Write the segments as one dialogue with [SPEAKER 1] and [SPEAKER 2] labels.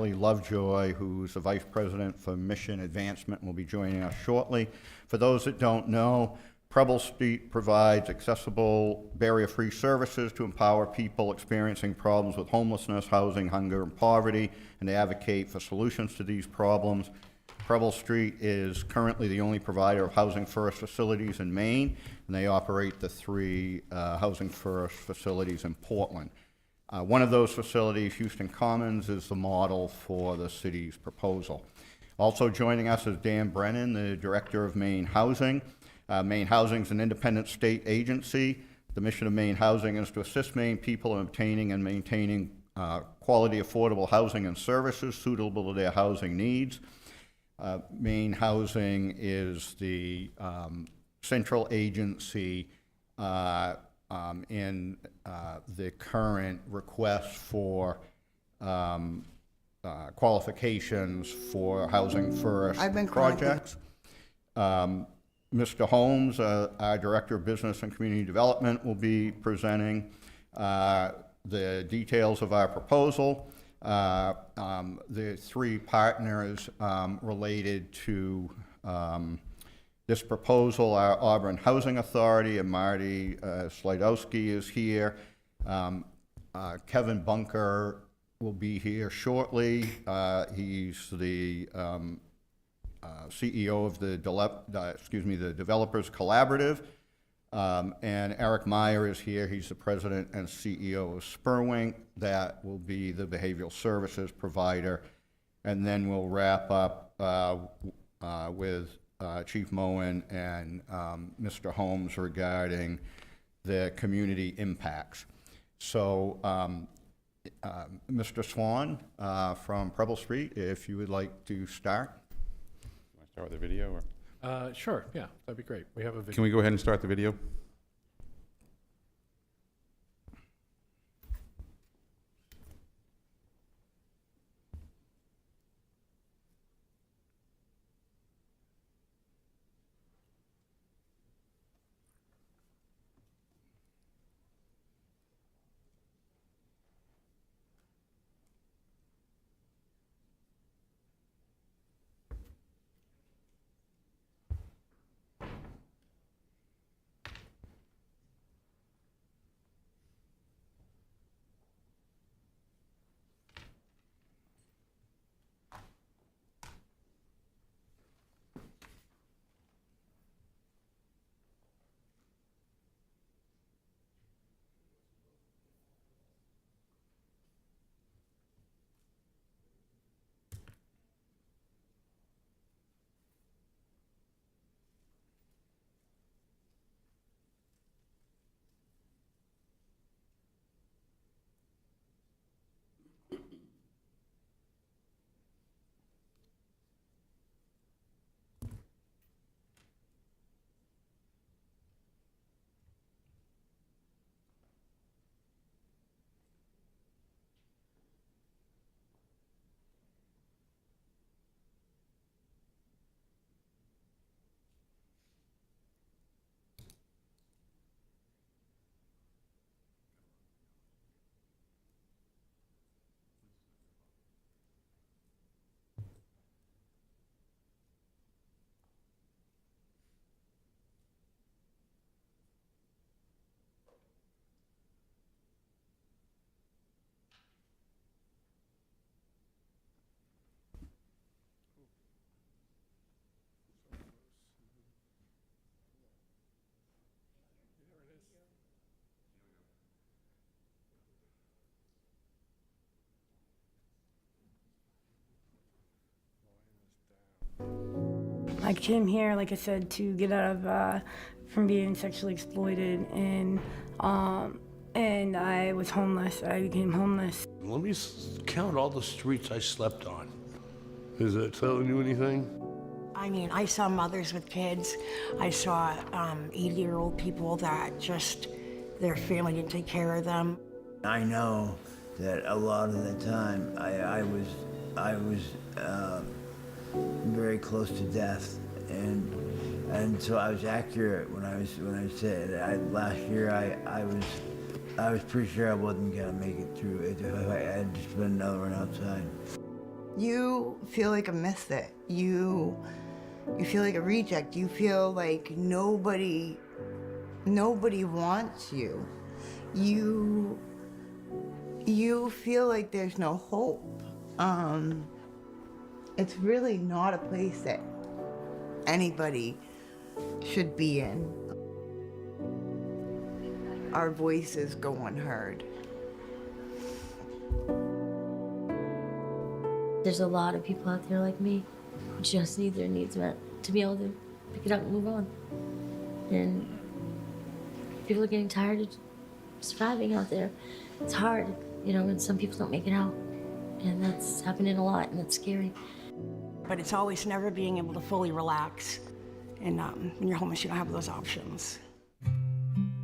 [SPEAKER 1] Natalie Lovejoy, who's the Vice President for Mission Advancement, will be joining us shortly. For those that don't know, Preble Street provides accessible, barrier-free services to empower people experiencing problems with homelessness, housing, hunger, and poverty, and to advocate for solutions to these problems. Preble Street is currently the only provider of Housing First facilities in Maine, and they operate the 3 Housing First facilities in Portland. One of those facilities, Houston Commons, is the model for the city's proposal. Also joining us is Dan Brennan, the Director of Maine Housing. Maine Housing is an independent state agency. The mission of Maine Housing is to assist Maine people in obtaining and maintaining quality, affordable housing and services suitable to their housing needs. Maine Housing is the central agency in the current request for qualifications for Housing First projects. Mr. Holmes, our Director of Business and Community Development, will be presenting the details of our proposal. The 3 partners related to this proposal are Auburn Housing Authority, and Marty Slidowski is here. Kevin Bunker will be here shortly. He's the CEO of the Developers Collaborative. And Eric Meyer is here. He's the president and CEO of Spurwink. That will be the behavioral services provider. And then we'll wrap up with Chief Moen and Mr. Holmes regarding the community impacts. So, Mr. Swan from Preble Street, if you would like to start.
[SPEAKER 2] Can I start with the video? Or?
[SPEAKER 3] Sure, yeah, that'd be great. We have a video.
[SPEAKER 2] Can we go ahead and start the video?
[SPEAKER 4] I came here, like I said, to get out of from being sexually exploited, and I was homeless. I became homeless.
[SPEAKER 5] Let me count all the streets I slept on. Is that telling you anything?
[SPEAKER 6] I mean, I saw mothers with kids. I saw 80-year-old people that just, their family didn't take care of them.
[SPEAKER 7] I know that a lot of the time I was very close to death, and so I was accurate when I said last year I was pretty sure I wasn't gonna make it through it if I had just been another one outside.
[SPEAKER 8] You feel like a misfit. You feel like a reject. You feel like nobody wants you. You feel like there's no hope. It's really not a place that anybody should be in. Our voices go unheard.
[SPEAKER 9] There's a lot of people out there like me who just need their needs met to be able to pick it up and move on. And people are getting tired of surviving out there. It's hard, you know, and some people don't make it out. And that's happening a lot, and it's scary.
[SPEAKER 6] But it's always never being able to fully relax. And when you're homeless, you don't have those options.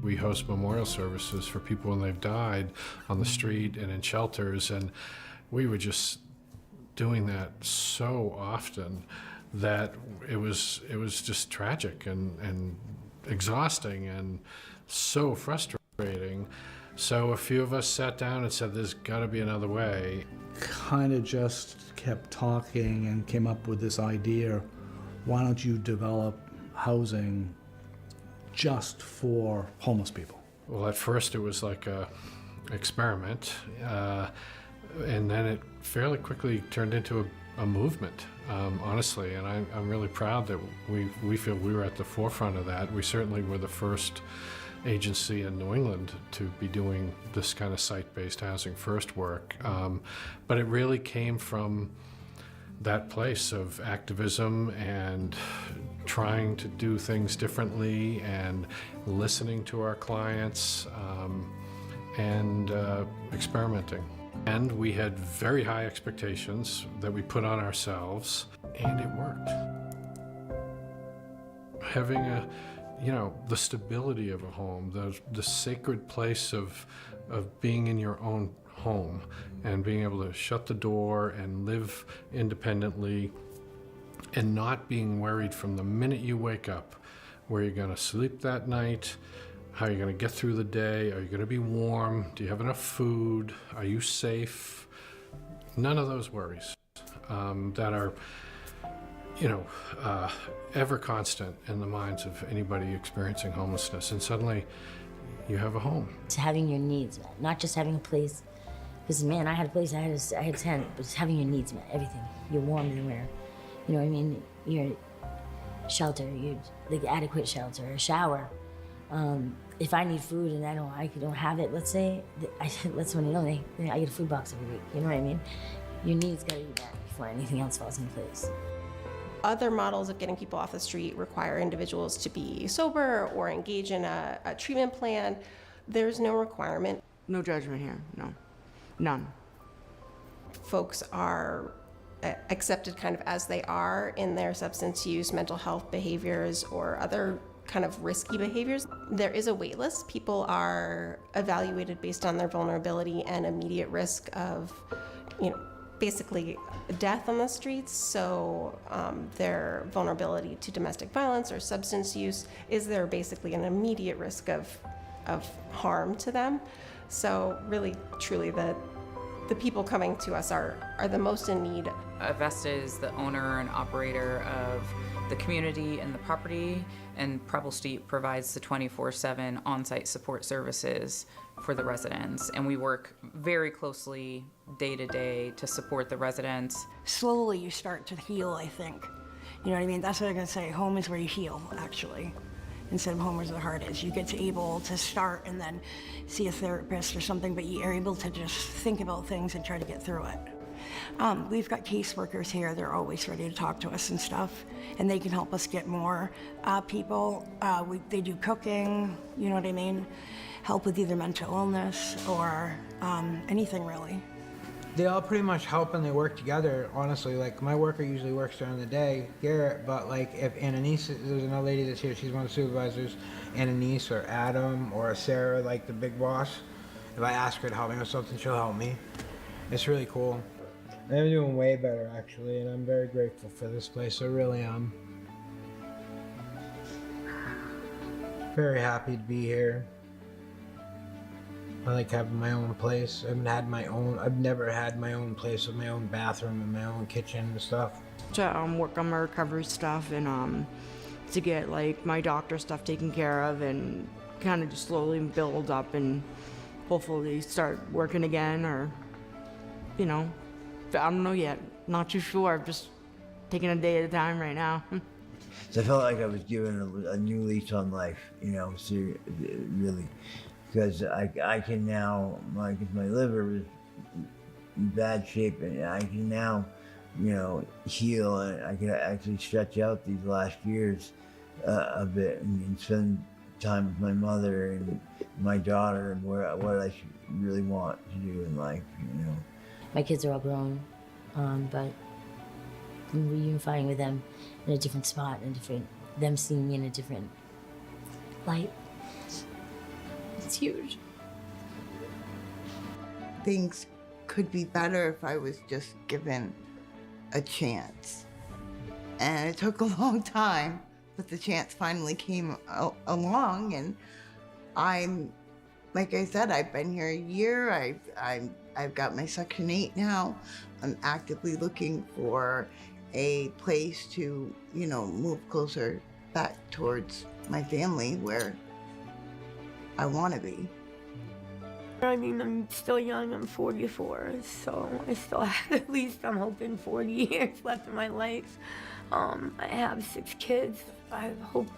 [SPEAKER 3] We host memorial services for people when they've died on the street and in shelters, and we were just doing that so often that it was just tragic and exhausting and so frustrating. So a few of us sat down and said, there's got to be another way.
[SPEAKER 10] Kind of just kept talking and came up with this idea, why don't you develop housing just for homeless people?
[SPEAKER 3] Well, at first it was like a experiment, and then it fairly quickly turned into a movement, honestly, and I'm really proud that we feel we were at the forefront of that. We certainly were the first agency in New England to be doing this kind of site-based housing first work, but it really came from that place of activism and trying to do things differently and listening to our clients and experimenting. And we had very high expectations that we put on ourselves, and it worked. Having the stability of a home, the sacred place of being in your own home and being able to shut the door and live independently and not being worried from the minute you wake up where you're going to sleep that night, how you're going to get through the day, are you going to be warm, do you have enough food, are you safe? None of those worries that are ever constant in the minds of anybody experiencing homelessness, and suddenly you have a home.
[SPEAKER 9] It's having your needs met, not just having a place. Because man, I had a place, I had a tent, but it's having your needs met, everything. You're warm everywhere. You know what I mean? Your shelter, like adequate shelter, a shower. If I need food and I don't have it, let's say, I let somebody know I get a food box every week. You know what I mean? Your needs gotta be met before anything else falls in place.
[SPEAKER 11] Other models of getting people off the street require individuals to be sober or engage in a treatment plan. There's no requirement.
[SPEAKER 8] No judgment here, no. None.
[SPEAKER 11] Folks are accepted kind of as they are in their substance use, mental health behaviors, or other kind of risky behaviors. There is a wait list. People are evaluated based on their vulnerability and immediate risk of, basically death on the streets. So their vulnerability to domestic violence or substance use, is there basically an immediate risk of harm to them? So really, truly, the people coming to us are the most in need.
[SPEAKER 12] Vesta is the owner and operator of the community and the property, and Preble Street provides the 24/7 on-site support services for the residents. And we work very closely day to day to support the residents.
[SPEAKER 6] Slowly you start to heal, I think. You know what I mean? That's what I'm gonna say. Home is where you heal, actually. Instead of home where the heart is. You get to able to start and then see a therapist or something, but you are able to just think about things and try to get through it. We've got caseworkers here. They're always ready to talk to us and stuff, and they can help us get more people. They do cooking, you know what I mean? Help with either mental illness or anything really.
[SPEAKER 13] They all pretty much help and they work together, honestly. Like, my worker usually works during the day, Garrett, but like if Annalise, there's another lady that's here, she's one of the supervisors, Annalise or Adam or Sarah, like the big boss, if I ask her to help me with something, she'll help me. It's really cool. I'm doing way better, actually, and I'm very grateful for this place. I really am. Very happy to be here. I like having my own place. I've never had my own place with my own bathroom and my own kitchen and stuff.
[SPEAKER 14] To work on my recovery stuff and to get like my doctor stuff taken care of and kind of just slowly build up and hopefully start working again, or I don't know yet. Not too sure. I'm just taking a day at a time right now.
[SPEAKER 7] So I felt like I was given a new lease on life, really, because I can now, my liver was in bad shape, and I can now, heal, and I can actually stretch out these last years a bit and spend time with my mother and my daughter and what I really want to do in life,
[SPEAKER 9] My kids are all grown, but I'm reunifying with them in a different spot, them seeing me in a different light. It's huge.
[SPEAKER 8] Things could be better if I was just given a chance. And it took a long time, but the chance finally came along, and like I said, I've been here a year. I've got my Section 8 now. I'm actively looking for a place to, move closer back towards my family where I want to be.
[SPEAKER 4] I mean, I'm still young, I'm 44, so I still have at least, I'm hoping, 40 years left in my life. I have 6 kids. I hope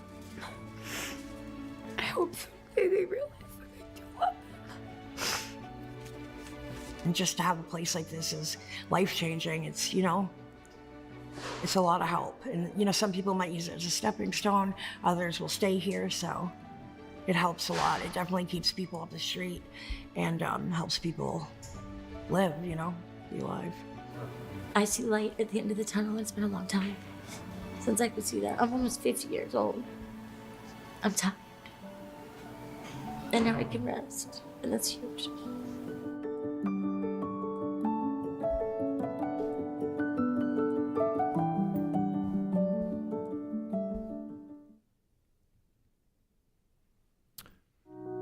[SPEAKER 4] someday they realize that I do love them.
[SPEAKER 6] And just to have a place like this is life-changing. It's, it's a lot of help. And, some people might use it as a stepping stone. Others will stay here, so it helps a lot. It definitely keeps people off the street and helps people live, be alive.
[SPEAKER 9] I see light at the end of the tunnel. It's been a long time since I could see that. I'm almost 50 years old. I'm tired. And now I can rest, and that's huge.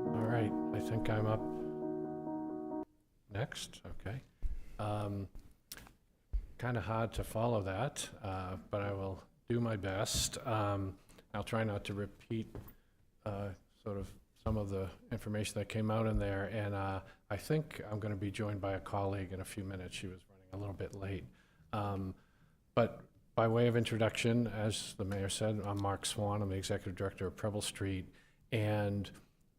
[SPEAKER 3] All right, I think I'm up next, okay. Kind of hard to follow that, but I will do my best. I'll try not to repeat sort of some of the information that came out in there, and I think I'm going to be joined by a colleague in a few minutes. She was running a little bit late. But by way of introduction, as the mayor said, I'm Mark Swan. I'm the executive director of Preble Street, and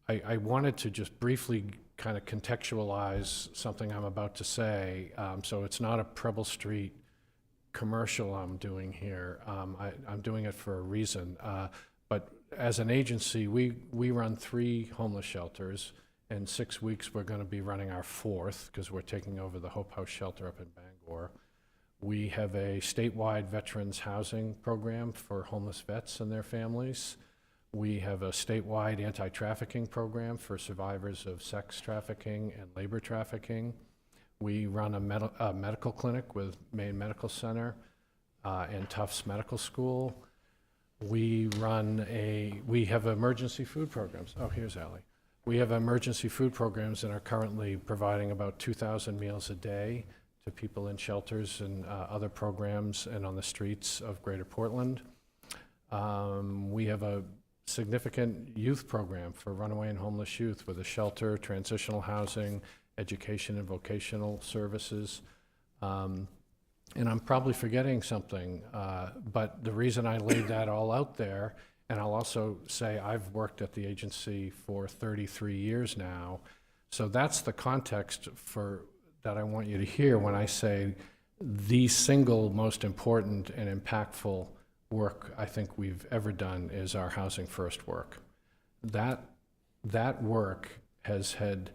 [SPEAKER 3] I wanted to just briefly kind of contextualize something I'm about to say. So it's not a Preble Street commercial I'm doing here. I'm doing it for a reason. But as an agency, we run 3 homeless shelters. In 6 weeks, we're going to be running our 4th because we're taking over the Hope House shelter up in Bangor. We have a statewide veterans housing program for homeless vets and their families. We have a statewide anti-trafficking program for survivors of sex trafficking and labor trafficking. We run a medical clinic with Maine Medical Center and Tufts Medical School. We have emergency food programs. Oh, here's Allie. We have emergency food programs and are currently providing about 2,000 meals a day to people in shelters and other programs and on the streets of Greater Portland. We have a significant youth program for runaway and homeless youth with a shelter, transitional housing, education and vocational services. And I'm probably forgetting something, but the reason I laid that all out there, and I'll also say I've worked at the agency for 33 years now, so that's the context that I want you to hear when I say the single most important and impactful work I think we've ever done is our Housing First work. That work has had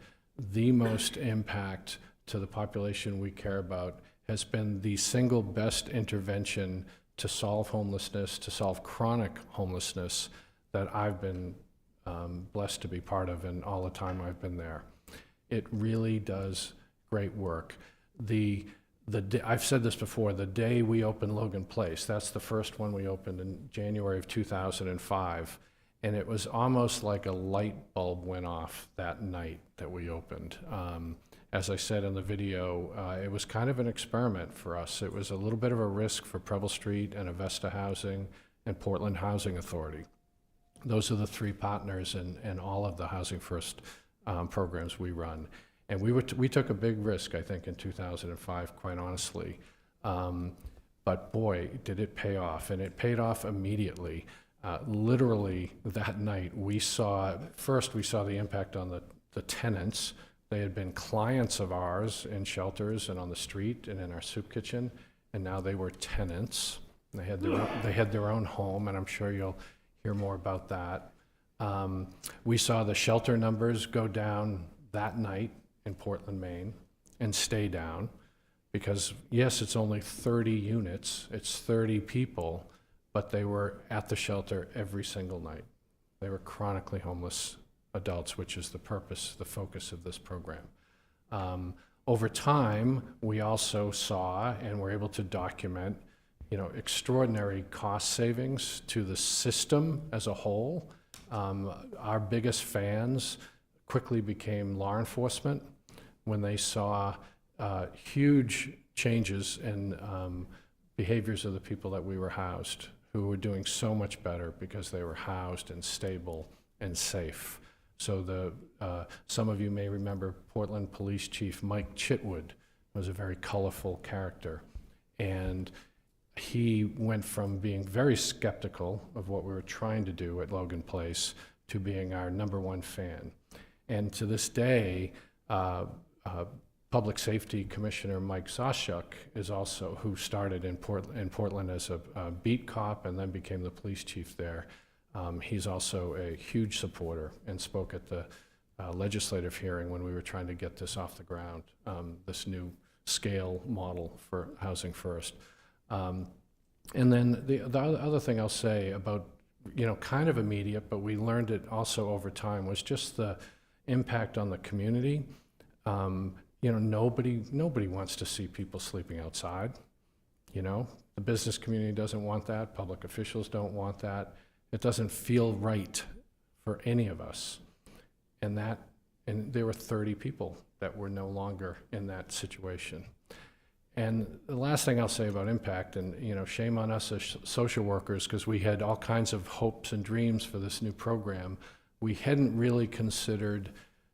[SPEAKER 3] the most impact to the population we care about, has been the single best intervention to solve homelessness, to solve chronic homelessness that I've been blessed to be part of in all the time I've been there. It really does great work. I've said this before, the day we opened Logan Place, that's the first one we opened in January of 2005, And it was almost like a light bulb went off that night that we opened. As I said in the video, it was kind of an experiment for us. It was a little bit of a risk for Preble Street and Avesta Housing and Portland Housing Authority. Those are the three partners in all of the Housing First programs we run. And we took a big risk, I think, in 2005, quite honestly. But boy, did it pay off, and it paid off immediately. Literally that night, we saw the impact on the tenants. They had been clients of ours in shelters and on the street and in our soup kitchen, and now they were tenants. They had their own home, and I'm sure you'll hear more about that. We saw the shelter numbers go down that night in Portland, Maine, and stay down, because yes, it's only 30 units, it's 30 people, but they were at the shelter every single night. They were chronically homeless adults, which is the focus of this program. Over time, we also saw and were able to document, extraordinary cost savings to the system as a whole. Our biggest fans quickly became law enforcement when they saw huge changes in behaviors of the people that we were housed, who were doing so much better because they were housed and stable and safe. So some of you may remember Portland Police Chief Mike Chitwood was a very colorful character. And he went from being very skeptical of what we were trying to do at Logan Place to being our #1 fan. And to this day, Public Safety Commissioner Mike Zoshuk is also, who started in Portland as a beat cop and then became the police chief there. He's also a huge supporter and spoke at the legislative hearing when we were trying to get this off the ground, this new scale model for Housing First. And then the other thing I'll say about, kind of immediate, but we learned it also over time, was just the impact on the community. Nobody wants to see people sleeping outside. The business community doesn't want that. Public officials don't want that. It doesn't feel right for any of us. And there were 30 people that were no longer in that situation. And the last thing I'll say about impact, and shame on us as social workers, because we had all kinds of hopes and dreams for this new program, we hadn't really considered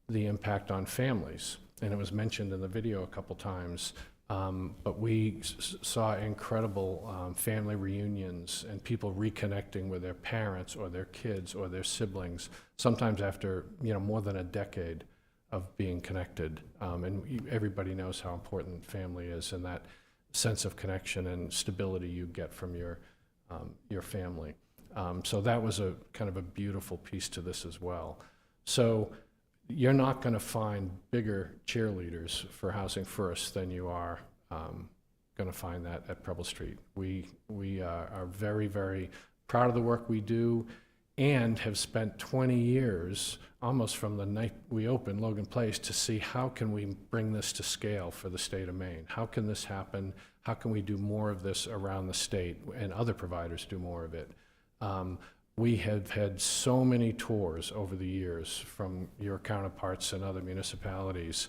[SPEAKER 3] the impact on families. And it was mentioned in the video a couple times, but we saw incredible family reunions and people reconnecting with their parents or their kids or their siblings, sometimes after more than a decade of being connected. And everybody knows how important family is, and that sense of connection and stability you get from your family. So that was a kind of a beautiful piece to this as well. So you're not going to find bigger cheerleaders for Housing First than you are going to find that at Preble Street. We are very, very proud of the work we do, and have spent 20 years, almost from the night we opened Logan Place, to see how can we bring this to scale for the state of Maine. How can this happen? How can we do more of this around the state, and other providers do more of it? We have had so many tours over the years from your counterparts in other municipalities,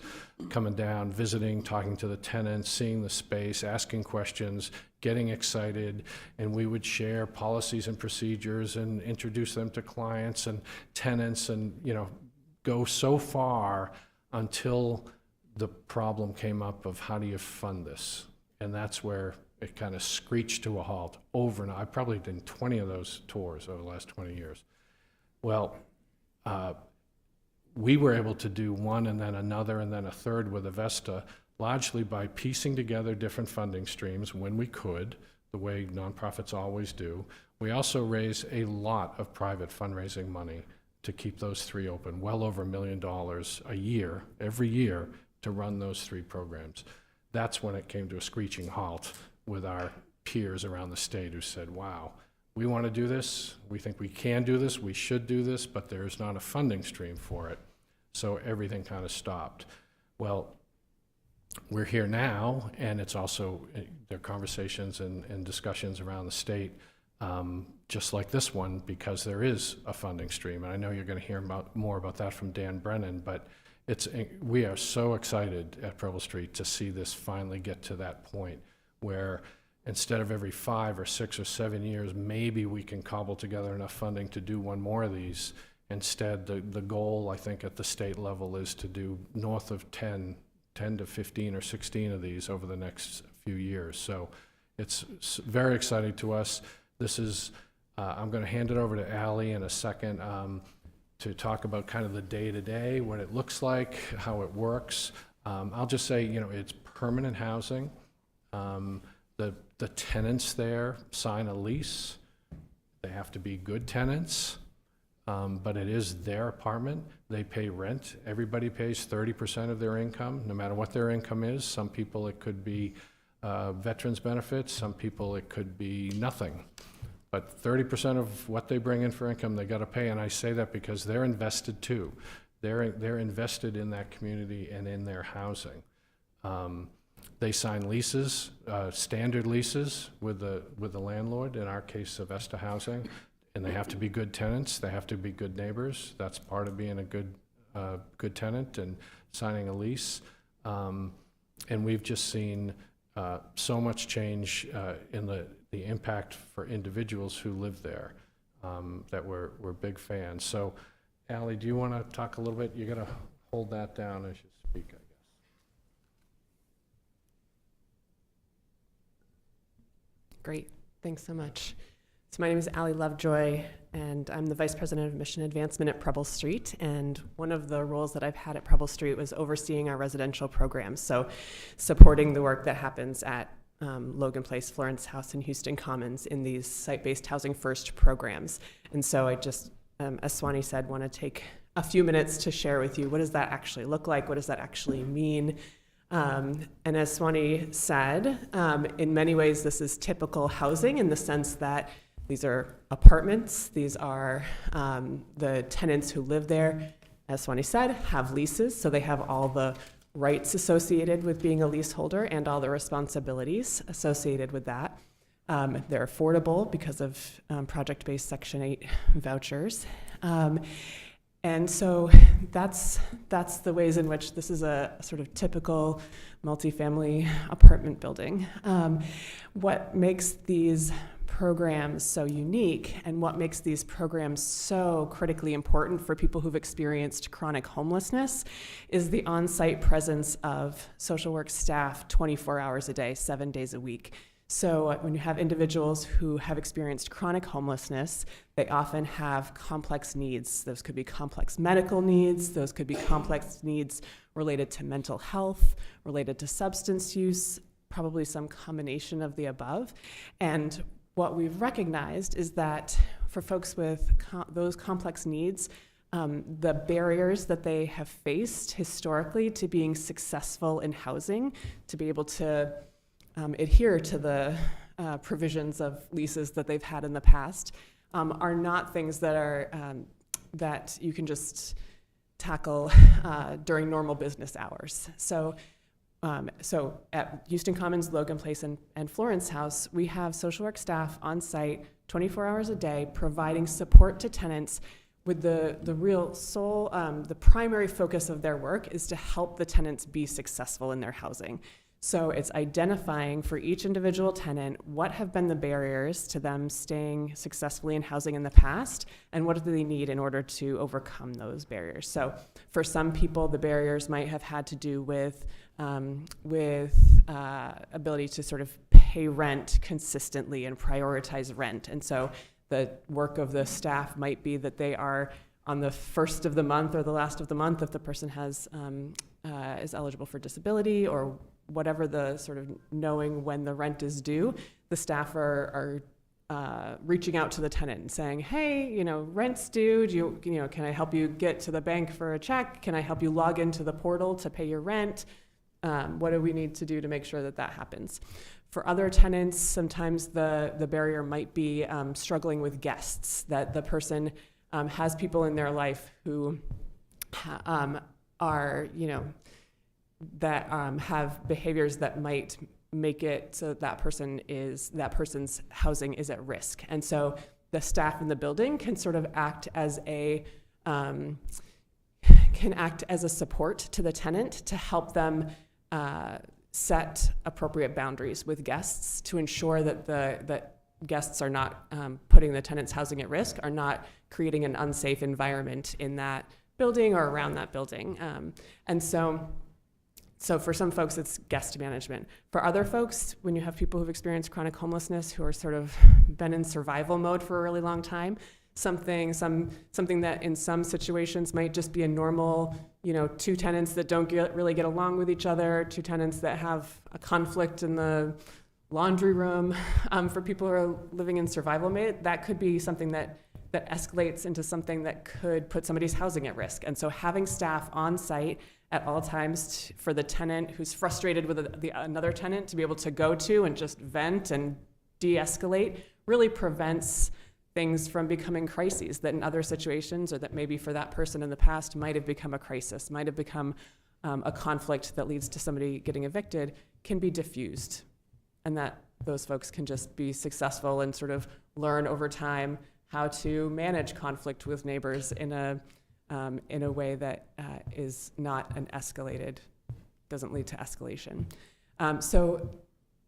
[SPEAKER 3] coming down, visiting, talking to the tenants, seeing the space, asking questions, getting excited, and we would share policies and procedures and introduce them to clients and tenants, and go so far until the problem came up of how do you fund this? And that's where it kind of screeched to a halt over and I've probably done 20 of those tours over the last 20 years. Well, we were able to do one and then another and then a third with Avesta, largely by piecing together different funding streams when we could, the way nonprofits always do. We also raise a lot of private fundraising money to keep those three open, well over $1 million a year, every year, to run those three programs. That's when it came to a screeching halt with our peers around the state who said, wow, we want to do this, we think we can do this, we should do this, but there's not a funding stream for it. So everything kind of stopped. Well, we're here now, and it's also, there are conversations and discussions around the state just like this one, because there is a funding stream. And I know you're going to hear more about that from Dan Brennan, but we are so excited at Preble Street to see this finally get to that point where instead of every 5 or 6 or 7 years, maybe we can cobble together enough funding to do one more of these. Instead, the goal, I think, at the state level is to do north of 10 to 15 or 16 of these over the next few years. So it's very exciting to us. This is, I'm going to hand it over to Allie in a second to talk about kind of the day-to-day, what it looks like, how it works. I'll just say, it's permanent housing. The tenants there sign a lease. They have to be good tenants, but it is their apartment. They pay rent. Everybody pays 30% of their income, no matter what their income is. Some people it could be veterans benefits. Some people it could be nothing. But 30% of what they bring in for income, they got to pay. And I say that because they're invested too. They're invested in that community and in their housing. They sign leases, standard leases with the landlord, in our case, Avesta Housing, and they have to be good tenants. They have to be good neighbors. That's part of being a good tenant and signing a lease. And we've just seen so much change in the impact for individuals who live there that we're big fans. So, Allie, do you want to talk a little bit? You got to hold that down as you speak, I guess.
[SPEAKER 15] Great, thanks so much. So my name is Allie Lovejoy, and I'm the Vice President of Mission Advancement at Preble Street. And one of the roles that I've had at Preble Street was overseeing our residential programs, so supporting the work that happens at Logan Place, Florence House, and Houston Commons in these site-based housing first programs. And so I just, as Swanee said, want to take a few minutes to share with you what does that actually look like, what does that actually mean. And as Swanee said, in many ways this is typical housing in the sense that these are apartments, these are the tenants who live there, as Swanee said, have leases, so they have all the rights associated with being a leaseholder and all the responsibilities associated with that. They're affordable because of project-based Section 8 vouchers. And so that's the ways in which this is a sort of typical multifamily apartment building. What makes these programs so unique and what makes these programs so critically important for people who've experienced chronic homelessness is the on-site presence of social work staff 24 hours a day, 7 days a week. So when you have individuals who have experienced chronic homelessness, they often have complex needs. Those could be complex medical needs. Those could be complex needs related to mental health, related to substance use, probably some combination of the above. And what we've recognized is that for folks with those complex needs, the barriers that they have faced historically to being successful in housing, to be able to adhere to the provisions of leases that they've had in the past, are not things that are that you can just tackle during normal business hours. So at Houston Commons, Logan Place, and Florence House, we have social work staff on site 24 hours a day providing support to tenants with the real sole, the primary focus of their work is to help the tenants be successful in their housing. So it's identifying for each individual tenant what have been the barriers to them staying successfully in housing in the past, and what do they need in order to overcome those barriers. So for some people, the barriers might have had to do with ability to sort of pay rent consistently and prioritize rent. And so the work of the staff might be that they are on the first of the month or the last of the month if the person has is eligible for disability or whatever the sort of knowing when the rent is due, the staff are reaching out to the tenant and saying, hey, rent's due. Can I help you get to the bank for a check? Can I help you log into the portal to pay your rent? What do we need to do to make sure that that happens? For other tenants, sometimes the barrier might be struggling with guests, that the person has people in their life who are, that have behaviors that might make it so that person's housing is at risk. And so the staff in the building can sort of act as a support to the tenant to help them set appropriate boundaries with guests to ensure that guests are not putting the tenant's housing at risk, are not creating an unsafe environment in that building or around that building. And so for some folks, it's guest management. For other folks, when you have people who've experienced chronic homelessness who are sort of been in survival mode for a really long time, something that in some situations might just be a normal, two tenants that don't really get along with each other, two tenants that have a conflict in the laundry room. For people who are living in survival mode, that could be something that escalates into something that could put somebody's housing at risk. And so having staff on site at all times for the tenant who's frustrated with another tenant to be able to go to and just vent and de-escalate really prevents things from becoming crises that in other situations, or that maybe for that person in the past might have become a crisis, might have become a conflict that leads to somebody getting evicted, can be diffused. And that those folks can just be successful and sort of learn over time how to manage conflict with neighbors in a way that is not doesn't lead to escalation. So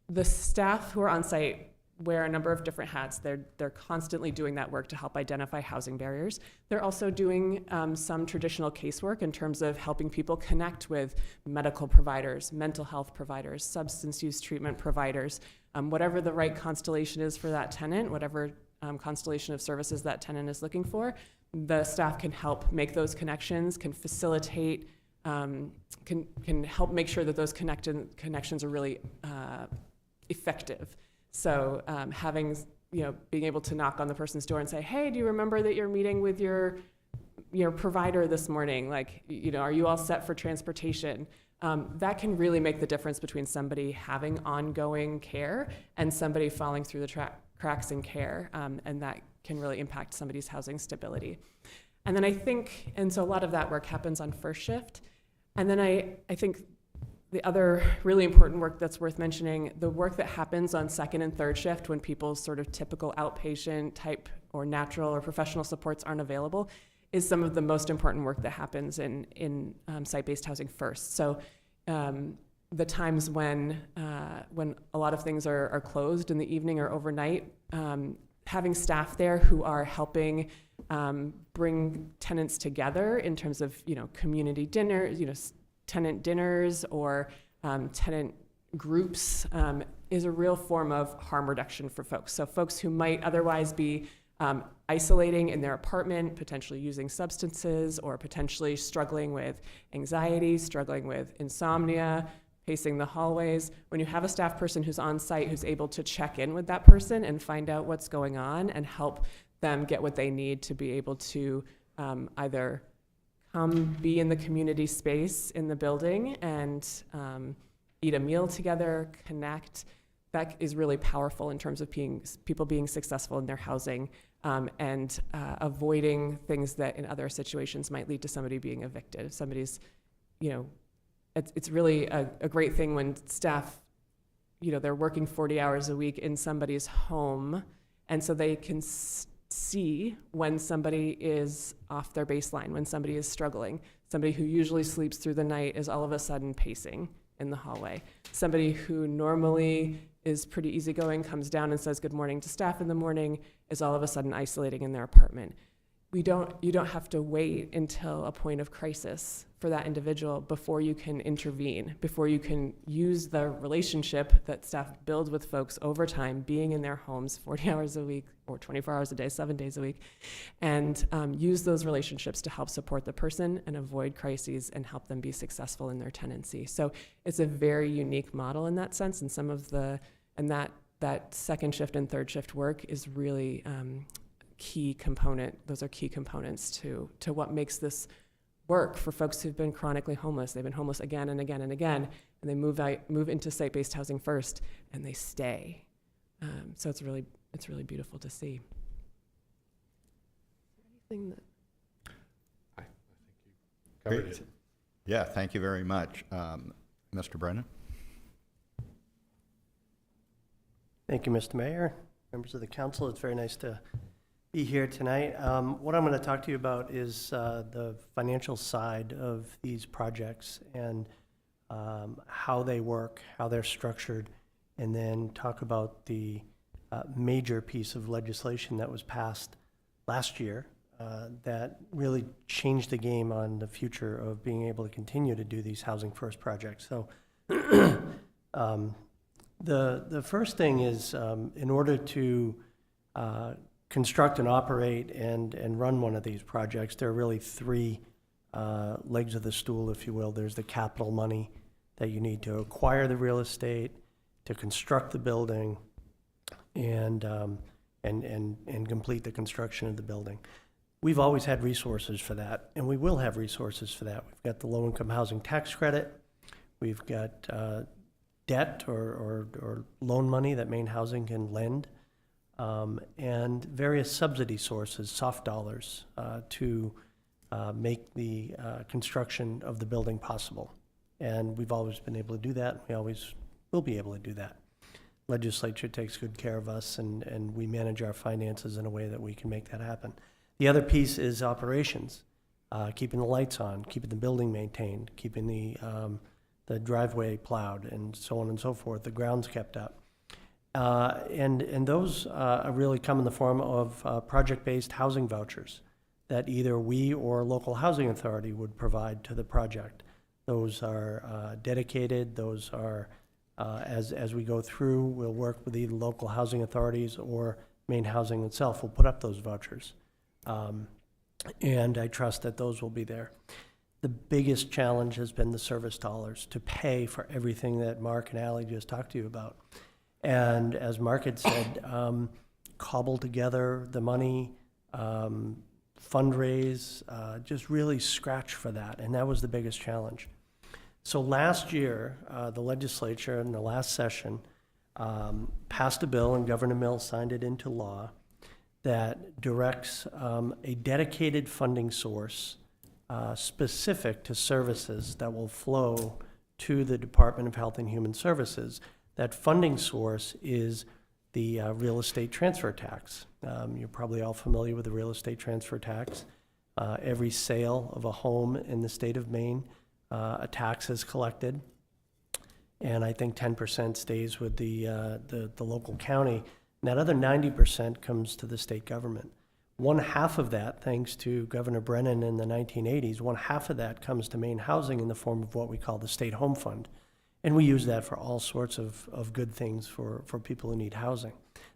[SPEAKER 15] the staff who are on site wear a number of different hats. They're constantly doing that work to help identify housing barriers. They're also doing some traditional casework in terms of helping people connect with medical providers, mental health providers, substance use treatment providers, whatever the right constellation is for that tenant, whatever constellation of services that tenant is looking for. The staff can help make those connections, can facilitate, can help make sure that those connections are really effective. So being able to knock on the person's door and say, hey, do you remember that you're meeting with your provider this morning? Are you all set for transportation? That can really make the difference between somebody having ongoing care and somebody falling through the cracks in care, and that can really impact somebody's housing stability. And then so a lot of that work happens on first shift. And then I think the other really important work that's worth mentioning, the work that happens on second and third shift when people's sort of typical outpatient type or natural or professional supports aren't available, is some of the most important work that happens in site-based housing first. So the times when a lot of things are closed in the evening or overnight, having staff there who are helping bring tenants together in terms of community dinners, tenant dinners or tenant groups is a real form of harm reduction for folks. So folks who might otherwise be isolating in their apartment, potentially using substances, or potentially struggling with anxiety, struggling with insomnia, pacing the hallways. When you have a staff person who's on site who's able to check in with that person and find out what's going on and help them get what they need to be able to either come be in the community space in the building and eat a meal together, connect, that is really powerful in terms of people being successful in their housing and avoiding things that in other situations might lead to somebody being evicted. If somebody's, it's really a great thing when staff, they're working 40 hours a week in somebody's home, and so they can see when somebody is off their baseline, when somebody is struggling. Somebody who usually sleeps through the night is all of a sudden pacing in the hallway. Somebody who normally is pretty easygoing, comes down and says good morning to staff in the morning, is all of a sudden isolating in their apartment. You don't have to wait until a point of crisis for that individual before you can intervene, before you can use the relationship that staff build with folks over time, being in their homes 40 hours a week or 24 hours a day, 7 days a week, and use those relationships to help support the person and avoid crises and help them be successful in their tenancy. So it's a very unique model in that sense, and that second shift and third shift work is really key component. Those are key components to what makes this work for folks who've been chronically homeless. They've been homeless again and again and again, and they move into site-based housing first, and they stay. So it's really beautiful to see. Anything that
[SPEAKER 2] I think you covered
[SPEAKER 1] Great.
[SPEAKER 2] it.
[SPEAKER 1] Yeah, thank you very much. Mr. Brennan?
[SPEAKER 16] Thank you, Mr. Mayor, members of the council. It's very nice to be here tonight. What I'm going to talk to you about is the financial side of these projects and how they work, how they're structured, and then talk about the major piece of legislation that was passed last year that really changed the game on the future of being able to continue to do these housing first projects. So the first thing is in order to construct and operate and run one of these projects, there are really three legs of the stool, if you will. There's the capital money that you need to acquire the real estate, to construct the building, and complete the construction of the building. We've always had resources for that, and we will have resources for that. We've got the low-income housing tax credit. We've got debt or loan money that Maine Housing can lend, and various subsidy sources, soft dollars, to make the construction of the building possible. And we've always been able to do that. We always will be able to do that. Legislature takes good care of us, and we manage our finances in a way that we can make that happen. The other piece is operations, keeping the lights on, keeping the building maintained, keeping the driveway plowed, and so on and so forth, the grounds kept up. And those really come in the form of project-based housing vouchers that either we or local housing authority would provide to the project. Those are dedicated, those are, as we go through, we'll work with either local housing authorities or Maine Housing itself will put up those vouchers. And I trust that those will be there. The biggest challenge has been the service dollars to pay for everything that Mark and Ally just talked to you about. And as Mark had said, cobble together the money, fundraise, just really scratch for that. And that was the biggest challenge. So last year, the legislature in the last session passed a bill, and Governor Mills signed it into law, that directs a dedicated funding source specific to services that will flow to the Department of Health and Human Services. That funding source is the real estate transfer tax. You're probably all familiar with the real estate transfer tax. Every sale of a home in the state of Maine, a tax is collected, and I think 10% stays with the local county. And that other 90% comes to the state government. One half of that, thanks to Governor Brennan in the 1980s, one half of that comes to Maine Housing in the form of what we call the State Home Fund. And we use that for all sorts of good things for people who need housing.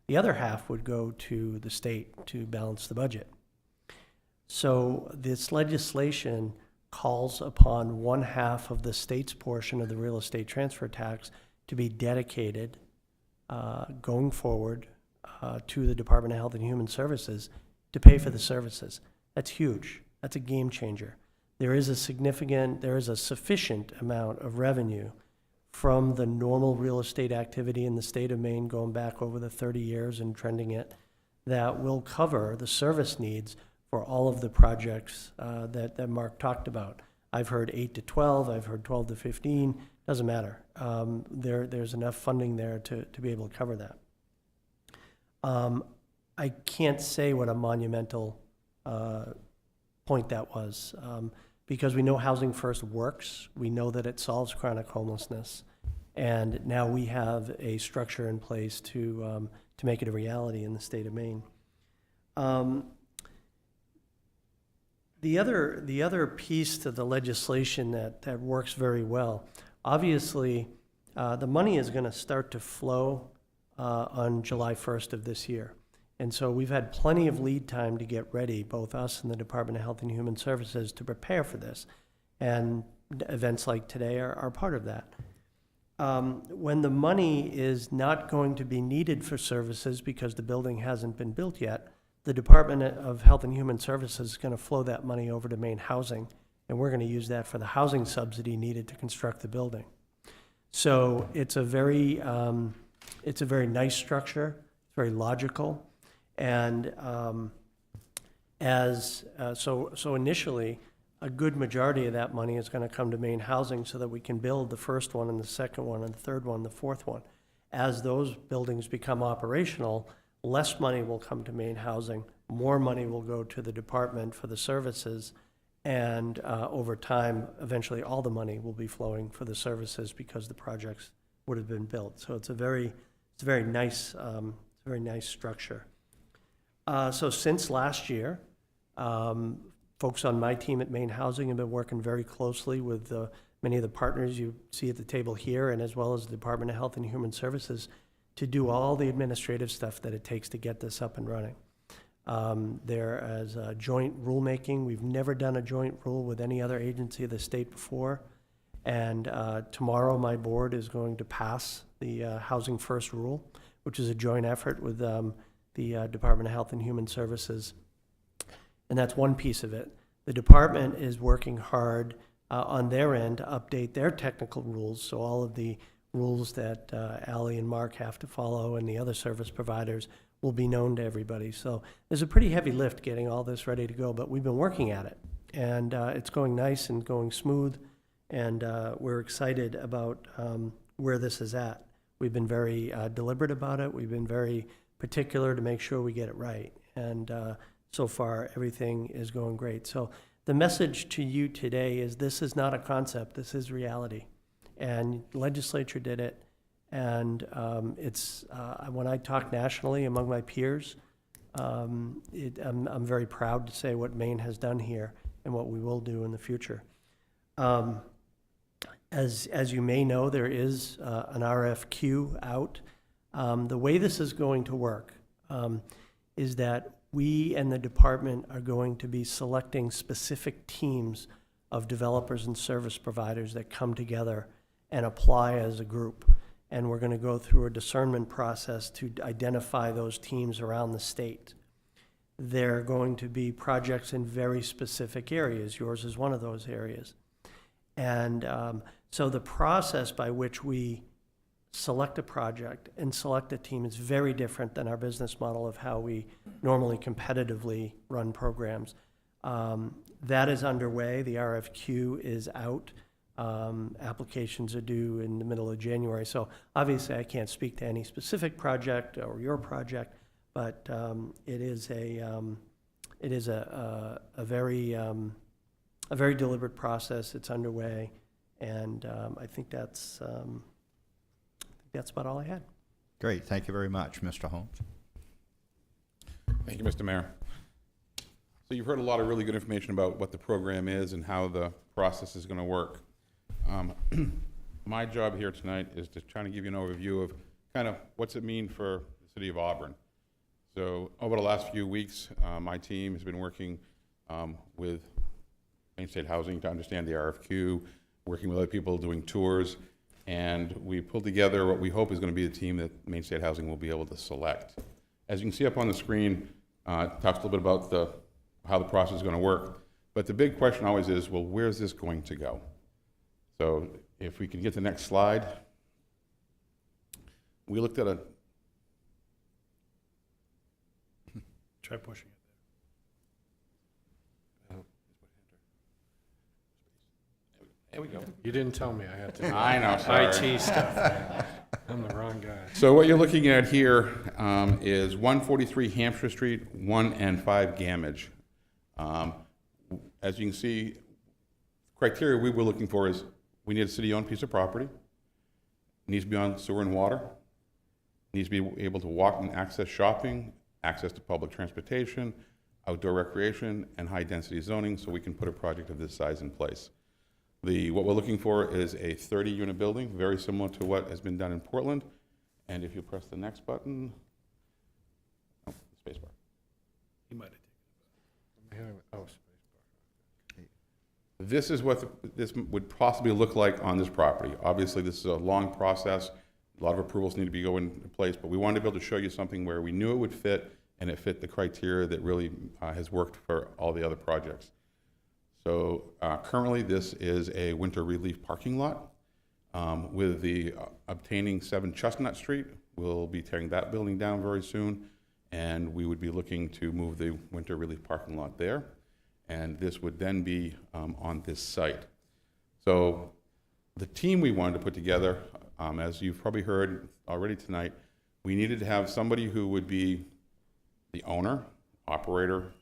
[SPEAKER 16] The other half would go to the state to balance the budget. So this legislation calls upon one half of the state's portion of the real estate transfer tax to be dedicated going forward to the Department of Health and Human Services to pay for the services. That's huge. That's a game changer. There is a sufficient amount of revenue from the normal real estate activity in the state of Maine going back over the 30 years and trending it that will cover the service needs for all of the projects that Mark talked about. I've heard 8 to 12, I've heard 12 to 15, doesn't matter. There's enough funding there to be able to cover that. I can't say what a monumental point that was, because we know Housing First works. We know that it solves chronic homelessness, and now we have a structure in place to make it a reality in the state of Maine. The other piece to the legislation that works very well, obviously, the money is going to start to flow on July 1st of this year. And so we've had plenty of lead time to get ready, both us and the Department of Health and Human Services, to prepare for this. And events like today are part of that. When the money is not going to be needed for services because the building hasn't been built yet, the Department of Health and Human Services is going to flow that money over to Maine Housing, and we're going to use that for the housing subsidy needed to construct the building. So it's a very nice structure. It's very logical. And so initially, a good majority of that money is going to come to Maine Housing so that we can build the first one and the second one and the third one, the fourth one. as those buildings become operational, less money will come to Maine Housing, more money will go to the department for the services, and over time, eventually all the money will be flowing for the services because the projects would have been built. So it's a very nice structure. So since last year, folks on my team at Maine Housing have been working very closely with many of the partners you see at the table here, and as well as the Department of Health and Human Services, to do all the administrative stuff that it takes to get this up and running. There is a joint rulemaking. We've never done a joint rule with any other agency of the state before. And tomorrow my board is going to pass the Housing First Rule, which is a joint effort with the Department of Health and Human Services. And that's one piece of it. The department is working hard on their end to update their technical rules, so all of the rules that Ally and Mark have to follow and the other service providers will be known to everybody. So there's a pretty heavy lift getting all this ready to go, but we've been working at it. And it's going nice and going smooth, and we're excited about where this is at. We've been very deliberate about it. We've been very particular to make sure we get it right. And so far, everything is going great. So the message to you today is this is not a concept, this is reality. And the legislature did it. And it's when I talk nationally among my peers, I'm very proud to say what Maine has done here and what we will do in the future. As you may know, there is an RFQ out. The way this is going to work is that we and the department are going to be selecting specific teams of developers and service providers that come together and apply as a group. And we're going to go through a discernment process to identify those teams around the state. There are going to be projects in very specific areas. Yours is one of those areas. And so the process by which we select a project and select a team is very different than our business model of how we normally competitively run programs. That is underway. The RFQ is out. Applications are due in the middle of January. So obviously I can't speak to any specific project or your project, but it is a very deliberate process. It's underway, and I think that's about all I had.
[SPEAKER 1] Great. Thank you very much, Mr. Holmes.
[SPEAKER 2] Thank you, Mr. Mayor. So you've heard a lot of really good information about what the program is and how the process is going to work. My job here tonight is to try to give you an overview of kind of what's it mean for the City of Auburn. So over the last few weeks, my team has been working with Maine State Housing to understand the RFQ, working with other people doing tours, and we pulled together what we hope is going to be the team that Maine State Housing will be able to select. As you can see up on the screen, it talks a little bit about how the process is going to work, but the big question always is, well, where's this going to go? So if we can get the next slide. We looked at
[SPEAKER 10] Try pushing it.
[SPEAKER 2] There we go.
[SPEAKER 3] You didn't tell me I had to do
[SPEAKER 2] I know, sorry.
[SPEAKER 3] IT stuff. Man. I'm the wrong guy.
[SPEAKER 2] So what you're looking at here is 143 Hampshire Street, 1 and 5 Gamage. As you can see, criteria we were looking for is we need a city-owned piece of property, it needs to be on sewer and water, it needs to be able to walk and access shopping, access to public transportation, outdoor recreation, and high-density zoning, so we can put a project of this size in place. What we're looking for is a 30-unit building, very similar to what has been done in Portland. And if you press the next button, spacebar.
[SPEAKER 10] He might have taken it.
[SPEAKER 3] Oh,
[SPEAKER 2] This is what this would possibly look like on this property. Obviously, this is a long process. A lot of approvals need to be going into place, but we wanted to be able to show you something where we knew it would fit, and it fit the criteria that really has worked for all the other projects. So currently, this is a winter relief parking lot. With the obtaining 7 Chestnut Street, we'll be tearing that building down very soon, and we would be looking to move the winter relief parking lot there. And this would then be on this site. So the team we wanted to put together As you've probably heard already tonight, we needed to have somebody who would be the owner, operator,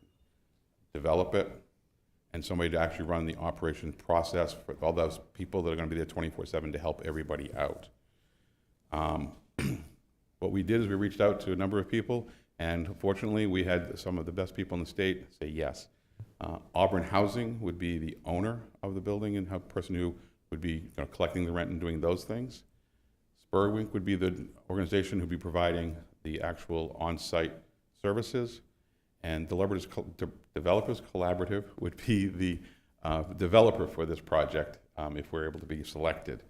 [SPEAKER 2] develop it, and somebody to actually run the operation process for all those people that are going to be there 24/7 to help everybody out. What we did is we reached out to a number of people, and fortunately we had some of the best people in the state say yes. Auburn Housing would be the owner of the building and a person who would be collecting the rent and doing those things. Spurwink would be the organization who would be providing the actual on-site services, and Developers Collaborative would be the developer for this project if we're able to be selected.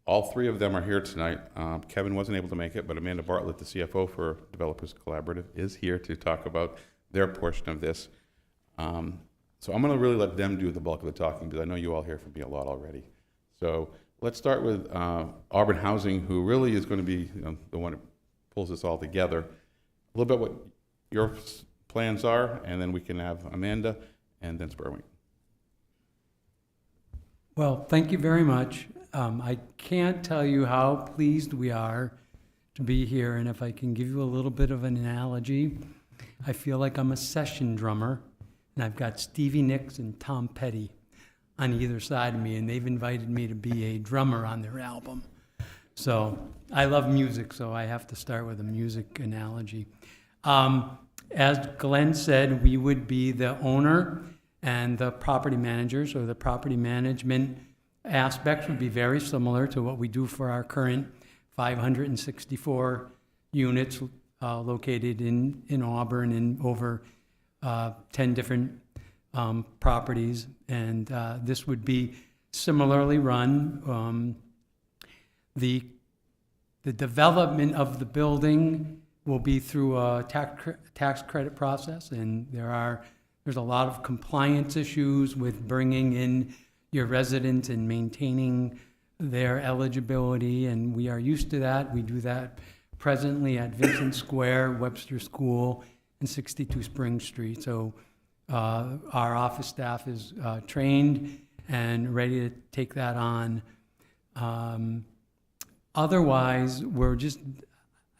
[SPEAKER 2] All three of them are here tonight. Kevin wasn't able to make it, but Amanda Bartlett, the CFO for Developers Collaborative, is here to talk about their portion of this. So I'm going to really let them do the bulk of the talking because I know you all hear from me a lot already. So let's start with Auburn Housing, who really is going to be the one that pulls this all together. A little bit what your plans are, and then we can have Amanda and then Spurwink.
[SPEAKER 17] Well, thank you very much. I can't tell you how pleased we are to be here, and if I can give you a little bit of an analogy, I feel like I'm a session drummer, and I've got Stevie Nicks and Tom Petty on either side of me, and they've invited me to be a drummer on their album. So I love music, so I have to start with a music analogy. As Glenn said, we would be the owner, and the property managers or the property management aspects would be very similar to what we do for our current 564 units located in Auburn and over 10 different properties. And this would be similarly run. The development of the building will be through a tax credit process, and there's a lot of compliance issues with bringing in your residents and maintaining their eligibility, and we are used to that. We do that presently at Vincent Square, Webster School, and 62 Spring Street. So our office staff is trained and ready to take that on. Otherwise,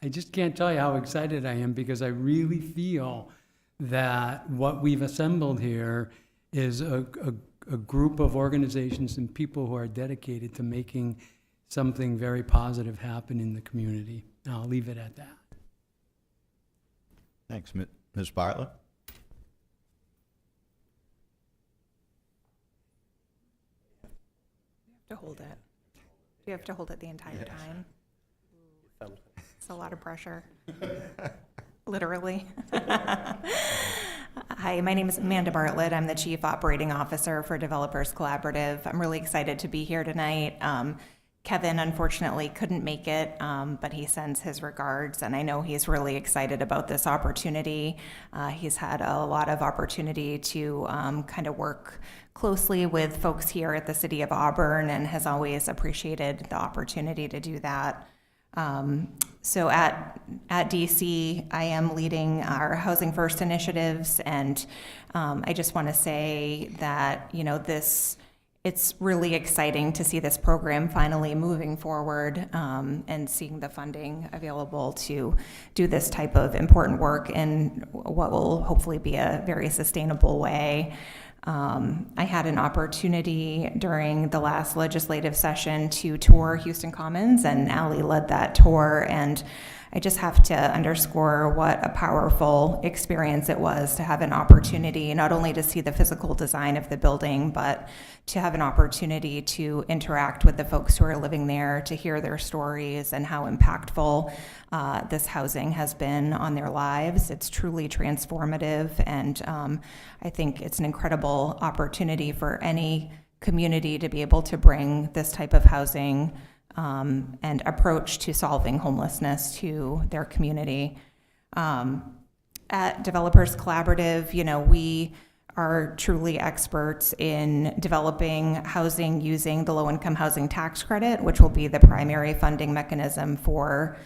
[SPEAKER 17] I just can't tell you how excited I am, because I really feel that what we've assembled here is a group of organizations and people who are dedicated to making something very positive happen in the community. I'll leave it at that.
[SPEAKER 1] Thanks, Ms. Bartlett.
[SPEAKER 18] To hold it. You have to hold it the entire time. It's a lot of pressure. Literally. Hi, my name is Amanda Bartlett. I'm the Chief Operating Officer for Developers Collaborative. I'm really excited to be here tonight. Kevin unfortunately couldn't make it, but he sends his regards, and I know he's really excited about this opportunity. He's had a lot of opportunity to kind of work closely with folks here at the City of Auburn and has always appreciated the opportunity to do that. So at DC, I am leading our Housing First initiatives, and I just want to say that, it's really exciting to see this program finally moving forward and seeing the funding available to do this type of important work in what will hopefully be a very sustainable way. I had an opportunity during the last legislative session to tour Houston Commons, and Allie led that tour, and I just have to underscore what a powerful experience it was to have an opportunity not only to see the physical design of the building, but to have an opportunity to interact with the folks who are living there, to hear their stories and how impactful this housing has been on their lives. It's truly transformative, and I think it's an incredible opportunity for any community to be able to bring this type of housing and approach to solving homelessness to their community. At Developers Collaborative, we are truly experts in developing housing using the low-income housing tax credit, which will be the primary funding mechanism for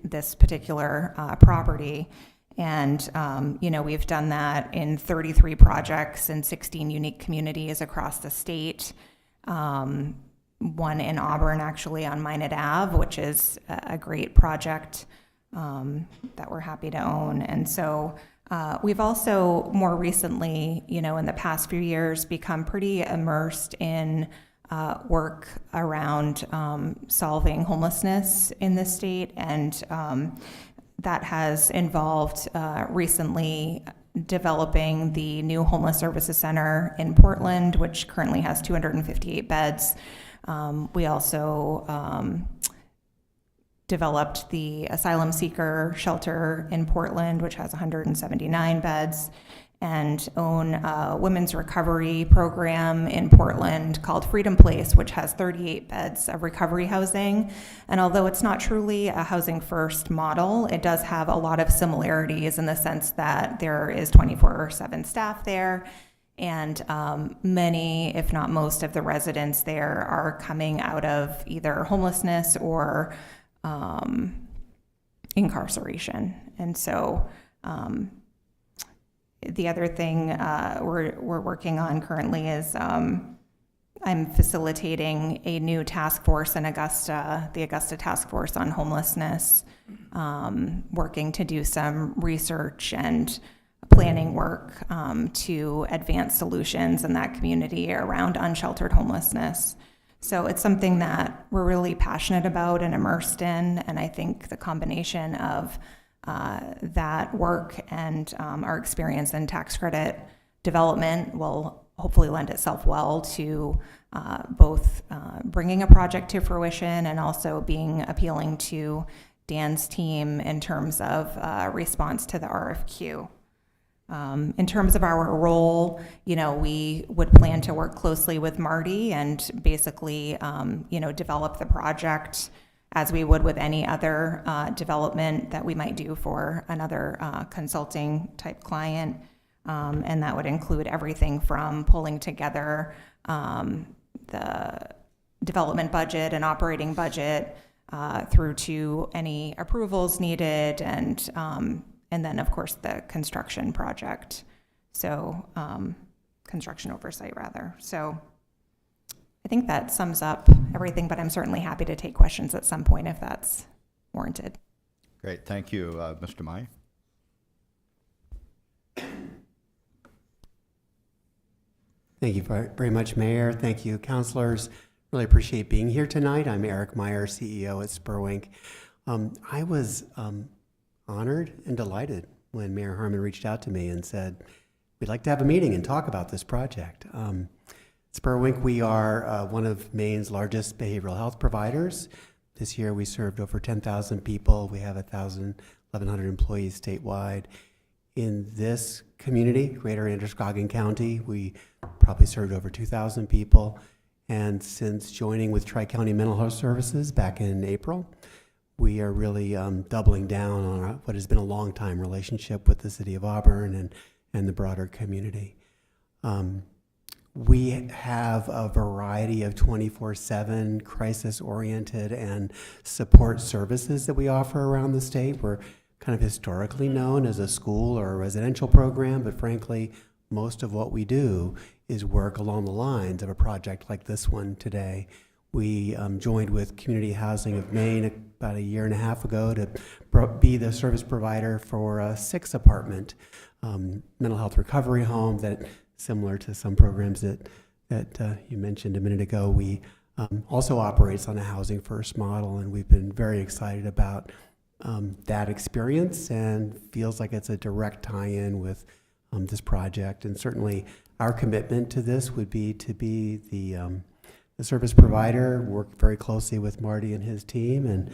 [SPEAKER 18] this particular property. And, we've done that in 33 projects in 16 unique communities across the state. one in Auburn, actually, on Minot Ave, which is a great project that we're happy to own. And so we've also more recently, in the past few years, become pretty immersed in work around solving homelessness in the state. And that has involved recently developing the new Homeless Services Center in Portland, which currently has 258 beds. We also developed the asylum seeker shelter in Portland, which has 179 beds, and own a women's recovery program in Portland called Freedom Place, which has 38 beds of recovery housing. And although it's not truly a housing first model, it does have a lot of similarities in the sense that there is 24/7 staff there. And many, if not most, of the residents there are coming out of either homelessness or incarceration. And so the other thing we're working on currently is I'm facilitating a new task force in Augusta, the Augusta Task Force on Homelessness, working to do some research and planning work to advance solutions in that community around unsheltered homelessness. So it's something that we're really passionate about and immersed in, and I think the combination of that work and our experience in tax credit development will hopefully lend itself well to both bringing a project to fruition and also being appealing to Dan's team in terms of response to the RFQ. In terms of our role, we would plan to work closely with Marty and basically, develop the project as we would with any other development that we might do for another consulting type client. And that would include everything from pulling together the development budget and operating budget through to any approvals needed and then, of course, the construction project. So construction oversight, rather. So I think that sums up everything, but I'm certainly happy to take questions at some point if that's warranted.
[SPEAKER 1] Great, thank you, Mr. Meyer.
[SPEAKER 19] Thank you very much, Mayor. Thank you, councilors. Really appreciate being here tonight. I'm Eric Meyer, CEO at Spurwink. I was honored and delighted when Mayor Harmon reached out to me and said, we'd like to have a meeting and talk about this project. Spurwink, we are one of Maine's largest behavioral health providers. This year we served over 10,000 people. We have 1,100 employees statewide. In this community, Greater Androscoggin County, we probably served over 2,000 people. And since joining with Tri-County Mental Health Services back in April, we are really doubling down on what has been a long-time relationship with the City of Auburn and the broader community. We have a variety of 24/7 crisis-oriented and support services that we offer around the state. We're kind of historically known as a school or a residential program, but frankly, most of what we do is work along the lines of a project like this one today. We joined with Community Housing of Maine about 1.5 years ago to be the service provider for a 6-apartment mental health recovery home that, similar to some programs that you mentioned a minute ago, we also operates on a housing first model, and we've been very excited about that experience and feels like it's a direct tie-in with this project. And certainly our commitment to this would be to be the service provider, work very closely with Marty and his team, and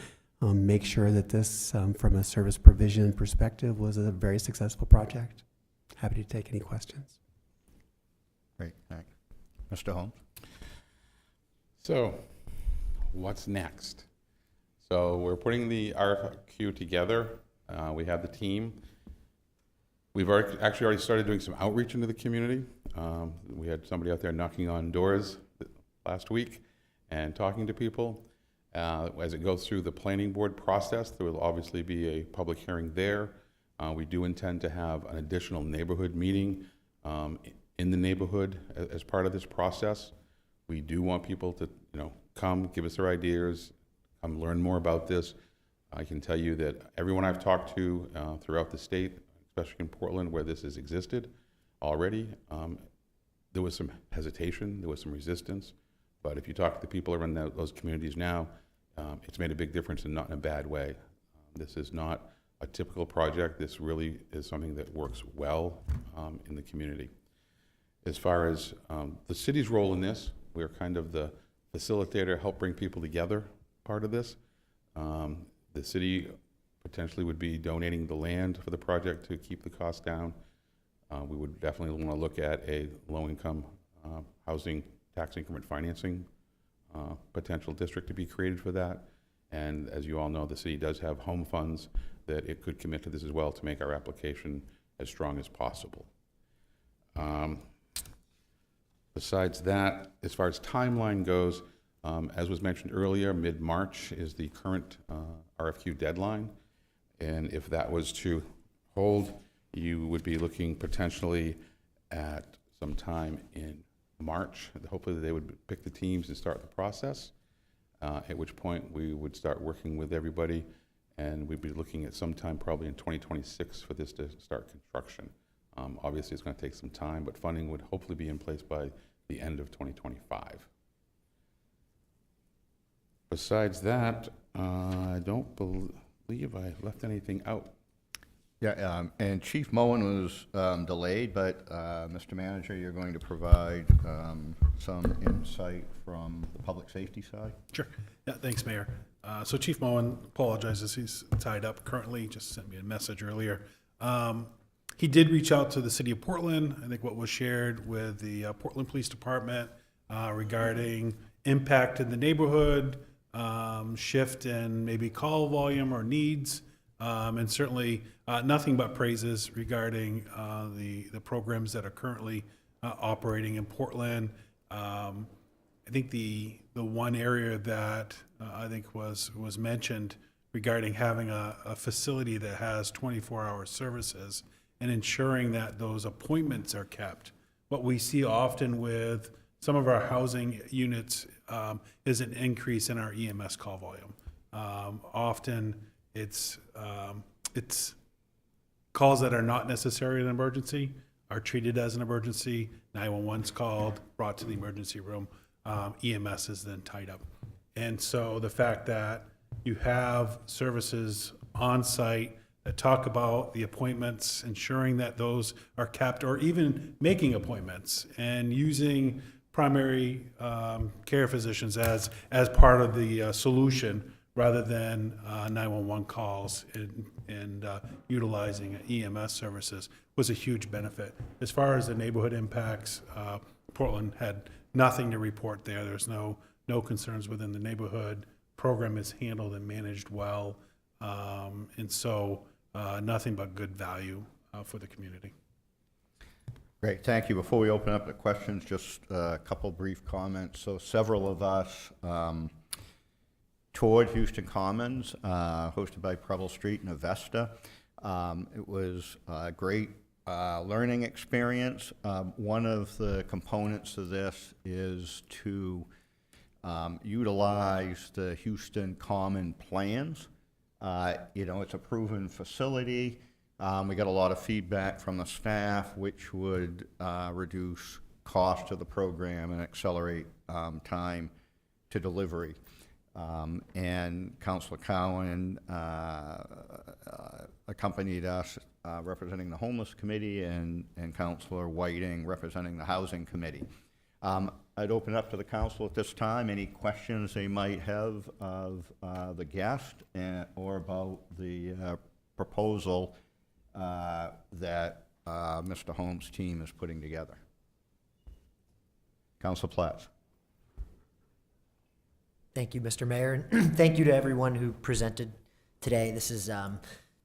[SPEAKER 19] make sure that this, from a service provision perspective, was a very successful project. Happy to take any questions.
[SPEAKER 1] Great, thanks. Mr. Holmes?
[SPEAKER 2] So, what's next? So we're putting the RFQ together. We have the team. We've actually already started doing some outreach into the community. We had somebody out there knocking on doors last week and talking to people. As it goes through the planning board process, there will obviously be a public hearing there. We do intend to have an additional neighborhood meeting in the neighborhood as part of this process. We do want people to, come, give us their ideas, come learn more about this. I can tell you that everyone I've talked to throughout the state, especially in Portland where this has existed already, there was some hesitation, there was some resistance, but if you talk to the people around those communities now, it's made a big difference and not in a bad way. This is not a typical project. This really is something that works well in the community. As far as the city's role in this, we're kind of the facilitator, help bring people together part of this. The city potentially would be donating the land for the project to keep the cost down. We would definitely want to look at a low-income housing tax increment financing potential district to be created for that. And as you all know, the city does have home funds that it could commit to this as well to make our application as strong as possible. Besides that, as far as timeline goes, as was mentioned earlier, mid-March is the current RFQ deadline. And if that was to hold, you would be looking potentially at some time in March. Hopefully they would pick the teams and start the process, at which point we would start working with everybody, and we'd be looking at sometime probably in 2026 for this to start construction. Obviously it's going to take some time, but funding would hopefully be in place by the end of 2025. Besides that, I don't believe I left anything out.
[SPEAKER 1] Yeah, and Chief Moen was delayed, but Mr. Manager, you're going to provide some insight from the public safety side?
[SPEAKER 20] Sure. Yeah, thanks, Mayor. So Chief Moen apologizes. He's tied up currently, just sent me a message earlier. He did reach out to the city of Portland. I think what was shared with the Portland Police Department regarding impact in the neighborhood, shift in maybe call volume or needs, and certainly nothing but praises regarding the programs that are currently operating in Portland. I think the one area that I think was mentioned regarding having a facility that has 24-hour services and ensuring that those appointments are kept. What we see often with some of our housing units is an increase in our EMS call volume. Often it's calls that are not necessarily an emergency are treated as an emergency. 911's called, brought to the emergency room. EMS is then tied up. And so the fact that you have services on site that talk about the appointments, ensuring that those are kept, or even making appointments and using primary care physicians as part of the solution rather than 911 calls and utilizing EMS services was a huge benefit. As far as the neighborhood impacts, Portland had nothing to report there. There's no concerns within the neighborhood. Program is handled and managed well, and so nothing but good value for the community.
[SPEAKER 1] Great, thank you. Before we open up the questions, just a couple brief comments. So several of us toured Houston Commons, hosted by Preble Street and Avesta. It was a great learning experience. One of the components of this is to utilize the Houston Common plans. It's a proven facility. We got a lot of feedback from the staff, which would reduce cost of the program and accelerate time to delivery. And Councilor Cowan accompanied us representing the Homeless Committee and Councilor Whiting representing the Housing Committee. I'd open it up to the council at this time. Any questions they might have of the guest or about the proposal that Mr. Holmes' team is putting together? Councilor Platts.
[SPEAKER 21] Thank you, Mr. Mayor, and thank you to everyone who presented today. This is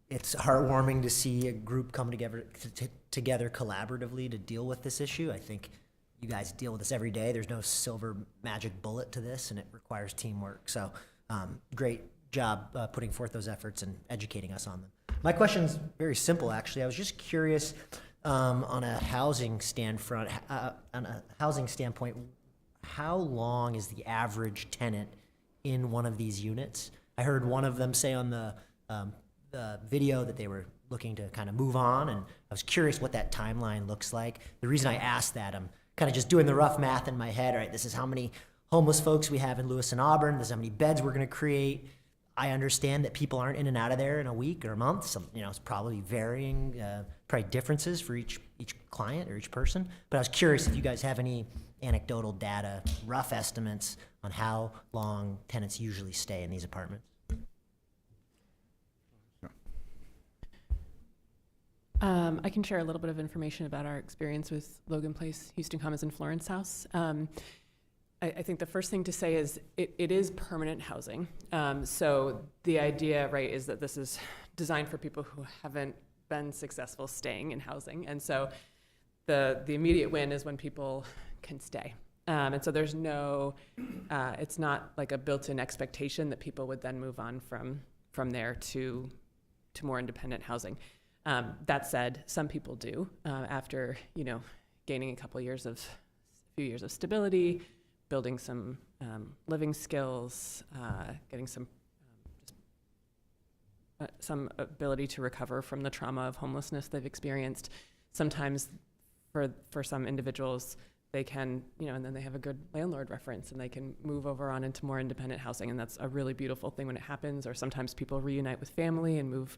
[SPEAKER 21] it's heartwarming to see a group come together collaboratively to deal with this issue. I think you guys deal with this every day. There's no silver magic bullet to this, and it requires teamwork. So great job putting forth those efforts and educating us on them. My question's very simple, actually. I was just curious on a housing standpoint, how long is the average tenant in one of these units? I heard one of them say on the video that they were looking to kind of move on, and I was curious what that timeline looks like. The reason I asked that, I'm kind of just doing the rough math in my head, right? This is how many homeless folks we have in Lewis and Auburn. This is how many beds we're going to create. I understand that people aren't in and out of there in a week or a month. So, it's probably varying, probably differences for each client or each person. But I was curious if you guys have any anecdotal data, rough estimates on how long tenants usually stay in these apartments.
[SPEAKER 15] I can share a little bit of information about our experience with Logan Place, Houston Commons, and Florence House. I think the first thing to say is it is permanent housing. So the idea, right, is that this is designed for people who haven't been successful staying in housing. And so the immediate win is when people can stay. And so there's no, it's not like a built-in expectation that people would then move on from there to more independent housing. That said, some people do after, gaining a few years of stability, building some living skills, getting some ability to recover from the trauma of homelessness they've experienced. Sometimes for some individuals, they can, and then they have a good landlord reference and they can move over on into more independent housing. And that's a really beautiful thing when it happens. Or sometimes people reunite with family and move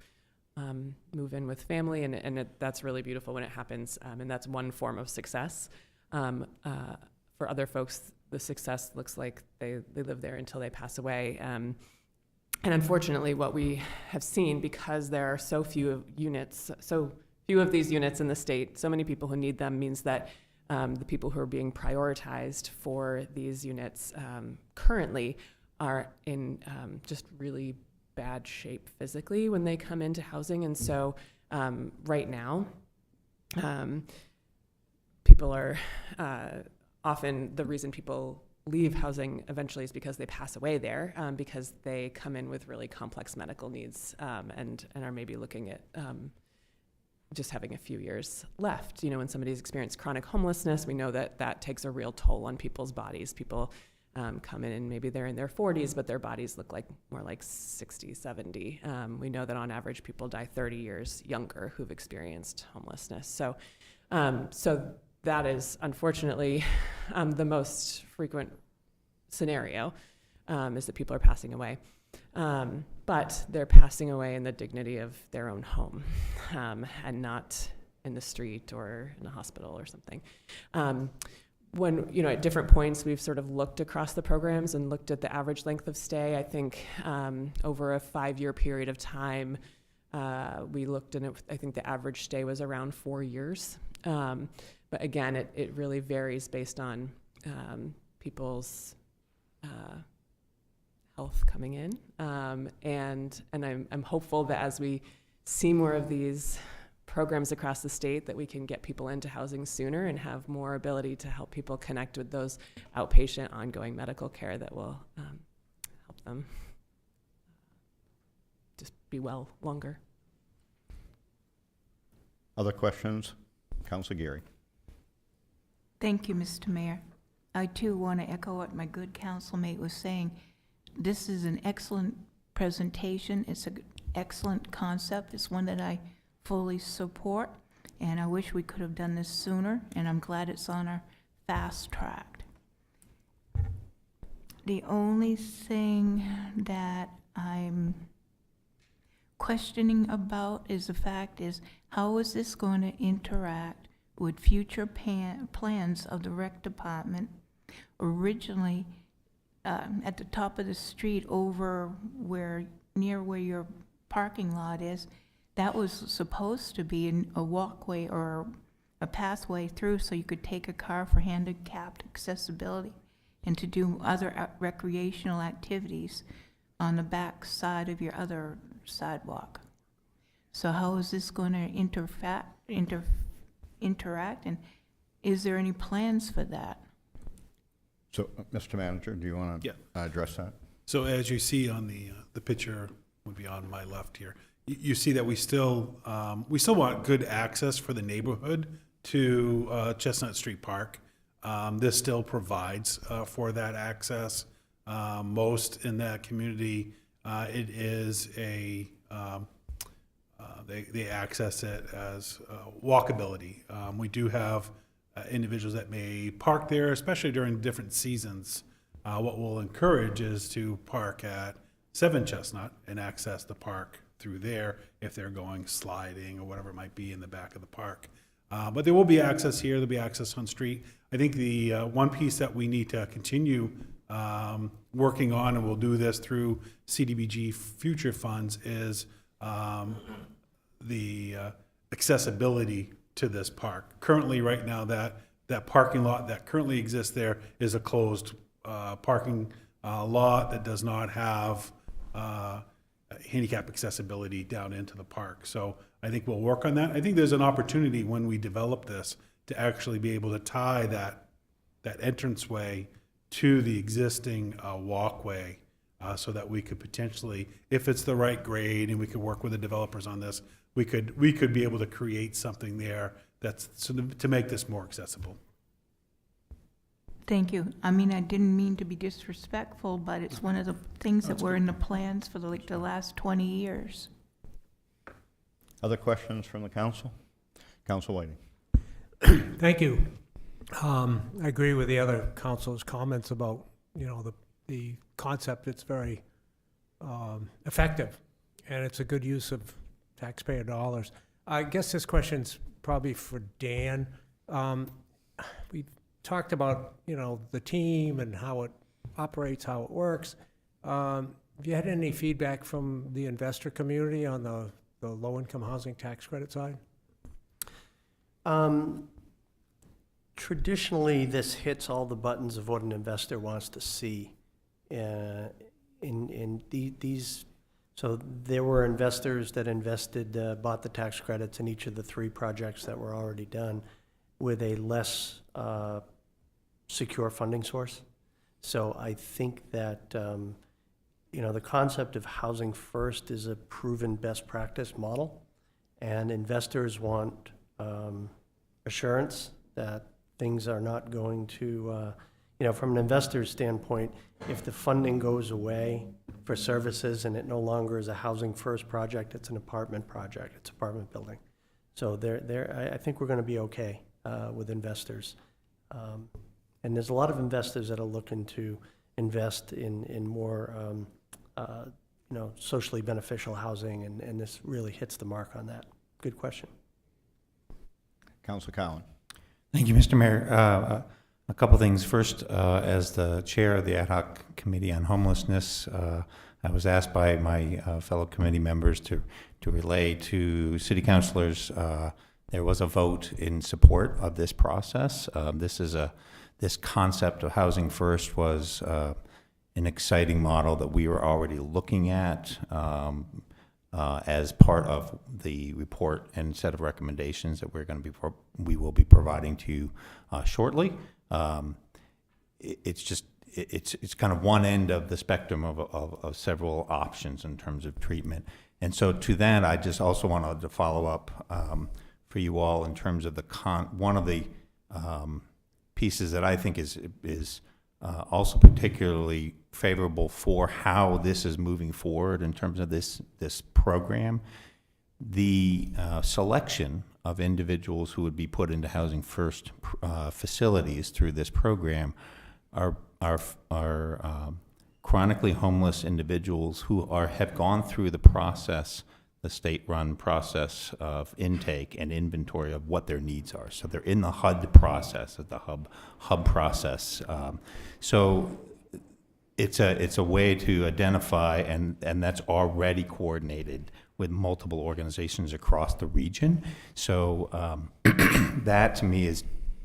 [SPEAKER 15] in with family, and that's really beautiful when it happens, and that's one form of success. For other folks, the success looks like they live there until they pass away. And unfortunately, what we have seen, because there are so few units, so few of these units in the state, so many people who need them, means that the people who are being prioritized for these units currently are in just really bad shape physically when they come into housing. And so right now, people are often, the reason people leave housing eventually is because they pass away there, because they come in with really complex medical needs and are maybe looking at just having a few years left. When somebody's experienced chronic homelessness, we know that takes a real toll on people's bodies. People come in and maybe they're in their 40s, but their bodies look like more like 60, 70. We know that on average people die 30 years younger who've experienced homelessness. So that is unfortunately the most frequent scenario, is that people are passing away. But they're passing away in the dignity of their own home, and not in the street or in a hospital or something. When, at different points, we've sort of looked across the programs and looked at the average length of stay. I think over a 5-year period of time, we looked, and I think the average stay was around 4 years. But again, it really varies based on people's health coming in. And I'm hopeful that as we see more of these programs across the state, that we can get people into housing sooner and have more ability to help people connect with those outpatient ongoing medical care that will help them just be well longer.
[SPEAKER 1] Other questions? Councilor Geary.
[SPEAKER 5] Thank you, Mr. Mayor. I too want to echo what my good councilmate was saying. This is an excellent presentation. It's an excellent concept. It's one that I fully support, and I wish we could have done this sooner, and I'm glad it's on our fast track. The only thing that I'm questioning about is the fact is, how is this going to interact with future plans of the rec department? Originally, at the top of the street over near where your parking lot is, that was supposed to be a walkway or a pathway through so you could take a car for handicapped accessibility and to do other recreational activities on the back side of your other sidewalk. So how is this going to interact, and is there any plans for that?
[SPEAKER 1] So, Mr. Manager, do you want to address that?
[SPEAKER 20] So as you see on the picture, would be on my left here, you see that we still want good access for the neighborhood to Chestnut Street Park. This still provides for that access. Most in that community, it is they access it as walkability. We do have individuals that may park there, especially during different seasons. What we'll encourage is to park at 7 Chestnut and access the park through there if they're going sliding or whatever it might be in the back of the park. But there will be access here, there'll be access on street. I think the one piece that we need to continue working on, and we'll do this through CDBG future funds, is the accessibility to this park. Currently, right now, that parking lot that currently exists there is a closed parking lot that does not have handicap accessibility down into the park. So I think we'll work on that. I think there's an opportunity when we develop this to actually be able to tie that entranceway to the existing walkway, so that we could potentially, if it's the right grade and we could work with the developers on this, we could be able to create something there that's to make this more accessible.
[SPEAKER 5] Thank you. I mean, I didn't mean to be disrespectful, but it's one of the things that were in the plans for the last 20 years.
[SPEAKER 1] Other questions from the council? Council Whiting.
[SPEAKER 11] Thank you. I agree with the other council's comments about, the concept. It's very effective, and it's a good use of taxpayer dollars. I guess this question's probably for Dan. We talked about, the team and how it operates, how it works. Have you had any feedback from the investor community on the low-income housing tax credit side?
[SPEAKER 16] Traditionally, this hits all the buttons of what an investor wants to see. So there were investors that invested, bought the tax credits in each of the 3 projects that were already done with a less secure funding source. So I think that, the concept of housing first is a proven best practice model, and investors want assurance that things are not going to, from an investor's standpoint, if the funding goes away for services and it no longer is a housing first project, it's an apartment project, it's apartment building. So I think we're going to be okay with investors. And there's a lot of investors that are looking to invest in more, socially beneficial housing, and this really hits the mark on that. Good question.
[SPEAKER 1] Council Cowan.
[SPEAKER 22] Thank you, Mr. Mayor. A couple things. First, as the chair of the ad hoc committee on homelessness, I was asked by my fellow committee members to relay to city councilors there was a vote in support of this process. This concept of housing first was an exciting model that we were already looking at as part of the report and set of recommendations that we will be providing to you shortly. It's kind of one end of the spectrum of several options in terms of treatment. And so to that, I just also wanted to follow up for you all in terms of one of the pieces that I think is also particularly favorable for how this is moving forward in terms of this program. The selection of individuals who would be put into housing first facilities through this program are chronically homeless individuals who have gone through the process, the state-run process of intake and inventory of what their needs are. So they're in the HUD process, the hub process. So it's a way to identify, and that's already coordinated with multiple organizations across the region. So that to me is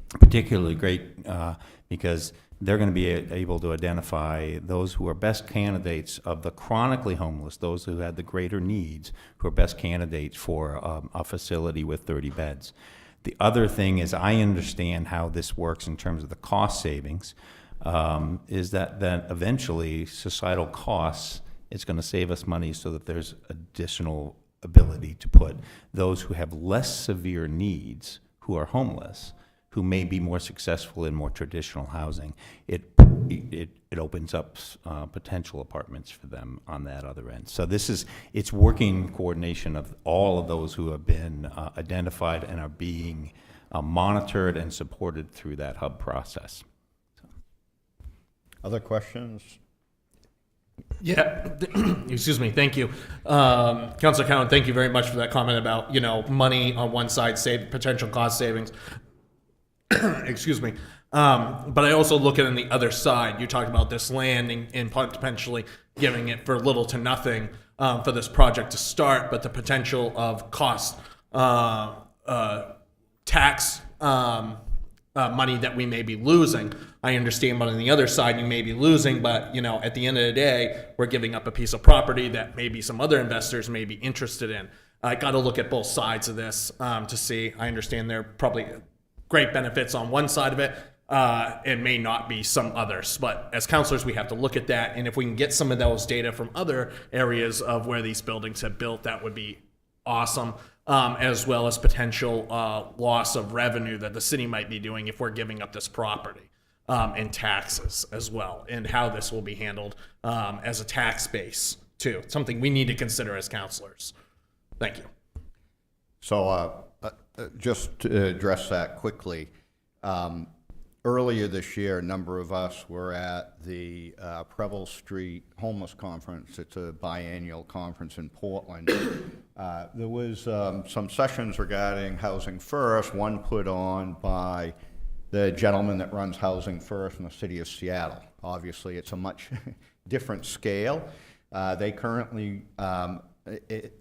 [SPEAKER 22] particularly great because they're going to be able to identify those who are best candidates of the chronically homeless, those who had the greater needs, who are best candidates for a facility with 30 beds. The other thing is I understand how this works in terms of the cost savings, is that eventually societal costs, it's going to save us money so that there's additional ability to put those who have less severe needs, who are homeless, who may be more successful in more traditional housing. It opens up potential apartments for them on that other end. So it's working coordination of all of those who have been identified and are being monitored and supported through that hub process.
[SPEAKER 1] Other questions?
[SPEAKER 12] Yeah, excuse me, thank you. Councilor Cowan, thank you very much for that comment about, money on one side, potential cost savings. Excuse me. But I also look at it on the other side. You talked about this land and potentially giving it for little to nothing for this project to start, but the potential of cost, tax money that we may be losing. I understand, but on the other side, you may be losing, but at the end of the day, we're giving up a piece of property that maybe some other investors may be interested in. I got to look at both sides of this to see. I understand there are probably great benefits on one side of it. It may not be some others, but as counselors, we have to look at that. And if we can get some of those data from other areas of where these buildings have built, that would be awesome. As well as potential loss of revenue that the city might be doing if we're giving up this property, and taxes as well, and how this will be handled as a tax base too. Something we need to consider as counselors. Thank you.
[SPEAKER 1] So just to address that quickly, earlier this year, a number of us were at the Preble Street Homeless Conference. It's a biannual conference in Portland. There was some sessions regarding Housing First, one put on by the gentleman that runs Housing First in the city of Seattle. Obviously, it's a much different scale. They currently,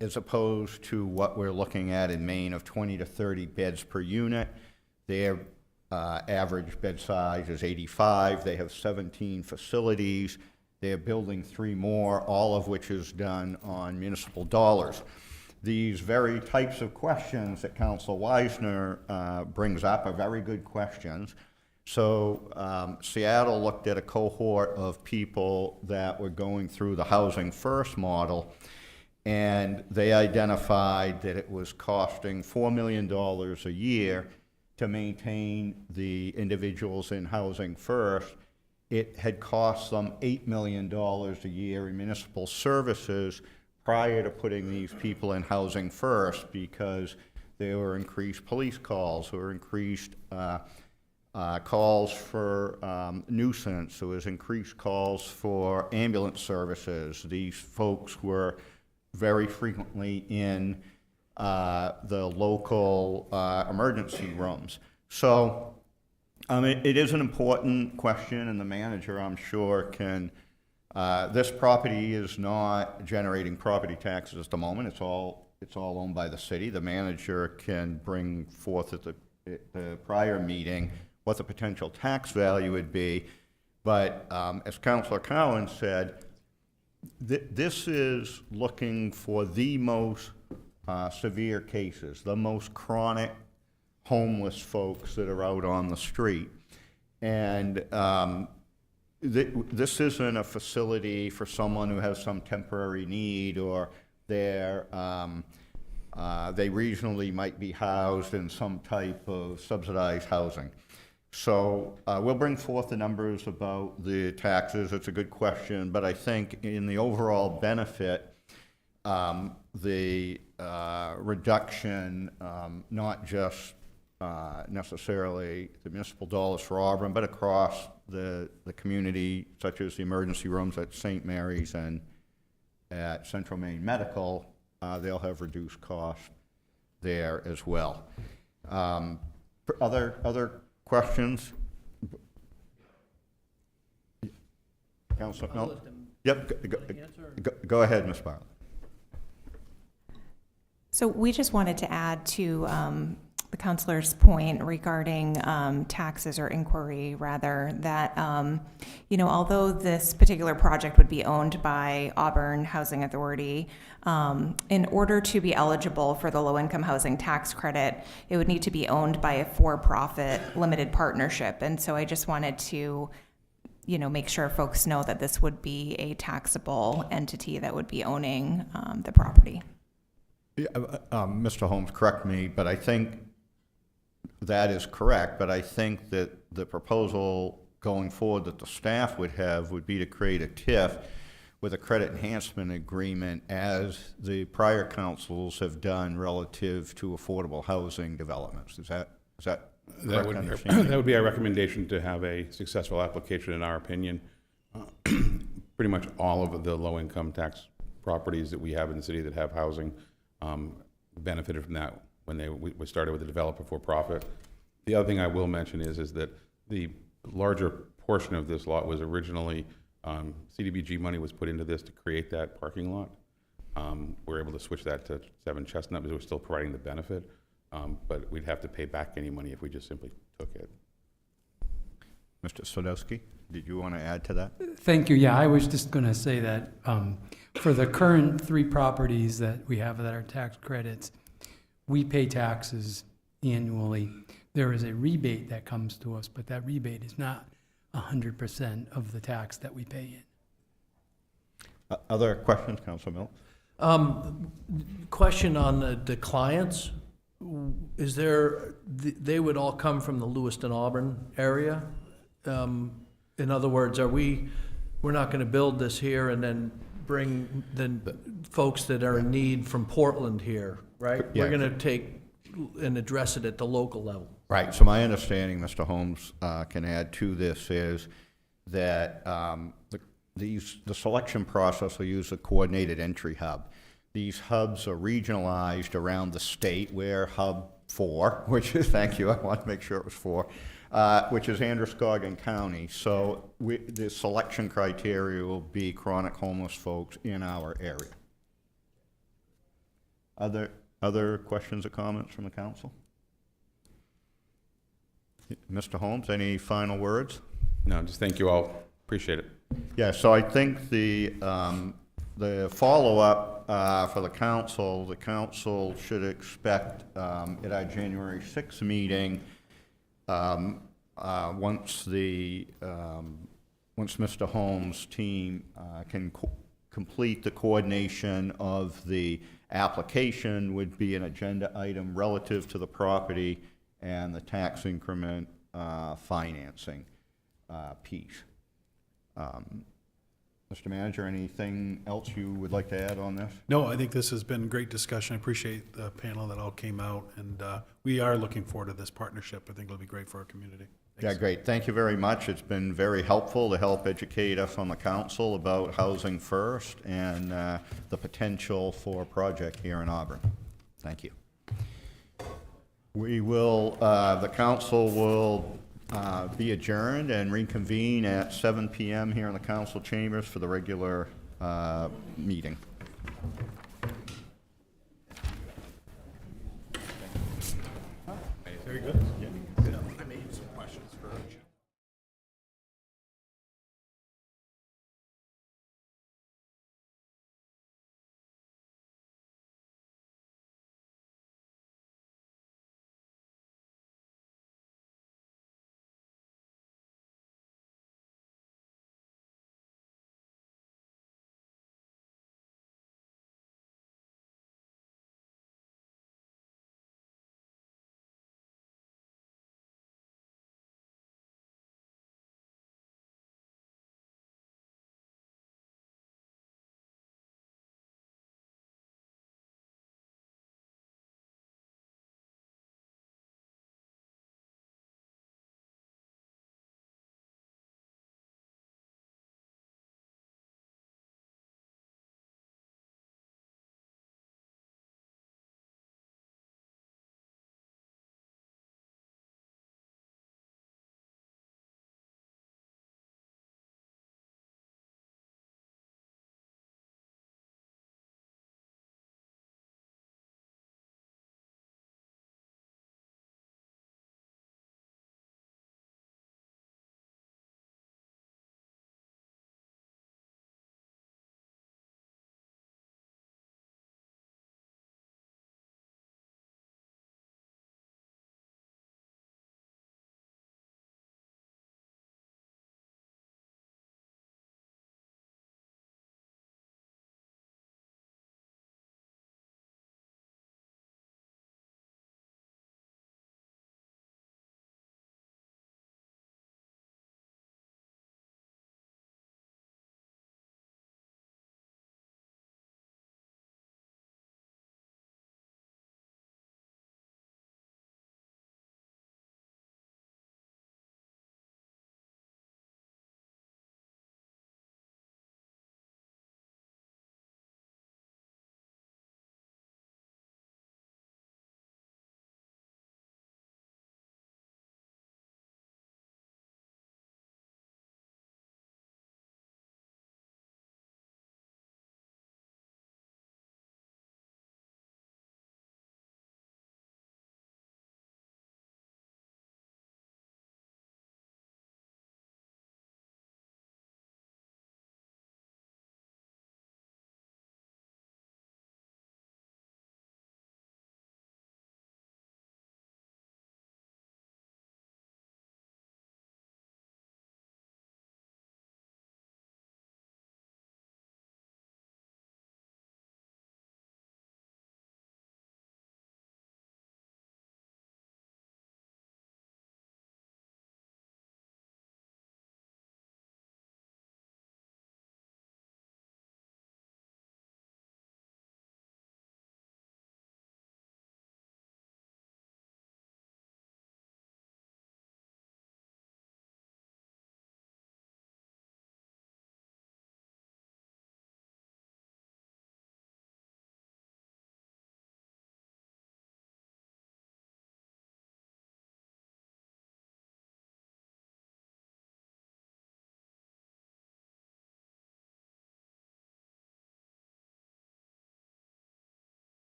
[SPEAKER 1] as opposed to what we're looking at in Maine of 20 to 30 beds per unit, their average bed size is 85. They have 17 facilities. They're building 3 more, all of which is done on municipal dollars. These very types of questions that Councilor Wisner brings up are very good questions. So Seattle looked at a cohort of people that were going through the Housing First model, and they identified that it was costing $4 million a year to maintain the individuals in Housing First. It had cost them $8 million a year in municipal services prior to putting these people in Housing First, because there were increased police calls, there were increased calls for nuisance, there was increased calls for ambulance services. These folks were very frequently in the local emergency rooms. So it is an important question, and the manager, I'm sure, can, this property is not generating property taxes at the moment. It's all owned by the city. The manager can bring forth at the prior meeting what the potential tax value would be. But as Councilor Cowan said, this is looking for the most severe cases, the most chronic homeless folks that are out on the street. And this isn't a facility for someone who has some temporary need, or they regionally might be housed in some type of subsidized housing. So we'll bring forth the numbers about the taxes. It's a good question, but I think in the overall benefit, the reduction, not just necessarily the municipal dollars for Auburn, but across the community, such as the emergency rooms at St. Mary's and at Central Maine Medical, they'll have reduced costs there as well. Other questions? Councilor, no? Yep, go ahead, Ms. Bartlett.
[SPEAKER 18] So we just wanted to add to the counselor's point regarding taxes, or inquiry rather, that although this particular project would be owned by Auburn Housing Authority, in order to be eligible for the low-income housing tax credit, it would need to be owned by a for-profit limited partnership. And so I just wanted to make sure folks know that this would be a taxable entity that would be owning the property.
[SPEAKER 1] Mr. Holmes, correct me, but I think that is correct, but I think that the proposal going forward that the staff would have would be to create a TIF with a credit enhancement agreement as the prior councils have done relative to affordable housing developments. Is that
[SPEAKER 2] That
[SPEAKER 1] correct
[SPEAKER 2] would,
[SPEAKER 1] understanding?
[SPEAKER 2] that would be our recommendation, to have a successful application, in our opinion. Pretty much all of the low-income tax properties that we have in the city that have housing benefited from that when we started with the developer for profit. The other thing I will mention is that the larger portion of this lot was originally, CDBG money was put into this to create that parking lot. We're able to switch that to 7 Chestnut, because we're still providing the benefit. But we'd have to pay back any money if we just simply took it.
[SPEAKER 1] Mr. Sadowski, did you want to add to that?
[SPEAKER 17] Thank you. Yeah, I was just going to say that for the current 3 properties that we have that are tax credits, we pay taxes annually. There is a rebate that comes to us, but that rebate is not 100% of the tax that we pay in.
[SPEAKER 1] Other questions, Councilor Mills?
[SPEAKER 13] Question on the clients. Is there, they would all come from the Lewiston Auburn area? In other words, we're not going to build this here and then bring the folks that are in need from Portland here, right?
[SPEAKER 1] Yeah.
[SPEAKER 13] We're going to take and address it at the local level.
[SPEAKER 1] Right. So my understanding, Mr. Holmes can add to this, is that the selection process will use a coordinated entry hub. These hubs are regionalized around the state, where Hub 4, which is, thank you, I want to make sure it was 4, which is Androscoggin County. So the selection criteria will be chronic homeless folks in our area. Other questions or comments from the council? Mr. Holmes, any final words?
[SPEAKER 2] No, just thank you all. Appreciate it.
[SPEAKER 1] Yeah, so I think the follow-up for the council should expect at our January 6th meeting, once Mr. Holmes' team can complete the coordination of the application, would be an agenda item relative to the property and the tax increment financing piece. Mr. Manager, anything else you would like to add on this?
[SPEAKER 20] No, I think this has been great discussion. I appreciate the panel that all came out, and we are looking forward to this partnership. I think it'll be great for our community. Thanks.
[SPEAKER 1] Yeah, great. Thank you very much. It's been very helpful to help educate us on the council about Housing First and the potential for a project here in Auburn. Thank you. We will, the council will be adjourned and reconvene at 7 p.m. here in the council chambers for the regular meeting.
[SPEAKER 2] Very good.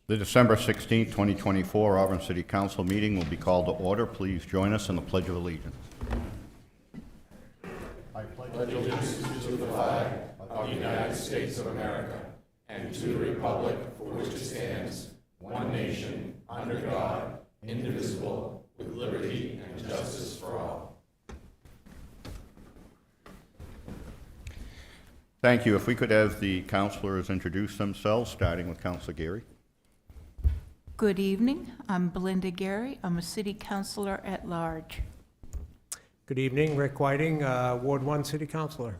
[SPEAKER 1] The December 16, 2024 Auburn City Council meeting will be called to order. Please join us in the Pledge of Allegiance. I pledge allegiance to the flag of the United States of America and to the republic for which it stands, one nation, under God, indivisible, with liberty and justice for all. Thank you. If we could have the councilors introduce themselves, starting with Councilor Geary.
[SPEAKER 5] Good evening. I'm Belinda Gary. I'm a city councilor at large.
[SPEAKER 11] Good evening, Rick Whiting, Ward 1 City Councilor.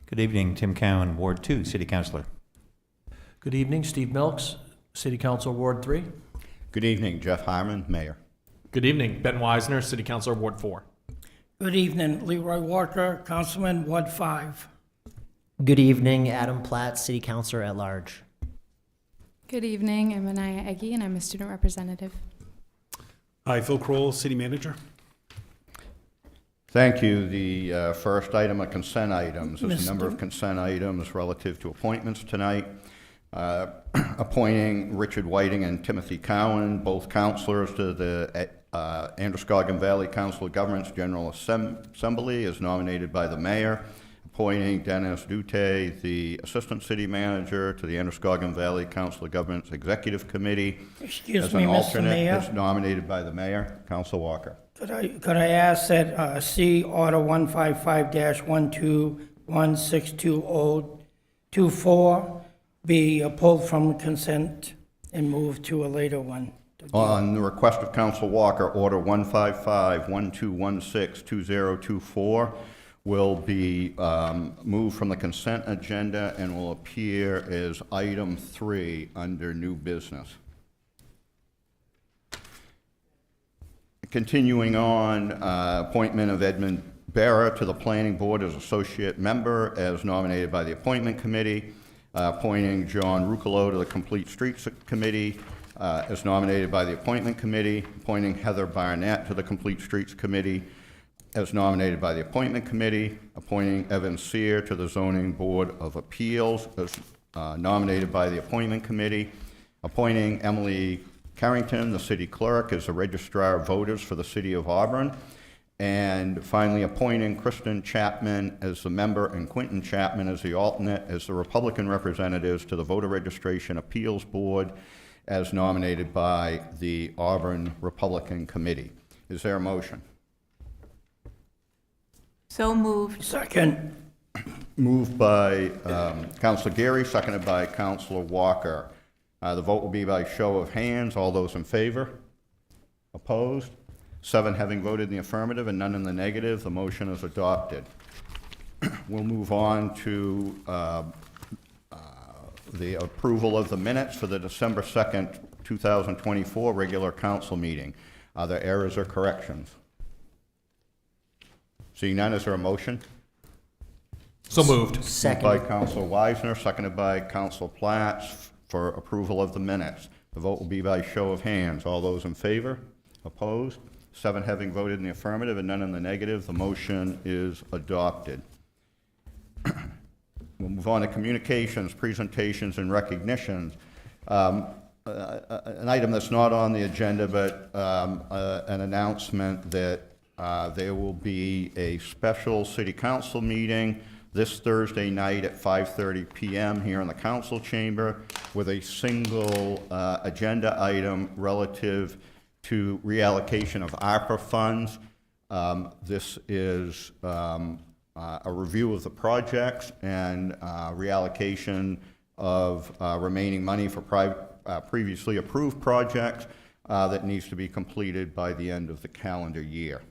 [SPEAKER 22] Good evening, Tim Cowan, Ward 2, City Councilor.
[SPEAKER 13] Good evening, Steve Milks, City Council, Ward 3.
[SPEAKER 1] Good evening, Jeff Harmon, Mayor.
[SPEAKER 12] Good evening, Ben Wisner, City Councilor, Ward 4.
[SPEAKER 7] Good evening, Leroy Walker, Councilman, Ward 5.
[SPEAKER 21] Good evening, Adam Platt, City Councilor at Large.
[SPEAKER 14] Good evening, I'm Anaya Eggy, and I'm a student representative.
[SPEAKER 20] Hi, Phil Kroll, City Manager.
[SPEAKER 1] Thank you. The first item of consent items. There's a number of consent items relative to appointments tonight. Appointing Richard Whiting and Timothy Cowan, both councilors, to the Androscoggin Valley Council of Governments General Assembly as nominated by the mayor. Appointing Dennis Dute, the Assistant City Manager, to the Androscoggin Valley Council of Governments Executive Committee as an alternate as nominated by the mayor. Council Walker.
[SPEAKER 7] Could I ask that C Order 155-121622024 be pulled from consent and moved to a later one?
[SPEAKER 1] On the request of Council Walker, Order 155-1216-2024 will be moved from the consent agenda and will appear as item 3 under new business. Continuing on, appointment of Edmund Barra to the Planning Board as associate member as nominated by the Appointment Committee. Appointing John Ruccolo to the Complete Streets Committee as nominated by the Appointment Committee. Appointing Heather Barnett to the Complete Streets Committee as nominated by the Appointment Committee. Appointing Evan Sear to the Zoning Board of Appeals as nominated by the Appointment Committee. Appointing Emily Carrington, the city clerk, as the registrar of voters for the City of Auburn. And finally, appointing Kristen Chapman as the member and Quentin Chapman as the alternate as the Republican representatives to the Voter Registration Appeals Board as nominated by the Auburn Republican Committee. Is there a motion?
[SPEAKER 5] So moved.
[SPEAKER 7] Second.
[SPEAKER 1] Moved by Councilor Geary, seconded by Councilor Walker. The vote will be by show of hands. All those in favor? Opposed? 7 having voted in the affirmative and none in the negative, the motion is adopted. We'll move on to the approval of the minutes for the December 2nd, 2024 regular council meeting. Are there errors or corrections? Seeing none, is there a motion?
[SPEAKER 12] So moved.
[SPEAKER 21] Second.
[SPEAKER 1] Moved by Councilor Wisner, seconded by Councilor Platt for approval of the minutes. The vote will be by show of hands. All those in favor? Opposed? 7 having voted in the affirmative and none in the negative, the motion is adopted. We'll move on to communications, presentations, and recognitions. An item that's not on the agenda, but an announcement that there will be a special city council meeting this Thursday night at 5:30 p.m. here in the council chamber with a single agenda item relative to reallocation of ARPA funds. This is a review of the projects and reallocation of remaining money for previously approved projects that needs to be completed by the end of the calendar year.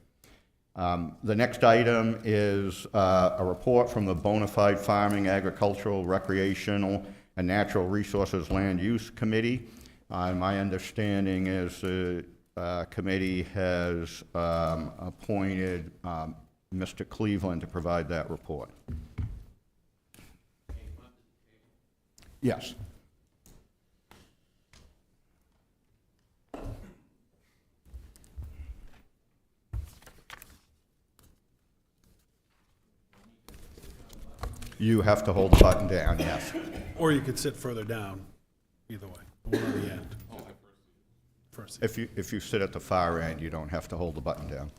[SPEAKER 1] The next item is a report from the Bonafide Farming, Agricultural, Recreational, and Natural Resources Land Use Committee. My understanding is the committee has appointed Mr. Cleveland to provide that report. Yes. You have to hold the button down, yes.
[SPEAKER 20] Or you could sit further down. either way, the one on the end. First seat.
[SPEAKER 1] If you sit at the far end, you don't have to hold the button down.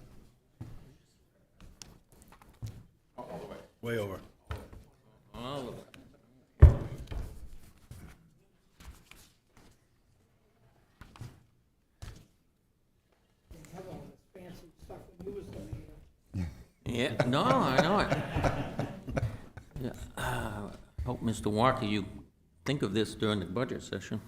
[SPEAKER 20] Way over.
[SPEAKER 4] Yeah, no, I know it. Yeah, hope, Mr. Walker, you think of this during the budget session.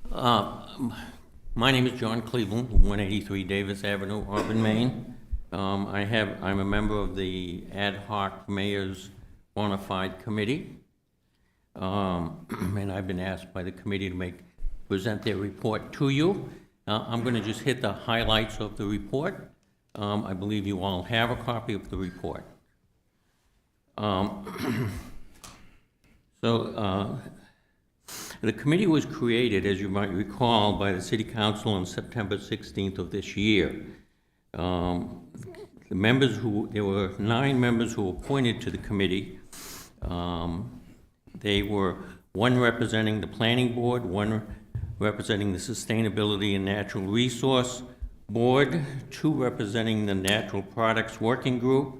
[SPEAKER 4] My name is John Cleveland, 183 Davis Avenue, Auburn, Maine. I'm a member of the Ad hoc Mayor's Bonafide Committee. And I've been asked by the committee to present their report to you. I'm going to just hit the highlights of the report. I believe you all have a copy of the report. The committee was created, as you might recall, by the City Council on September 16th of this year. There were 9 members who were appointed to the committee. They were 1 representing the Planning Board, 1 representing the Sustainability and Natural Resource Board, 2 representing the Natural Products Working Group,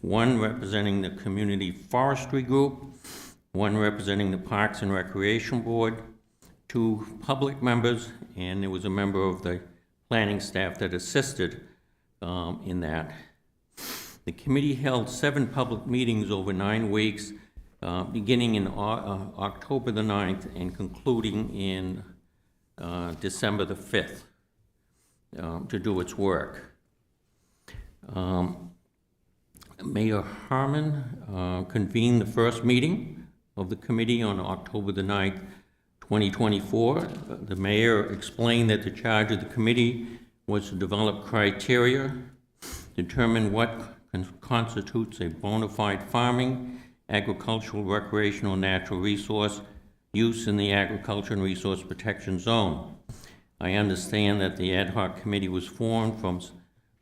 [SPEAKER 4] 1 representing the Community Forestry Group, 1 representing the Parks and Recreation Board, 2 public members, and there was a member of the planning staff that assisted in that. The committee held 7 public meetings over 9 weeks, beginning in October the 9th and concluding in December the 5th to do its work. Mayor Harmon convened the first meeting of the committee on October the 9th, 2024. The mayor explained that the charge of the committee was to develop criteria, determine what constitutes a bona fide farming, agricultural, recreational, natural resource use in the Agriculture and Resource Protection Zone. I understand that the ad hoc committee was formed from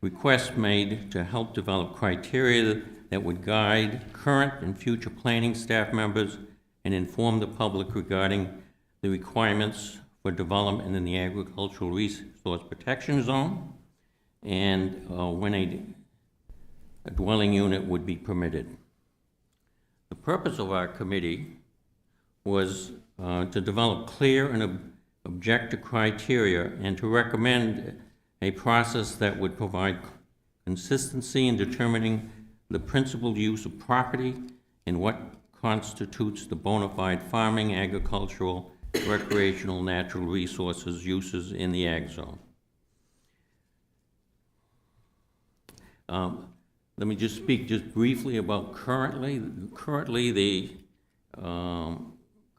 [SPEAKER 4] requests made to help develop criteria that would guide current and future planning staff members and inform the public regarding the requirements for development in the Agricultural Resource Protection Zone and when a dwelling unit would be permitted. The purpose of our committee was to develop clear and objective criteria and to recommend a process that would provide consistency in determining the principal use of property and what constitutes the bona fide farming, agricultural, recreational, natural resources uses in the ag zone. Let me just speak just briefly about currently the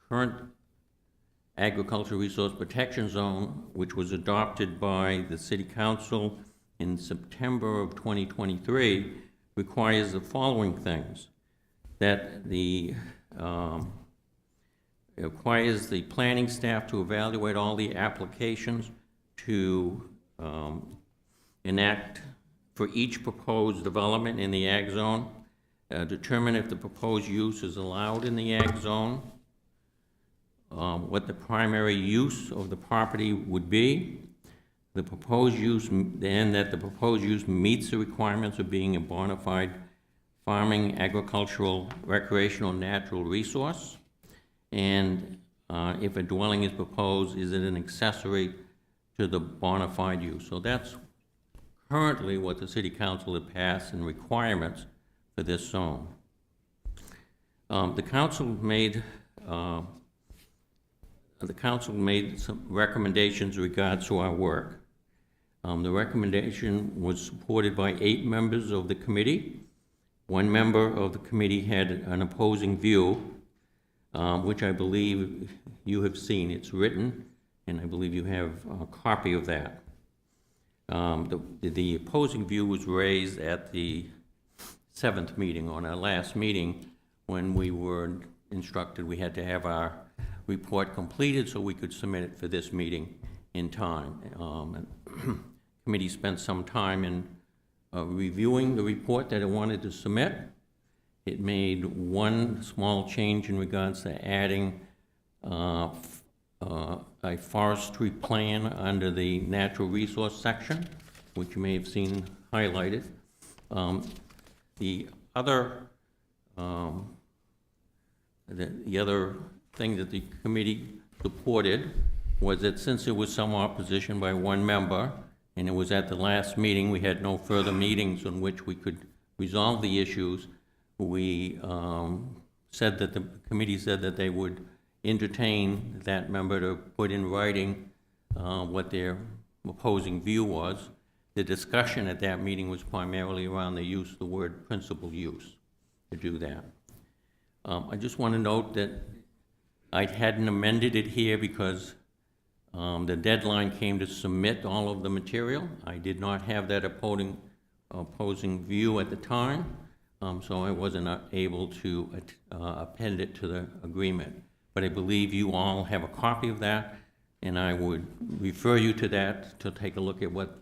[SPEAKER 4] current Agricultural Resource Protection Zone, which was adopted by the City Council in September of 2023, requires the following things. That it requires the planning staff to evaluate all the applications to enact for each proposed development in the ag zone, determine if the proposed use is allowed in the ag zone, what the primary use of the property would be, the proposed use, and that the proposed use meets the requirements of being a bona fide farming, agricultural, recreational, natural resource, and if a dwelling is proposed, is it an accessory to the bona fide use? So that's currently what the City Council had passed and requirements for this zone. The council made some recommendations in regards to our work. The recommendation was supported by 8 members of the committee. 1 member of the committee had an opposing view, which I believe you have seen. It's written, and I believe you have a copy of that. The opposing view was raised at the 7th meeting, on our last meeting, when we were instructed we had to have our report completed so we could submit it for this meeting in time. The committee spent some time in reviewing the report that it wanted to submit, It made one small change in regards to adding a forestry plan under the natural resource section, which you may have seen highlighted. The other thing that the committee supported was that since there was some opposition by one member, and it was at the last meeting, we had no further meetings on which we could resolve the issues, we said that the committee said that they would entertain that member to put in writing what their opposing view was. The discussion at that meeting was primarily around the use of the word principal use to do that. I just want to note that I hadn't amended it here because the deadline came to submit all of the material. I did not have that opposing view at the time, so I wasn't able to append it to the agreement. But I believe you all have a copy of that, and I would refer you to that to take a look at what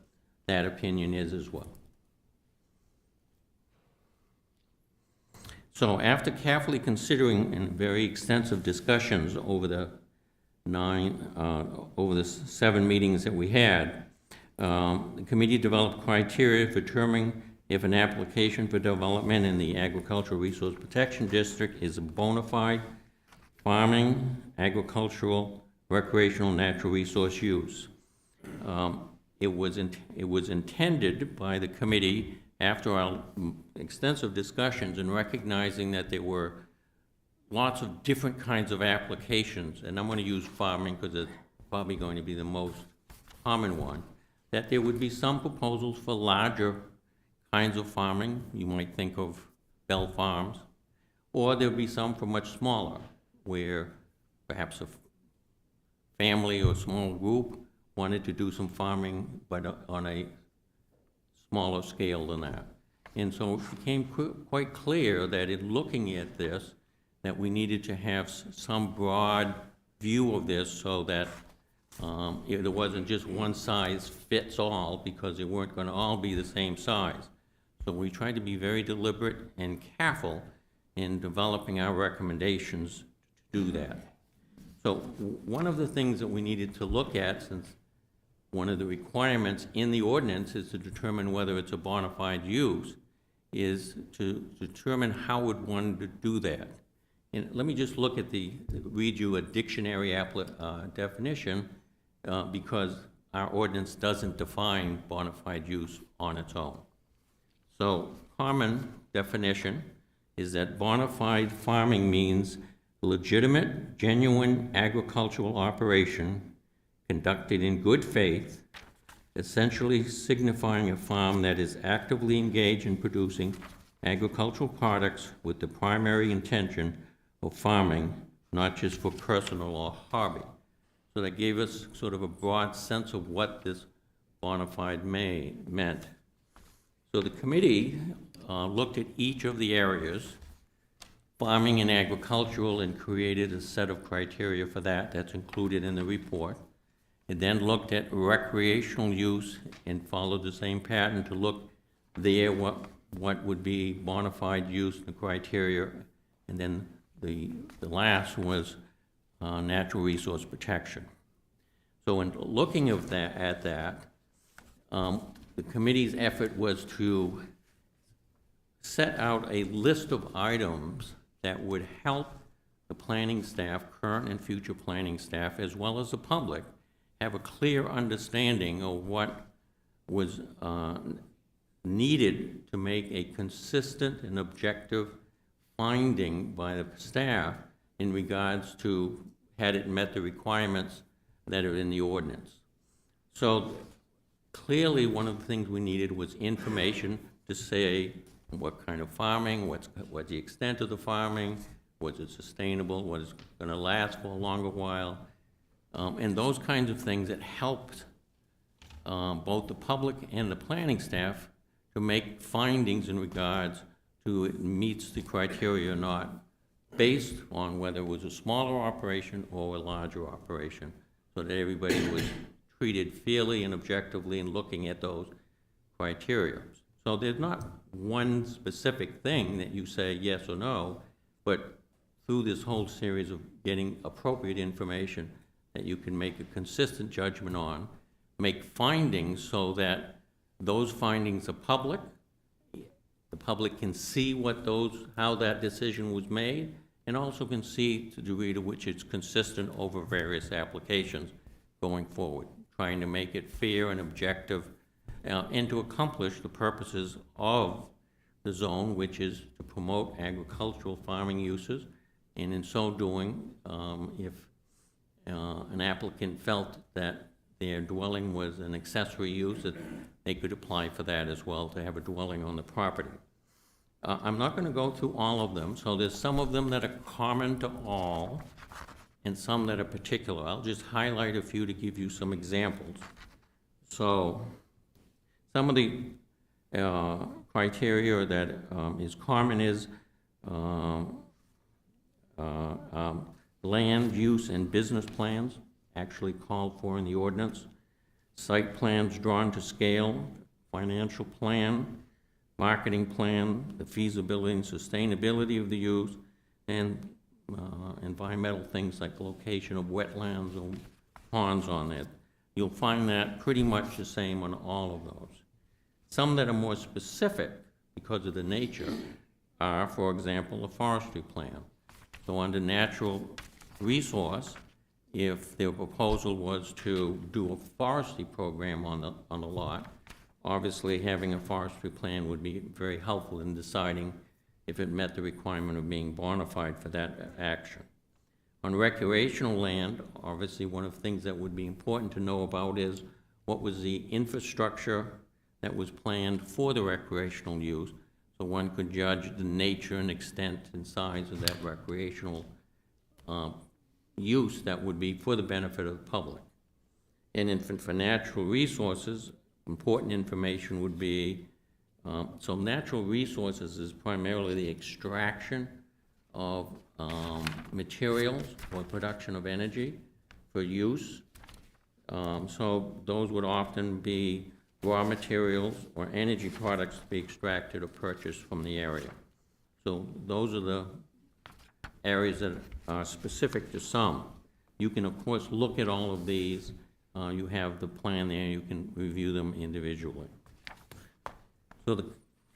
[SPEAKER 4] that opinion is as well. So after carefully considering and very extensive discussions over the 7 meetings that we had, the committee developed criteria for determining if an application for development in the Agricultural Resource Protection District is a bona fide farming, agricultural, recreational, natural resource use. It was intended by the committee, after our extensive discussions and recognizing that there were lots of different kinds of applications, and I'm going to use farming because it's probably going to be the most common one, that there would be some proposals for larger kinds of farming. You might think of Bell Farms, or there would be some for much smaller, where perhaps a family or small group wanted to do some farming, but on a smaller scale than that. And so it became quite clear that in looking at this, that we needed to have some broad view of this so that there wasn't just one size fits all, because they weren't going to all be the same size. So we tried to be very deliberate and careful in developing our recommendations to do that. So one of the things that we needed to look at, since one of the requirements in the ordinance is to determine whether it's a bona fide use, is to determine how would one do that. And let me just look at read you a dictionary definition, because our ordinance doesn't define bona fide use on its own. So common definition is that bona fide farming means legitimate, genuine agricultural operation conducted in good faith, essentially signifying a farm that is actively engaged in producing agricultural products with the primary intention of farming, not just for personal or hobby. So that gave us sort of a broad sense of what this bona fide meant. So the committee looked at each of the areas, farming and agricultural, and created a set of criteria for that. That's included in the report. It then looked at recreational use and followed the same pattern to look there what would be bona fide use, the criteria, and then the last was natural resource protection. So in looking at that, the committee's effort was to set out a list of items that would help the planning staff, current and future planning staff, as well as the public, have a clear understanding of what was needed to make a consistent and objective finding by the staff in regards to had it met the requirements that are in the ordinance. So clearly one of the things we needed was information to say what kind of farming, what's the extent of the farming, was it sustainable, was it going to last for a longer while, and those kinds of things that helped both the public and the planning staff to make findings in regards to it meets the criteria or not, based on whether it was a smaller operation or a larger operation, so that everybody was treated fairly and objectively in looking at those criteria. So there's not one specific thing that you say yes or no, but through this whole series of getting appropriate information that you can make a consistent judgment on, make findings so that those findings are public, the public can see how that decision was made, and also can see the degree to which it's consistent over various applications going forward, trying to make it fair and objective, and to accomplish the purposes of the zone, which is to promote agricultural farming uses, and in so doing, if an applicant felt that their dwelling was an accessory use, that they could apply for that as well, to have a dwelling on the property. I'm not going to go through all of them, so there's some of them that are common to all, and some that are particular. I'll just highlight a few to give you some examples. So, some of the criteria that is common is land use and business plans, actually called for in the ordinance, site plans drawn to scale, financial plan, marketing plan, the feasibility and sustainability of the use, and environmental things like the location of wetlands or ponds on it. You'll find that pretty much the same on all of those. Some that are more specific because of the nature are, for example, a forestry plan. So under natural resource, if their proposal was to do a forestry program on the lot, obviously having a forestry plan would be very helpful in deciding if it met the requirement of being bona fide for that action. On recreational land, obviously one of the things that would be important to know about is what was the infrastructure that was planned for the recreational use, so one could judge the nature and extent and size of that recreational use that would be for the benefit of the public. And for natural resources, important information would be, so natural resources is primarily the extraction of materials or production of energy for use. So those would often be raw materials or energy products to be extracted or purchased from the area. So those are the areas that are specific to some. You can, of course, look at all of these. You have the plan there. You can review them individually. So the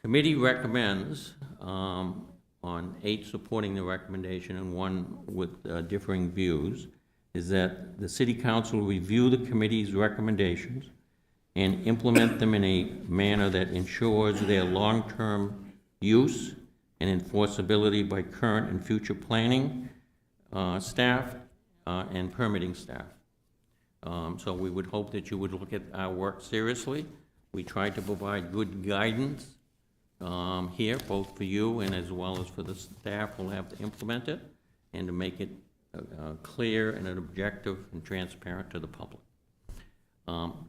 [SPEAKER 4] committee recommends on 8 supporting the recommendation and 1 with differing views, is that the City Council review the committee's recommendations and implement them in a manner that ensures their long-term use and enforceability by current and future planning staff and permitting staff. So we would hope that you would look at our work seriously. We tried to provide good guidance here, both for you and as well as for the staff who will have to implement it, and to make it clear and objective and transparent to the public.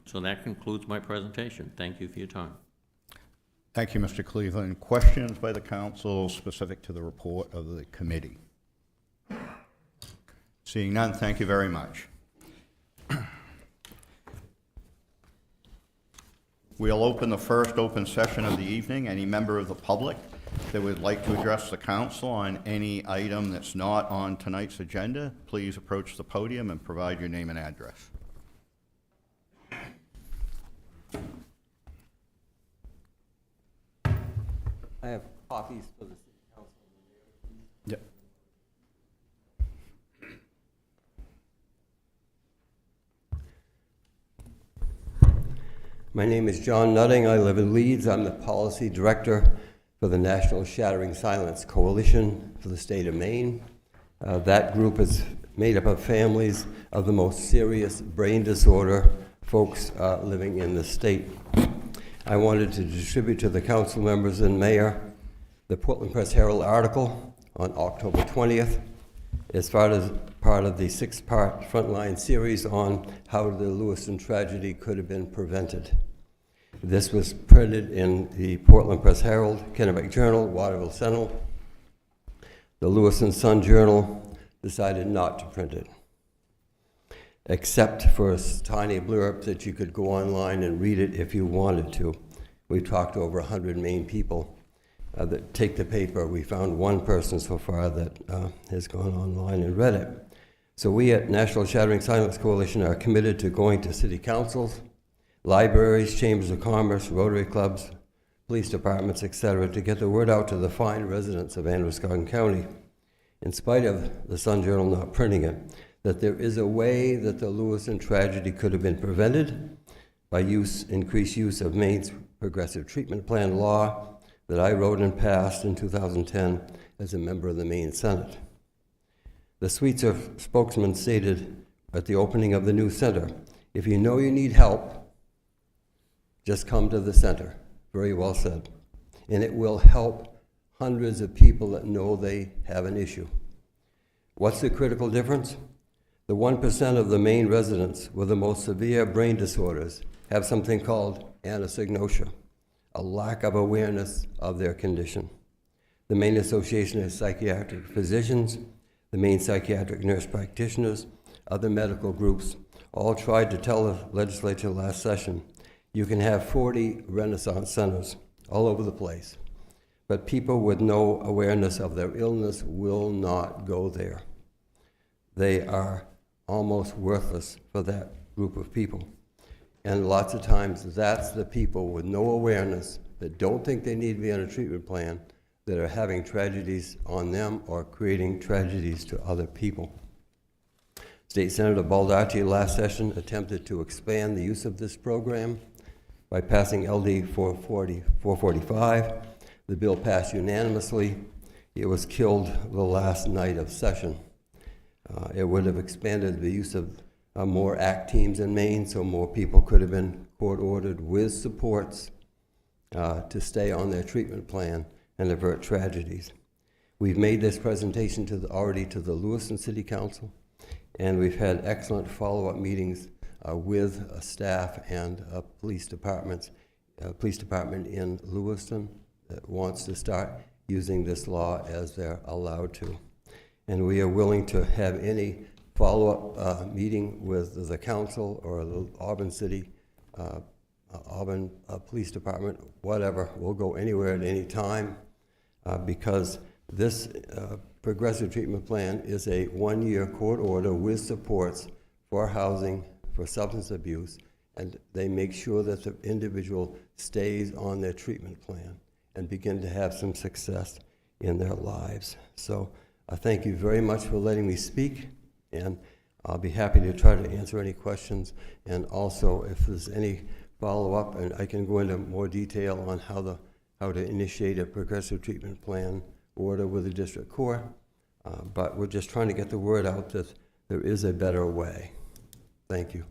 [SPEAKER 4] So that concludes my presentation. Thank you for your time.
[SPEAKER 1] Thank you, Mr. Cleveland. Questions by the council specific to the report of the committee? Seeing none, thank you very much. We'll open the first open session of the evening. Any member of the public that would like to address the council on any item that's not on tonight's agenda, please approach the podium and provide your name and address.
[SPEAKER 6] I have copies for the city council.
[SPEAKER 1] Yep.
[SPEAKER 6] My name is John Nutting. I live in Leeds. I'm the policy director for the National Shattering Silence Coalition for the state of Maine. That group is made up of families of the most serious brain disorder folks living in the state. I wanted to distribute to the council members and mayor the Portland Press Herald article on October 20th as part of the 6-part Frontline series on how the Lewiston tragedy could have been prevented. This was printed in the Portland Press Herald, Kennebec Journal, Waterville Sentinel. The Lewiston Sun Journal decided not to print it, except for a tiny blurb that you could go online and read it if you wanted to. We talked to over 100 Maine people that take the paper. We found one person so far that has gone online and read it. So we at National Shattering Silence Coalition are committed to going to city councils, libraries, chambers of commerce, Rotary clubs, police departments, etc., to get the word out to the fine residents of Androscoggin County, in spite of the Sun Journal not printing it, that there is a way that the Lewiston tragedy could have been prevented by increased use of Maine's Progressive Treatment Plan law that I wrote and passed in 2010 as a member of the Maine Senate. The Suites spokesman stated at the opening of the new center, "If you know you need help, just come to the center." Very well said. And it will help hundreds of people that know they have an issue. What's the critical difference? The 1% of the Maine residents with the most severe brain disorders have something called anosognosia, a lack of awareness of their condition. The Maine Association of Psychiatric Physicians, the Maine Psychiatric Nurse Practitioners, other medical groups all tried to tell the legislature last session, you can have 40 Renaissance centers all over the place, but people with no awareness of their illness will not go there. They are almost worthless for that group of people. And lots of times, that's the people with no awareness that don't think they need to be on a treatment plan that are having tragedies on them or creating tragedies to other people. State Senator Baldacci last session attempted to expand the use of this program by passing LD 445. The bill passed unanimously. It was killed the last night of session. It would have expanded the use of more ACT teams in Maine, so more people could have been court-ordered with supports to stay on their treatment plan and avert tragedies. We've made this presentation already to the Lewiston City Council, and we've had excellent follow-up meetings with staff and police department in Lewiston that wants to start using this law as they're allowed to. And we are willing to have any follow-up meeting with the council or the Auburn City, Auburn Police Department, whatever. We'll go anywhere at any time because this progressive treatment plan is a one-year court order with supports for housing, for substance abuse, and they make sure that the individual stays on their treatment plan and begin to have some success in their lives. So I thank you very much for letting me speak, and I'll be happy to try to answer any questions, and also if there's any follow-up, and I can go into more detail on how to initiate a progressive treatment plan order with the district court, but we're just trying to get the word out that there is a better way. Thank you.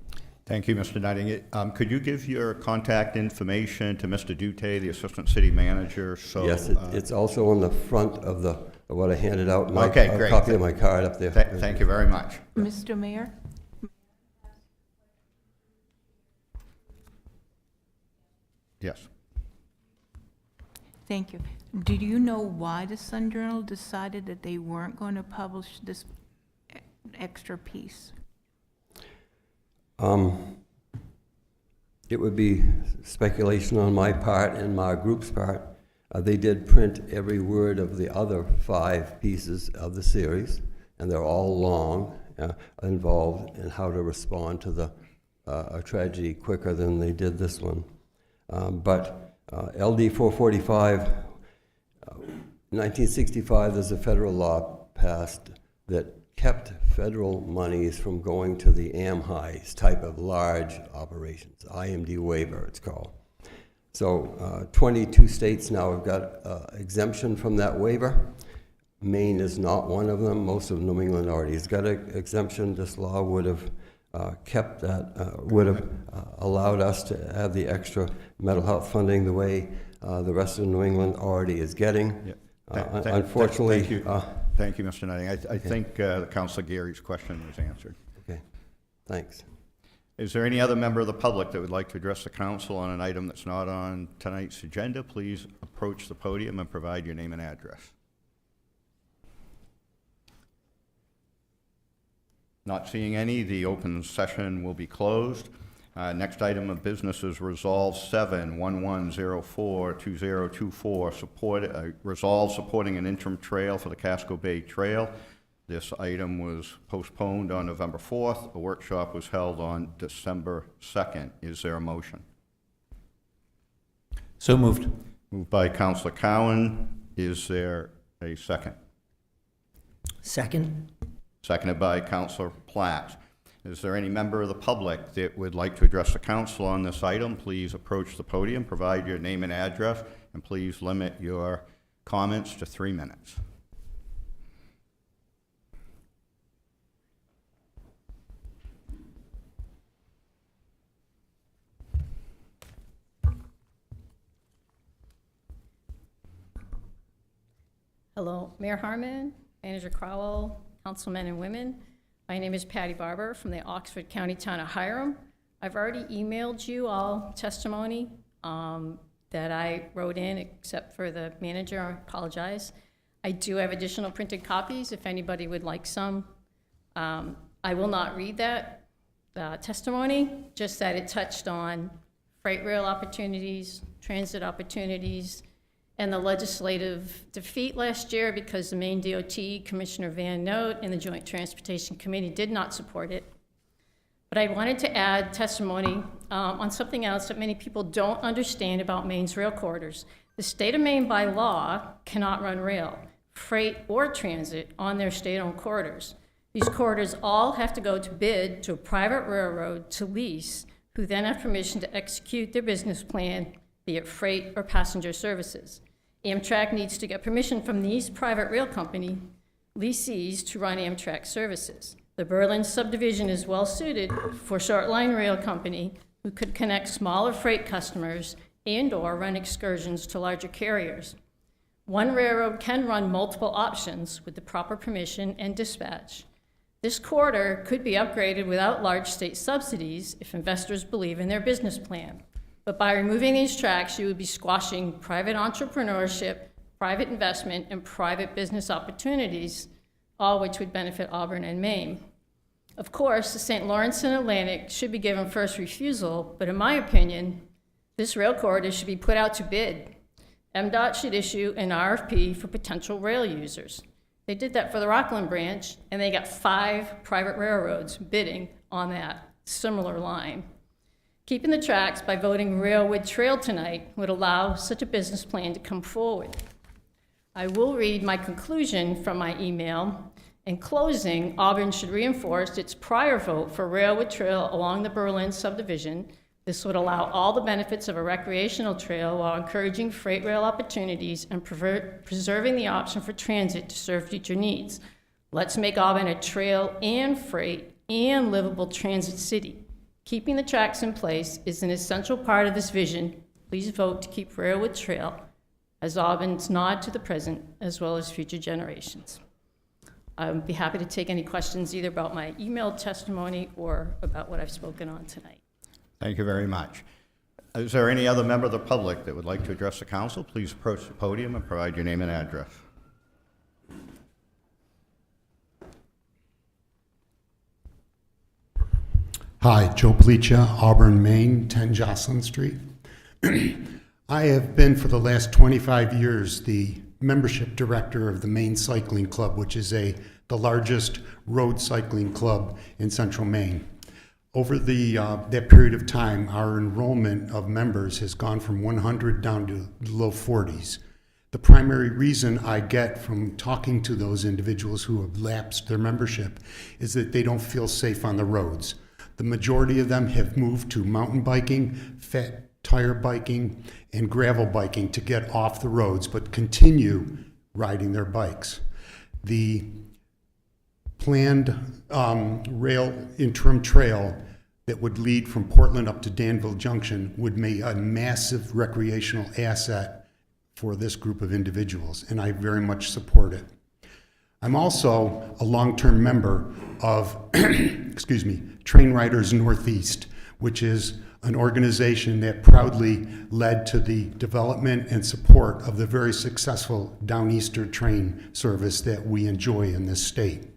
[SPEAKER 1] Thank you, Mr. Nutting. Could you give your contact information to Mr. Dute, the Assistant City Manager? So,
[SPEAKER 6] yes, it's also on the front of what I handed out.
[SPEAKER 1] Okay, great.
[SPEAKER 6] A copy of my card up there.
[SPEAKER 1] Thank you very much.
[SPEAKER 5] Mr. Mayor?
[SPEAKER 1] Yes.
[SPEAKER 5] Thank you. Do you know why the Sun Journal decided that they weren't going to publish this extra piece?
[SPEAKER 6] It would be speculation on my part and my group's part. They did print every word of the other 5 pieces of the series, and they're all long, involved in how to respond to a tragedy quicker than they did this one. But LD 445, 1965, there's a federal law passed that kept federal monies from going to the AMHI's type of large operations, IMD waiver it's called. So 22 states now have got exemption from that waiver. Maine is not one of them. Most of New England already has got an exemption. This law would have kept that, would have allowed us to have the extra mental health funding the way the rest of New England already is getting.
[SPEAKER 1] Yeah.
[SPEAKER 6] Unfortunately,
[SPEAKER 1] thank you. Thank you, Mr. Nutting. I think Councilor Gary's question was answered.
[SPEAKER 6] Okay, thanks.
[SPEAKER 1] Is there any other member of the public that would like to address the council on an item that's not on tonight's agenda? Please approach the podium and provide your name and address. Not seeing any, the open session will be closed. Next item of business is Resolve 7-1104-2024, resolve supporting an interim trail for the Casco Bay Trail. This item was postponed on November 4th. A workshop was held on December 2nd. Is there a motion?
[SPEAKER 22] So moved.
[SPEAKER 1] Moved by Councilor Cowan. Is there a second?
[SPEAKER 21] Second.
[SPEAKER 1] Seconded by Councilor Platt. Is there any member of the public that would like to address the council on this item? Please approach the podium, provide your name and address, and please limit your comments to 3 minutes.
[SPEAKER 8] Hello, Mayor Harmon, Manager Crowell, councilmen and women. My name is Patty Barber from the Oxford County Town of Hiram. I've already emailed you all testimony that I wrote in, except for the manager. I apologize. I do have additional printed copies if anybody would like some. I will not read that testimony, just that it touched on freight rail opportunities, transit opportunities, and the legislative defeat last year because the Maine DOT, Commissioner Van Note, and the Joint Transportation Committee did not support it. But I wanted to add testimony on something else that many people don't understand about Maine's rail corridors. The state of Maine, by law, cannot run rail, freight, or transit on their state-owned corridors. These corridors all have to go to bid to a private railroad to lease, who then have permission to execute their business plan, be it freight or passenger services. Amtrak needs to get permission from these private rail company lessees to run Amtrak services. The Berlin subdivision is well suited for short line rail company who could connect smaller freight customers and/or run excursions to larger carriers. One railroad can run multiple options with the proper permission and dispatch. This corridor could be upgraded without large state subsidies if investors believe in their business plan. But by removing these tracks, you would be squashing private entrepreneurship, private investment, and private business opportunities, all which would benefit Auburn and Maine. Of course, the St. Lawrence and Atlantic should be given first refusal, but in my opinion, this rail corridor should be put out to bid. MDOT should issue an RFP for potential rail users. They did that for the Rockland branch, and they got 5 private railroads bidding on that similar line. Keeping the tracks by voting Railwood Trail tonight would allow such a business plan to come forward. I will read my conclusion from my email. In closing, Auburn should reinforce its prior vote for Railwood Trail along the Berlin subdivision. This would allow all the benefits of a recreational trail while encouraging freight rail opportunities and preserving the option for transit to serve future needs. Let's make Auburn a trail and freight and livable transit city. Keeping the tracks in place is an essential part of this vision. Please vote to keep Railwood Trail as Auburn's nod to the present as well as future generations. I would be happy to take any questions either about my emailed testimony or about what I've spoken on tonight.
[SPEAKER 1] Thank you very much. Is there any other member of the public that would like to address the council? Please approach the podium and provide your name and address.
[SPEAKER 9] Hi, Joe Palicia, Auburn, Maine, 10 Jocelyn Street. I have been for the last 25 years the membership director of the Maine Cycling Club, which is the largest road cycling club in central Maine. Over that period of time, our enrollment of members has gone from 100 down to the low 40s. The primary reason I get from talking to those individuals who have lapsed their membership is that they don't feel safe on the roads. The majority of them have moved to mountain biking, fat tire biking, and gravel biking to get off the roads, but continue riding their bikes. The planned rail interim trail that would lead from Portland up to Danville Junction would make a massive recreational asset for this group of individuals, and I very much support it. I'm also a long-term member of, Train Riders Northeast, which is an organization that proudly led to the development and support of the very successful Downeaster train service that we enjoy in this state.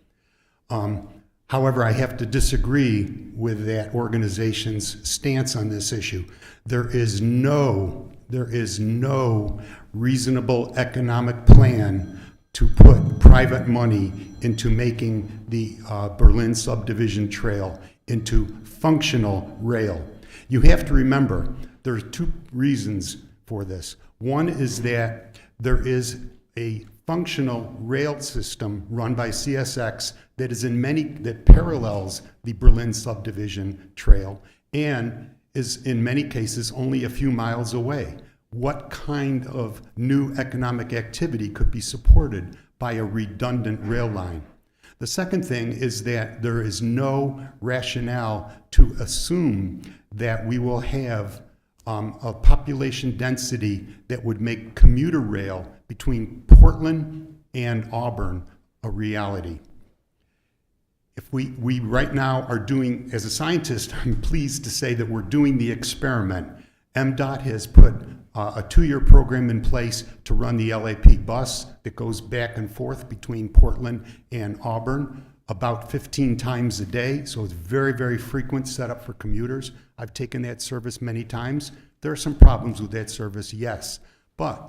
[SPEAKER 9] However, I have to disagree with that organization's stance on this issue. There is no reasonable economic plan to put private money into making the Berlin subdivision trail into functional rail. You have to remember, there are two reasons for this. One is that there is a functional rail system run by CSX that parallels the Berlin subdivision trail and is in many cases only a few miles away. What kind of new economic activity could be supported by a redundant rail line? The second thing is that there is no rationale to assume that we will have a population density that would make commuter rail between Portland and Auburn a reality. If we right now are doing, as a scientist, I'm pleased to say that we're doing the experiment. MDOT has put a 2-year program in place to run the LAP bus that goes back and forth between Portland and Auburn about 15 times a day. So it's very, very frequent setup for commuters. I've taken that service many times. There are some problems with that service, yes. But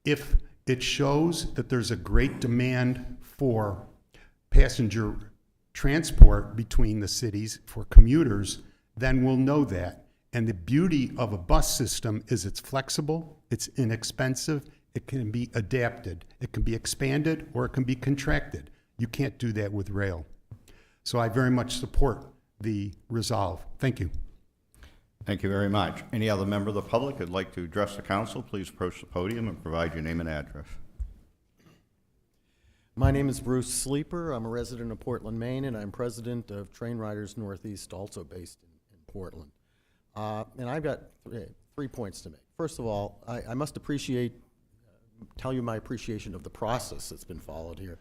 [SPEAKER 9] if it shows that there's a great demand for passenger transport between the cities for commuters, then we'll know that. And the beauty of a bus system is it's flexible, it's inexpensive, it can be adapted, it can be expanded, or it can be contracted. You can't do that with rail. So I very much support the resolve. Thank you.
[SPEAKER 1] Thank you very much. Any other member of the public who'd like to address the council, please approach the podium and provide your name and address.
[SPEAKER 3] My name is Bruce Sleeper. I'm a resident of Portland, Maine, and I'm president of Train Riders Northeast, also based in Portland. And I've got 3 points to make. First of all, I must tell you my appreciation of the process that's been followed here.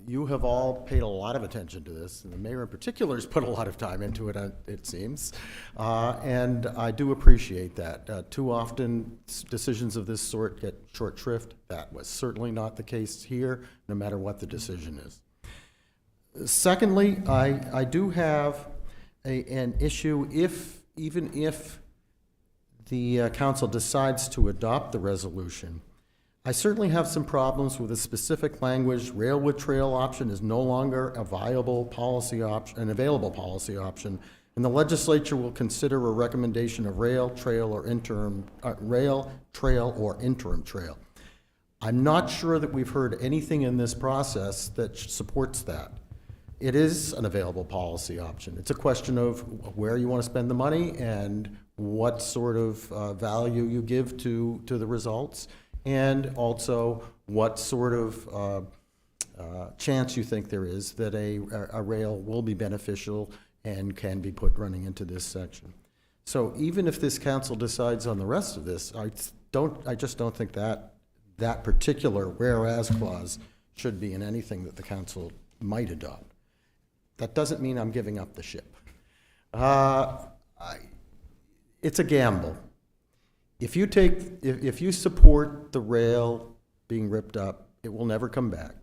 [SPEAKER 3] You have all paid a lot of attention to this, and the mayor in particular has put a lot of time into it, it seems. And I do appreciate that. Too often, decisions of this sort get short shrift. That was certainly not the case here, no matter what the decision is. Secondly, I do have an issue even if the council decides to adopt the resolution. I certainly have some problems with the specific language. Railwood trail option is no longer a viable policy option, an available policy option, and the legislature will consider a recommendation of rail trail or interim trail. I'm not sure that we've heard anything in this process that supports that. It is an available policy option. It's a question of where you want to spend the money and what sort of value you give to the results, and also what sort of chance you think there is that a rail will be beneficial and can be put running into this section. So even if this council decides on the rest of this, I just don't think that particular whereas clause should be in anything that the council might adopt. That doesn't mean I'm giving up the ship. It's a gamble. If you support the rail being ripped up, it will never come back.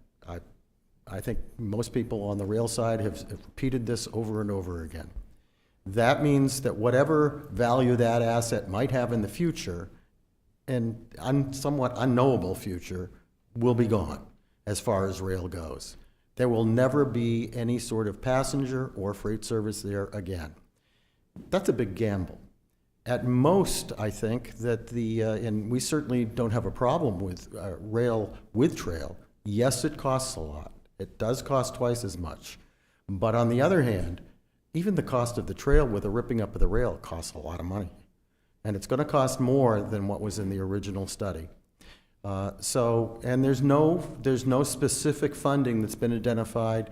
[SPEAKER 3] I think most people on the rail side have repeated this over and over again. That means that whatever value that asset might have in the future, and somewhat unknowable future, will be gone as far as rail goes. There will never be any sort of passenger or freight service there again. That's a big gamble. At most, I think that and we certainly don't have a problem with rail with trail. Yes, it costs a lot. It does cost twice as much. But on the other hand, even the cost of the trail with the ripping up of the rail costs a lot of money. And it's going to cost more than what was in the original study. And there's no specific funding that's been identified,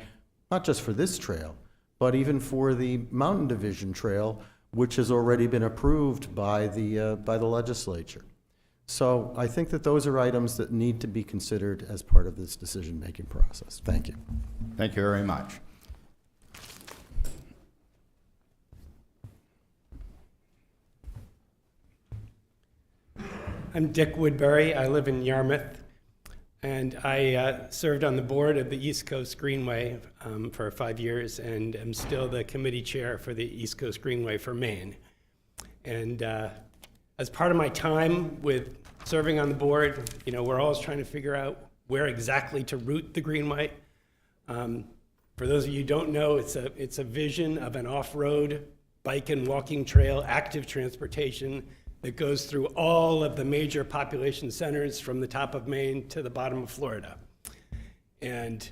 [SPEAKER 3] not just for this trail, but even for the Mountain Division Trail, which has already been approved by the legislature. So I think that those are items that need to be considered as part of this decision-making process. Thank you.
[SPEAKER 1] Thank you very much.
[SPEAKER 10] I'm Dick Woodbury. I live in Yarmouth. And I served on the board of the East Coast Greenway for 5 years, and am still the committee chair for the East Coast Greenway for Maine. And as part of my time with serving on the board, you know, we're always trying to figure out where exactly to route the Greenway. For those of you who don't know, it's a vision of an off-road bike and walking trail, active transportation that goes through all of the major population centers from the top of Maine to the bottom of Florida. And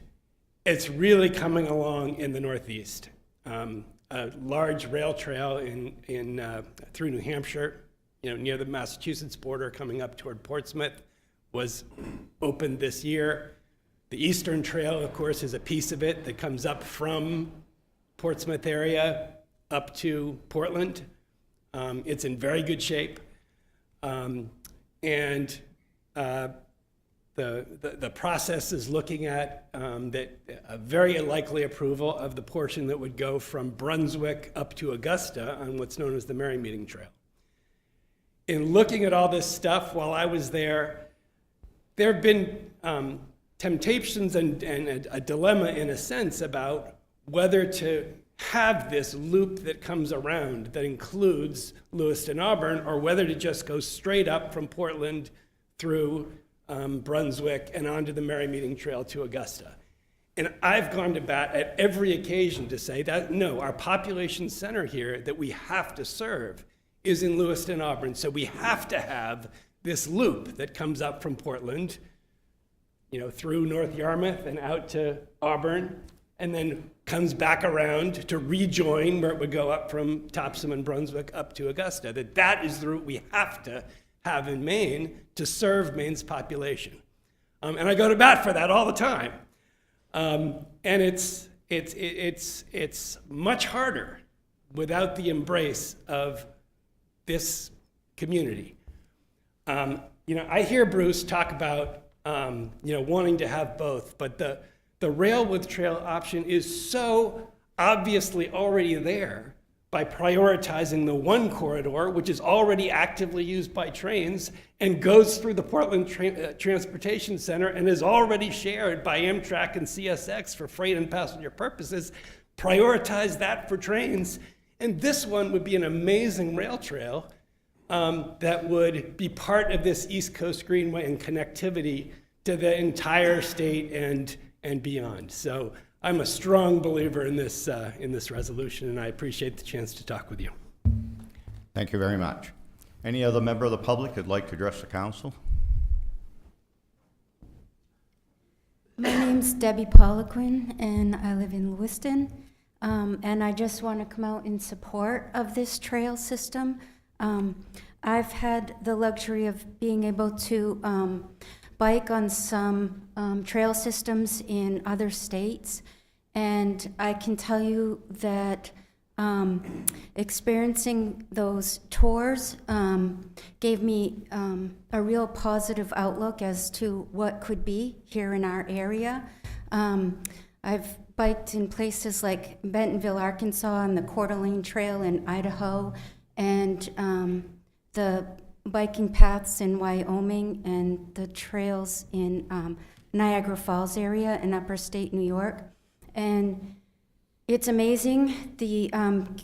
[SPEAKER 10] it's really coming along in the Northeast. A large rail trail through New Hampshire, you know, near the Massachusetts border coming up toward Portsmouth, was opened this year. The Eastern Trail, of course, is a piece of it that comes up from Portsmouth area up to Portland. It's in very good shape. The process is looking at a very likely approval of the portion that would go from Brunswick up to Augusta on what's known as the Merry Meeting Trail. In looking at all this stuff while I was there, there have been temptations and a dilemma in a sense about whether to have this loop that comes around that includes Lewiston, Auburn, or whether to just go straight up from Portland through Brunswick and onto the Merry Meeting Trail to Augusta. And I've gone to bat at every occasion to say that, no, our population center here that we have to serve is in Lewiston, Auburn. So we have to have this loop that comes up from Portland, you know, through North Yarmouth and out to Auburn, and then comes back around to rejoin where it would go up from Topsom and Brunswick up to Augusta. That is the route we have to have in Maine to serve Maine's population. And I go to bat for that all the time. And it's much harder without the embrace of this community. You know, I hear Bruce talk about you know, wanting to have both, but the rail with trail option is so obviously already there by prioritizing the one corridor, which is already actively used by trains and goes through the Portland Transportation Center and is already shared by Amtrak and CSX for freight and passenger purposes. Prioritize that for trains. And this one would be an amazing rail trail that would be part of this East Coast Greenway and connectivity to the entire state and beyond. So I'm a strong believer in this resolution, and I appreciate the chance to talk with you.
[SPEAKER 1] Thank you very much. Any other member of the public who'd like to address the council?
[SPEAKER 19] My name's Debbie Poliquin, and I live in Lewiston. And I just want to come out in support of this trail system. I've had the luxury of being able to bike on some trail systems in other states, and I can tell you that experiencing those tours gave me a real positive outlook as to what could be here in our area. I've biked in places like Bentonville, Arkansas, on the Coeur d'Alene Trail in Idaho, and the biking paths in Wyoming and the trails in Niagara Falls area in upper state New York. And it's amazing the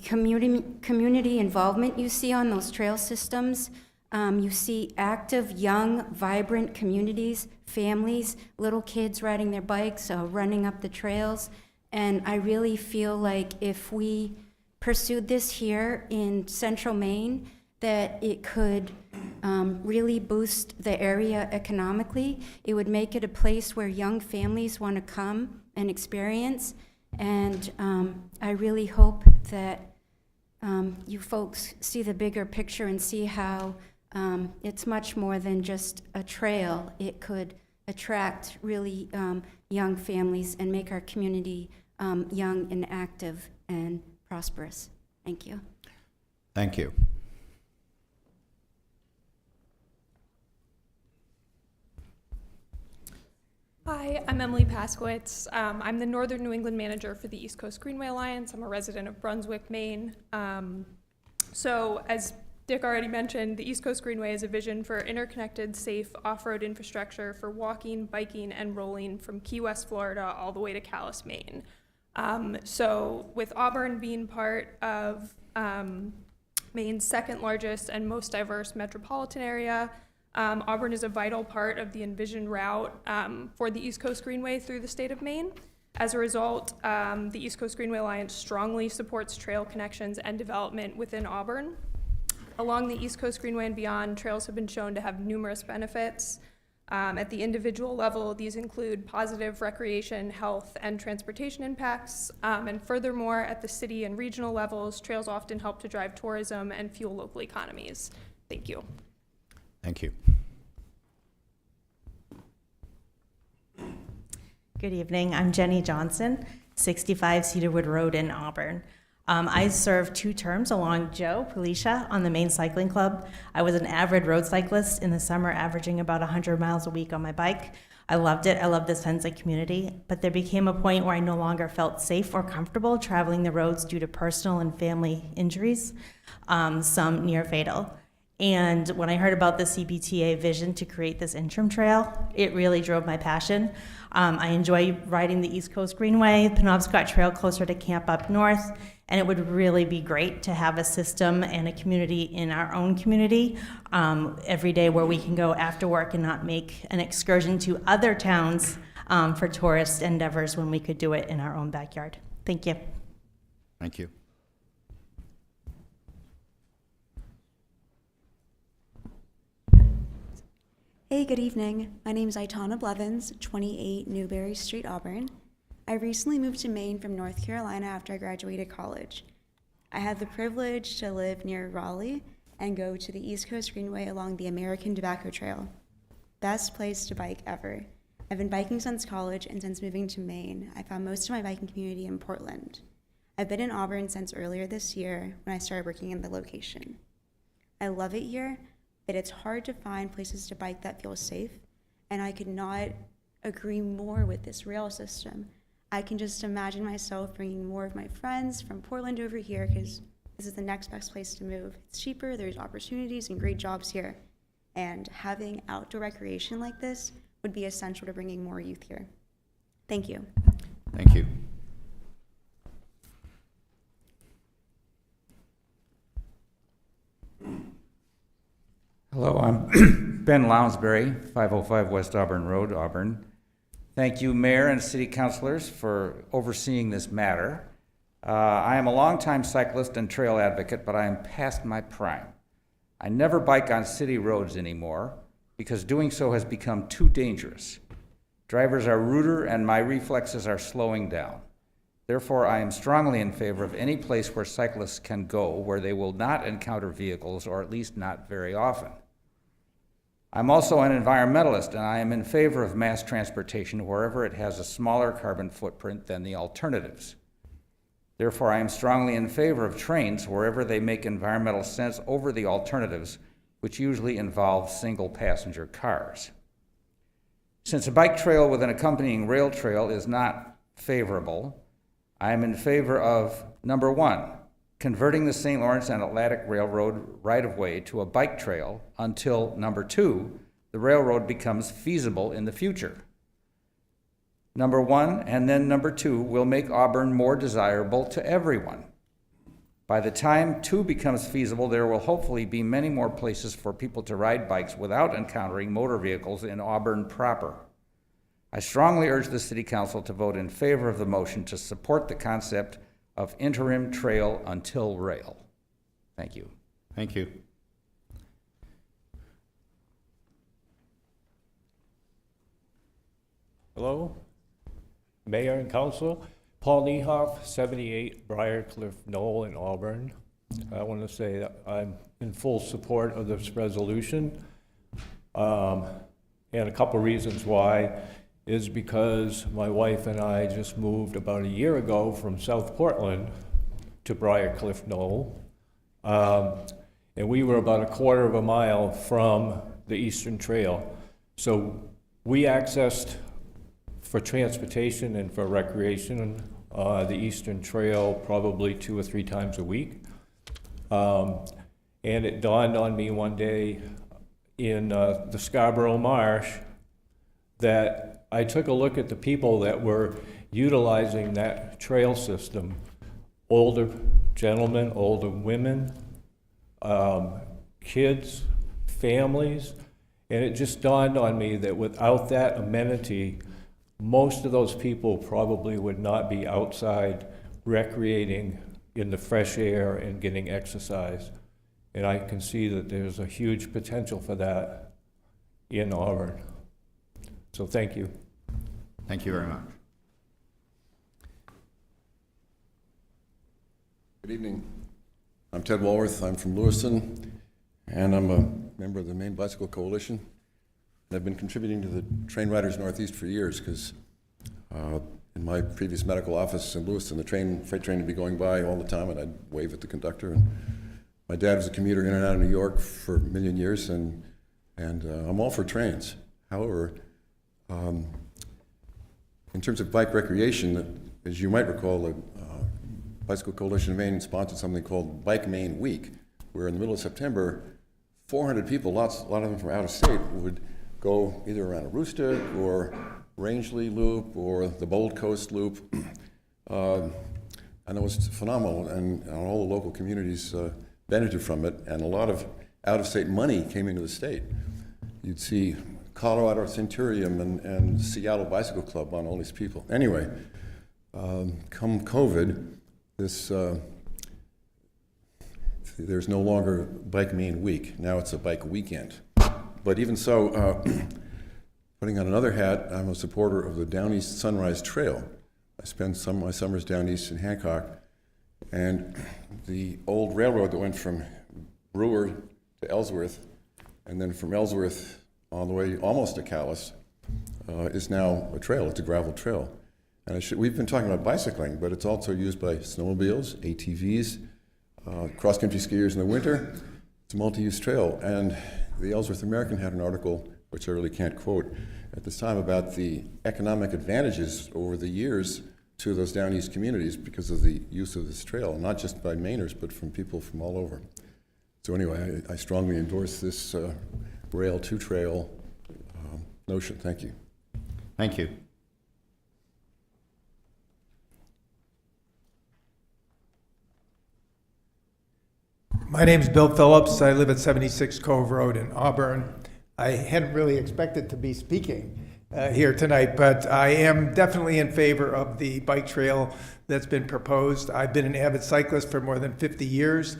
[SPEAKER 19] community involvement you see on those trail systems. You see active, young, vibrant communities, families, little kids riding their bikes, running up the trails. And I really feel like if we pursued this here in central Maine, that it could really boost the area economically. It would make it a place where young families want to come and experience. And I really hope that you folks see the bigger picture and see how it's much more than just a trail. It could attract really young families and make our community young and active and prosperous. Thank you.
[SPEAKER 1] Thank you.
[SPEAKER 23] Hi, I'm Emily Paskowitz. I'm the Northern New England manager for the East Coast Greenway Alliance. I'm a resident of Brunswick, Maine. So as Dick already mentioned, the East Coast Greenway is a vision for interconnected, safe off-road infrastructure for walking, biking, and rolling from Key West, Florida, all the way to Calais, Maine. So with Auburn being part of Maine's second largest and most diverse metropolitan area, Auburn is a vital part of the envisioned route for the East Coast Greenway through the state of Maine. As a result, the East Coast Greenway Alliance strongly supports trail connections and development within Auburn. Along the East Coast Greenway and beyond, trails have been shown to have numerous benefits. At the individual level, these include positive recreation, health, and transportation impacts. And furthermore, at the city and regional levels, trails often help to drive tourism and fuel local economies. Thank you.
[SPEAKER 1] Thank you.
[SPEAKER 15] Good evening. I'm Jenny Johnson, 65 Cedarwood Road in Auburn. I served 2 terms along Joe Policia on the Maine Cycling Club. I was an avid road cyclist in the summer, averaging about 100 miles a week on my bike. I loved it. I loved the sense of community. But there became a point where I no longer felt safe or comfortable traveling the roads due to personal and family injuries, some near fatal. And when I heard about the CBTA vision to create this interim trail, it really drove my passion. I enjoy riding the East Coast Greenway, Penobscot Trail closer to camp up north, and it would really be great to have a system and a community in our own community every day where we can go after work and not make an excursion to other towns for tourist endeavors when we could do it in our own backyard. Thank you.
[SPEAKER 1] Thank you.
[SPEAKER 16] Hey, good evening. My name is Aitana Blevins, 28 Newberry Street, Auburn. I recently moved to Maine from North Carolina after I graduated college. I had the privilege to live near Raleigh and go to the East Coast Greenway along the American Tobacco Trail. Best place to bike ever. I've been biking since college, and since moving to Maine, I found most of my biking community in Portland. I've been in Auburn since earlier this year when I started working in the location. I love it here, but it's hard to find places to bike that feel safe, and I could not agree more with this rail system. I can just imagine myself bringing more of my friends from Portland over here because this is the next best place to move. It's cheaper, there's opportunities and great jobs here, and having outdoor recreation like this would be essential to bringing more youth here. Thank you.
[SPEAKER 1] Thank you.
[SPEAKER 18] Hello, I'm Ben Lounsbury, 505 West Auburn Road, Auburn. Thank you, Mayor and City Councilors, for overseeing this matter. I am a longtime cyclist and trail advocate, but I am past my prime. I never bike on city roads anymore because doing so has become too dangerous. Drivers are ruder and my reflexes are slowing down. Therefore, I am strongly in favor of any place where cyclists can go where they will not encounter vehicles, or at least not very often. I'm also an environmentalist, and I am in favor of mass transportation wherever it has a smaller carbon footprint than the alternatives. Therefore, I am strongly in favor of trains wherever they make environmental sense over the alternatives, which usually involve single-passenger cars. Since a bike trail with an accompanying rail trail is not favorable, I am in favor of, number 1, converting the St. Lawrence and Atlantic Railroad right-of-way to a bike trail until, number 2, the railroad becomes feasible in the future. Number 1 and then number 2 will make Auburn more desirable to everyone. By the time 2 becomes feasible, there will hopefully be many more places for people to ride bikes without encountering motor vehicles in Auburn proper. I strongly urge the City Council to vote in favor of the motion to support the concept of interim trail until rail. Thank you.
[SPEAKER 1] Thank you.
[SPEAKER 24] Hello, Mayor and Council. Paul Niehoff, 78 Briarcliff Knoll in Auburn. I want to say that I'm in full support of this resolution. And a couple reasons why is because my wife and I just moved about a year ago from South Portland to Briarcliff Knoll. And we were about a quarter of a mile from the Eastern Trail. So we accessed for transportation and for recreation the Eastern Trail probably 2 or 3 times a week. And it dawned on me one day in the Scarborough Marsh that I took a look at the people that were utilizing that trail system. Older gentlemen, older women, kids, families, and it just dawned on me that without that amenity, most of those people probably would not be outside recreating in the fresh air and getting exercise. And I can see that there's a huge potential for that in Auburn. So thank you.
[SPEAKER 1] Thank you very much.
[SPEAKER 2] Good evening. I'm Ted Walworth. I'm from Lewiston, and I'm a member of the Maine Bicycle Coalition. And I've been contributing to the Train Riders Northeast for years because in my previous medical office in Lewiston, the freight train would be going by all the time, and I'd wave at the conductor. And my dad was a commuter in and out of New York for a million years, and I'm all for trains. However, in terms of bike recreation, as you might recall, the Bicycle Coalition of Maine sponsored something called Bike Maine Week, where in the middle of September, 400 people, a lot of them from out of state, would go either around Aroostook or Rangeley Loop or the Bold Coast Loop. And it was phenomenal, and all the local communities benefited from it, and a lot of out-of-state money came into the state. You'd see Colorado Centurium and Seattle Bicycle Club on all these people. Anyway, come COVID, there's no longer Bike Maine Week. Now it's a bike weekend. But even so, putting on another hat, I'm a supporter of the Down East Sunrise Trail. I spend some of my summers down east in Hancock, and the old railroad that went from Brewer to Ellsworth, and then from Ellsworth all the way almost to Calais, is now a trail. It's a gravel trail. And we've been talking about bicycling, but it's also used by snowmobiles, ATVs, cross-country skiers in the winter. It's a multi-use trail. And the Ellsworth American had an article, which I really can't quote, at this time about the economic advantages over the years to those down east communities because of the use of this trail, not just by Mainers, but from people from all over. So anyway, I strongly endorse this rail to trail notion. Thank you.
[SPEAKER 1] Thank you.
[SPEAKER 11] My name's Bill Phillips. I live at 76 Cove Road in Auburn. I hadn't really expected to be speaking here tonight, but I am definitely in favor of the bike trail that's been proposed. I've been an avid cyclist for more than 50 years.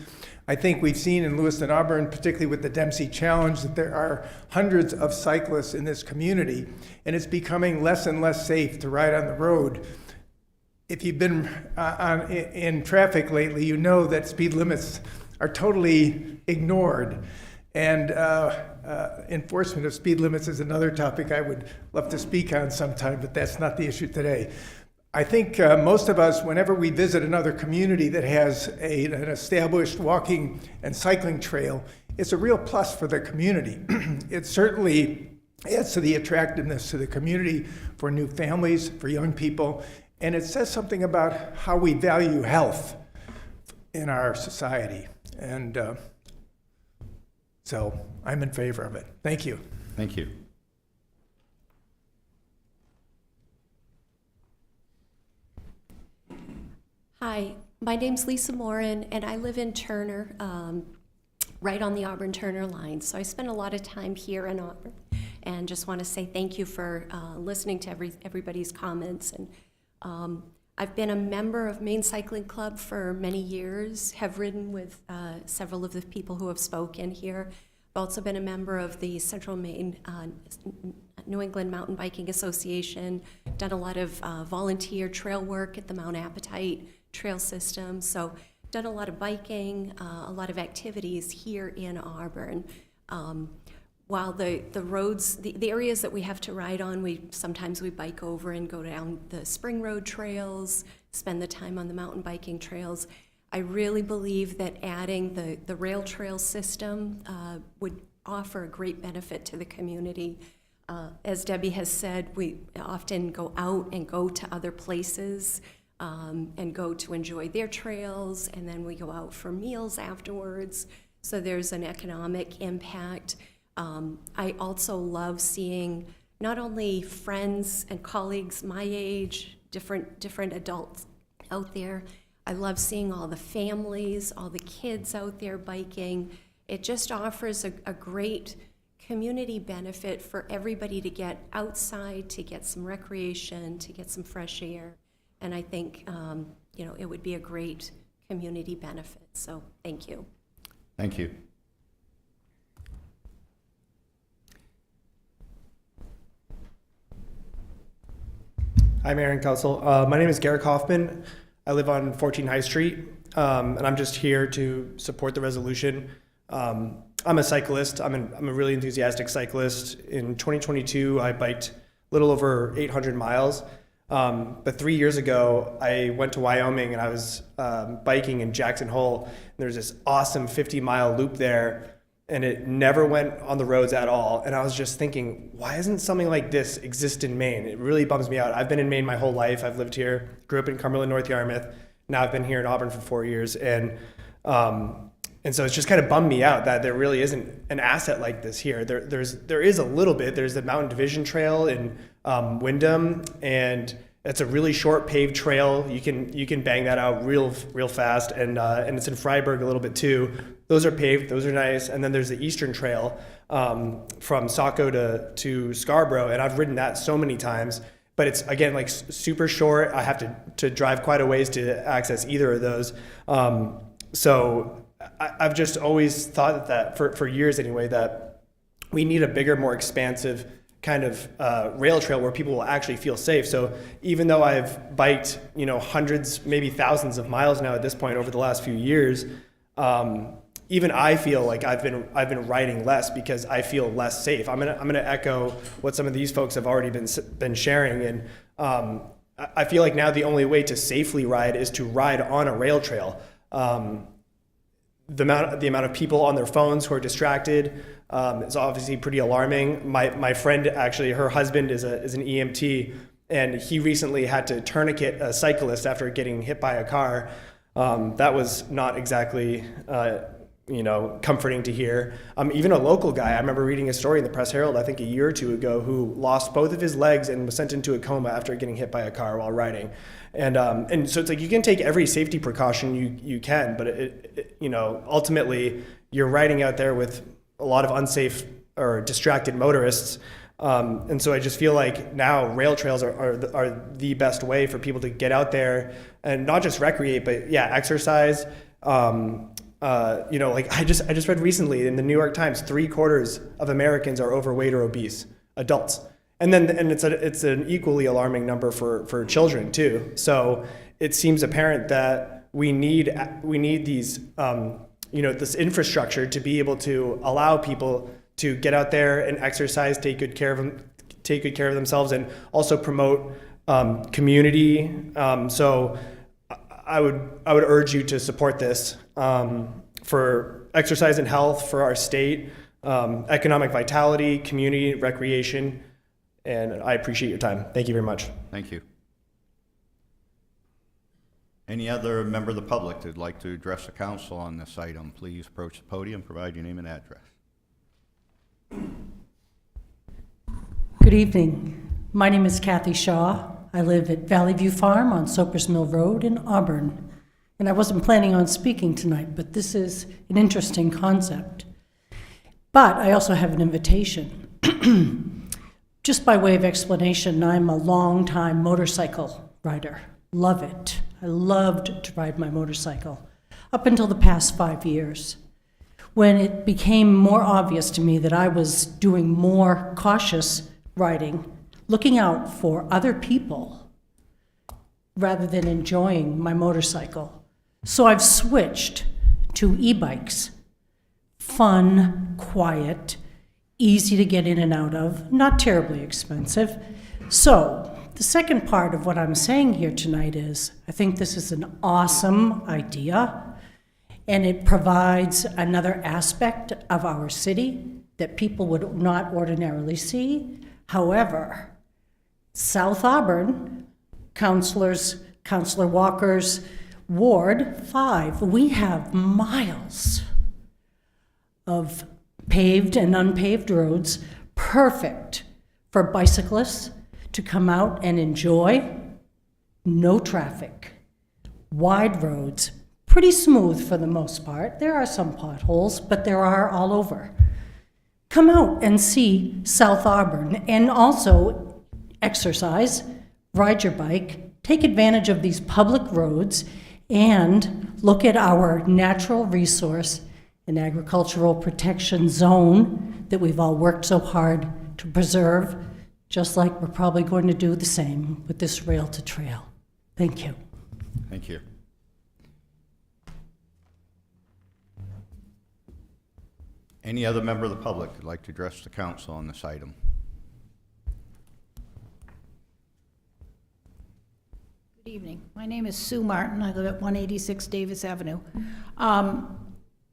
[SPEAKER 11] I think we've seen in Lewiston, Auburn, particularly with the Dempsey Challenge, that there are hundreds of cyclists in this community, and it's becoming less and less safe to ride on the road. If you've been in traffic lately, you know that speed limits are totally ignored. And enforcement of speed limits is another topic I would love to speak on sometime, but that's not the issue today. I think most of us, whenever we visit another community that has an established walking and cycling trail, it's a real plus for the community. It certainly adds to the attractiveness to the community for new families, for young people, and it says something about how we value health in our society. And so I'm in favor of it. Thank you.
[SPEAKER 1] Thank you.
[SPEAKER 13] Hi, my name's Lisa Morin, and I live in Turner, right on the Auburn-Turner line. So I spend a lot of time here in Auburn, and just want to say thank you for listening to everybody's comments. And I've been a member of Maine Cycling Club for many years, have ridden with several of the people who have spoken here. I've also been a member of the Central Maine New England Mountain Biking Association, done a lot of volunteer trail work at the Mount Appetite Trail System. So done a lot of biking, a lot of activities here in Auburn. While the roads, the areas that we have to ride on, sometimes we bike over and go down the Spring Road trails, spend the time on the mountain biking trails. I really believe that adding the rail trail system would offer a great benefit to the community. As Debbie has said, we often go out and go to other places and go to enjoy their trails, and then we go out for meals afterwards. so there's an economic impact. I also love seeing not only friends and colleagues my age, different adults out there. I love seeing all the families, all the kids out there biking. It just offers a great community benefit for everybody to get outside, to get some recreation, to get some fresh air. And I think, it would be a great community benefit. So thank you.
[SPEAKER 1] Thank you.
[SPEAKER 7] Hi, Mayor and Council. My name is Garrick Hoffman. I live on 14 High Street, and I'm just here to support the resolution. I'm a cyclist. I'm a really enthusiastic cyclist. In 2022, I biked a little over 800 miles. But 3 years ago, I went to Wyoming and I was biking in Jackson Hole. And there's this awesome 50-mile loop there, and it never went on the roads at all. And I was just thinking, why doesn't something like this exist in Maine? It really bums me out. I've been in Maine my whole life. I've lived here, grew up in Cumberland, North Yarmouth. Now I've been here in Auburn for 4 years. And so it's just kind of bummed me out that there really isn't an asset like this here. There is a little bit. There's the Mountain Division Trail in Wyndham, and it's a really short paved trail. You can bang that out real fast, and it's in Freiburg a little bit too. Those are paved. Those are nice. And then there's the Eastern Trail from Saco to Scarborough, and I've ridden that so many times. But it's, again, like super short. I have to drive quite a ways to access either of those. So I've just always thought that for years anyway, that we need a bigger, more expansive kind of rail trail where people will actually feel safe. So even though I've biked, hundreds, maybe thousands of miles now at this point over the last few years, even I feel like I've been riding less because I feel less safe. I'm gonna echo what some of these folks have already been sharing, and I feel like now the only way to safely ride is to ride on a rail trail. The amount of people on their phones who are distracted is obviously pretty alarming. My friend, actually, her husband is an EMT, and he recently had to tourniquet a cyclist after getting hit by a car. That was not exactly comforting to hear. Even a local guy, I remember reading a story in the Press Herald, I think a year or two ago, who lost both of his legs and was sent into a coma after getting hit by a car while riding. And so it's like you can take every safety precaution you can, but it ultimately you're riding out there with a lot of unsafe or distracted motorists. And so I just feel like now rail trails are the best way for people to get out there and not just recreate, but exercise. I just read recently in the New York Times, 3/4 of Americans are overweight or obese, adults. And it's an equally alarming number for children too. So it seems apparent that we need these, this infrastructure to be able to allow people to get out there and exercise, take good care of themselves, and also promote community. So I would urge you to support this for exercise and health for our state, economic vitality, community, recreation, and I appreciate your time. Thank you very much.
[SPEAKER 1] Thank you. Any other member of the public that'd like to address the council on this item, please approach the podium, provide your name and address.
[SPEAKER 12] Good evening. My name is Kathy Shaw. I live at Valley View Farm on Soapers Mill Road in Auburn. And I wasn't planning on speaking tonight, but this is an interesting concept. But I also have an invitation. Just by way of explanation, I'm a long-time motorcycle rider. Love it. I loved to ride my motorcycle up until the past 5 years, when it became more obvious to me that I was doing more cautious riding, looking out for other people rather than enjoying my motorcycle. So I've switched to e-bikes. Fun, quiet, easy to get in and out of, not terribly expensive. So the second part of what I'm saying here tonight is I think this is an awesome idea, and it provides another aspect of our city that people would not ordinarily see. However, South Auburn, Councilor Walker's Ward 5, we have miles of paved and unpaved roads, perfect for bicyclists to come out and enjoy. No traffic, wide roads, pretty smooth for the most part. There are some potholes, but there are all over. Come out and see South Auburn and also exercise, ride your bike, take advantage of these public roads, and look at our natural resource and agricultural protection zone that we've all worked so hard to preserve, just like we're probably going to do the same with this rail to trail. Thank you.
[SPEAKER 1] Thank you. Any other member of the public who'd like to address the council on this item?
[SPEAKER 4] Good evening. My name is Sue Martin. I live at 186 Davis Avenue.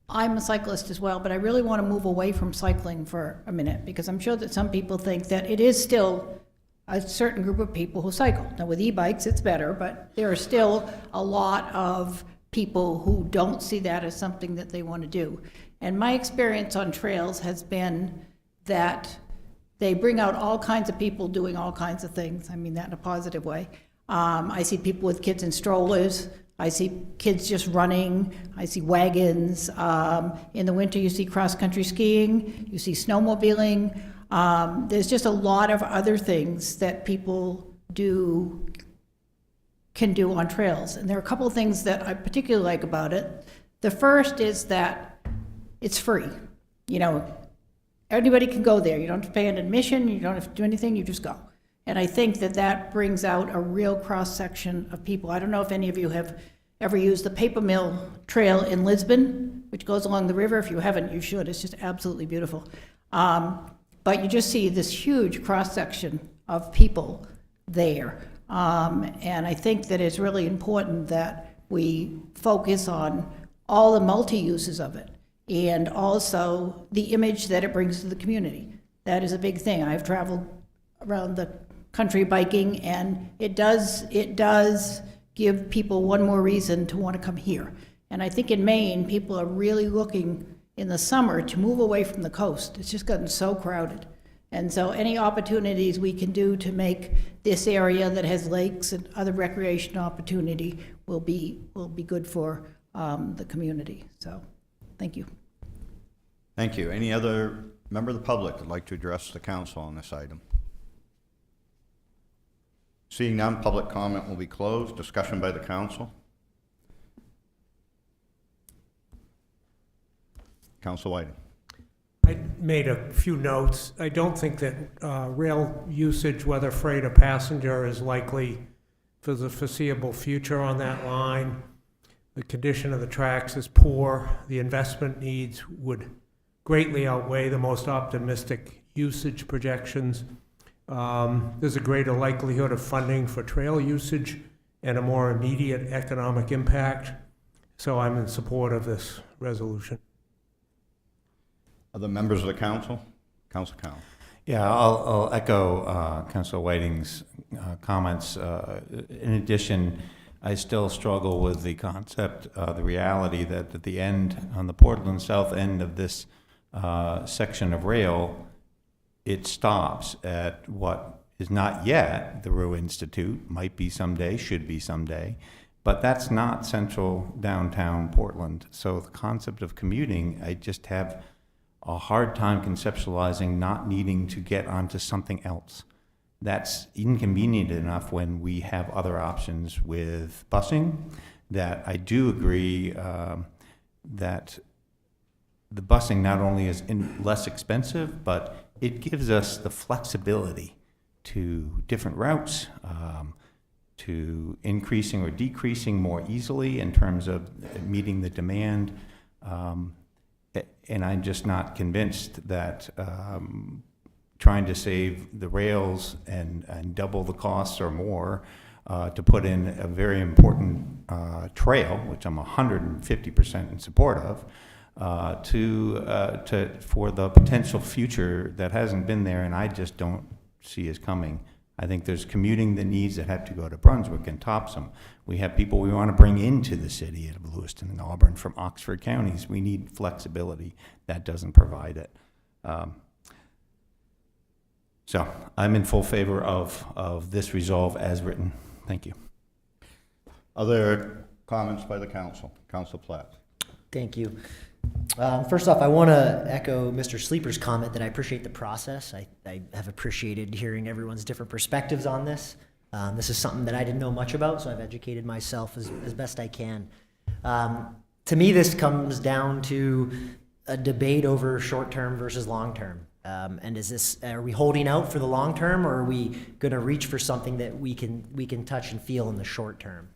[SPEAKER 4] I'm a cyclist as well, but I really want to move away from cycling for a minute because I'm sure that some people think that it is still a certain group of people who cycle. Now with e-bikes it's better, but there are still a lot of people who don't see that as something that they want to do. And my experience on trails has been that they bring out all kinds of people doing all kinds of things. I mean that in a positive way. I see people with kids in strollers. I see kids just running. I see wagons. In the winter, you see cross-country skiing. You see snowmobiling. There's just a lot of other things that people can do on trails. And there are a couple of things that I particularly like about it. The first is that it's free. You know, anybody can go there. You don't have to pay an admission. You don't have to do anything. You just go. And I think that that brings out a real cross-section of people. I don't know if any of you have ever used the Paper Mill Trail in Lisbon, which goes along the river. If you haven't, you should. It's just absolutely beautiful. But you just see this huge cross-section of people there. And I think that it's really important that we focus on all the multi-uses of it and also the image that it brings to the community. That is a big thing. I've traveled around the country biking, and it does give people one more reason to want to come here. And I think in Maine, people are really looking in the summer to move away from the coast. It's just gotten so crowded. And so any opportunities we can do to make this area that has lakes and other recreation opportunity will be good for the community. So, thank you.
[SPEAKER 1] Thank you. Any other member of the public would like to address the council on this item? Seeing none, public comment will be closed. Discussion by the council. Council Whiting.
[SPEAKER 14] I made a few notes. I don't think that rail usage, whether freight or passenger, is likely for the foreseeable future on that line. The condition of the tracks is poor. The investment needs would greatly outweigh the most optimistic usage projections. There's a greater likelihood of funding for trail usage and a more immediate economic impact. So I'm in support of this resolution.
[SPEAKER 1] Other members of the council? Council Connell.
[SPEAKER 22] Yeah, I'll echo Councilor Whiting's comments. In addition, I still struggle with the concept, the reality that at the end, on the Portland south end of this section of rail, it stops at what is not yet the Rue Institute, might be someday, should be someday, but that's not central downtown Portland. So the concept of commuting, I just have a hard time conceptualizing not needing to get onto something else. That's inconvenient enough when we have other options with busing, that I do agree that the busing not only is less expensive, but it gives us the flexibility to different routes, to increasing or decreasing more easily in terms of meeting the demand. And I'm just not convinced that trying to save the rails and double the costs or more to put in a very important trail, which I'm 150% in support of, for the potential future that hasn't been there and I just don't see is coming. I think there's commuting the needs that have to go to Brunswick and Topsom. We have people we want to bring into the city of Lewiston and Auburn from Oxford counties. We need flexibility. That doesn't provide it. So I'm in full favor of this resolve as written. Thank you.
[SPEAKER 1] Other comments by the council? Council Platt.
[SPEAKER 21] Thank you. First off, I want to echo Mr. Sleeper's comment that I appreciate the process. I have appreciated hearing everyone's different perspectives on this. This is something that I didn't know much about, so I've educated myself as best I can. To me, this comes down to a debate over short-term versus long-term. And are we holding out for the long-term, or are we going to reach for something that we can touch and feel in the short-term?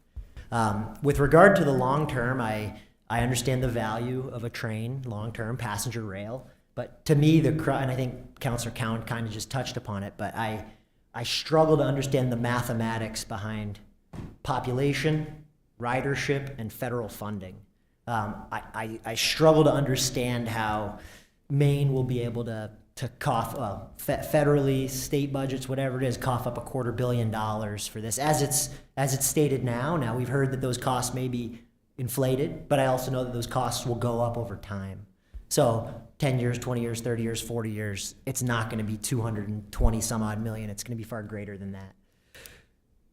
[SPEAKER 21] With regard to the long-term, I understand the value of a train, long-term, passenger rail. But to me, and I think Councilor Cowan kind of just touched upon it, but I struggle to understand the mathematics behind population, ridership, and federal funding. I struggle to understand how Maine will be able to cough, federally, state budgets, whatever it is, cough up $250 million for this, as it's stated now. Now, we've heard that those costs may be inflated, but I also know that those costs will go up over time. So 10 years, 20 years, 30 years, 40 years, it's not going to be 220 some odd million. It's going to be far greater than that.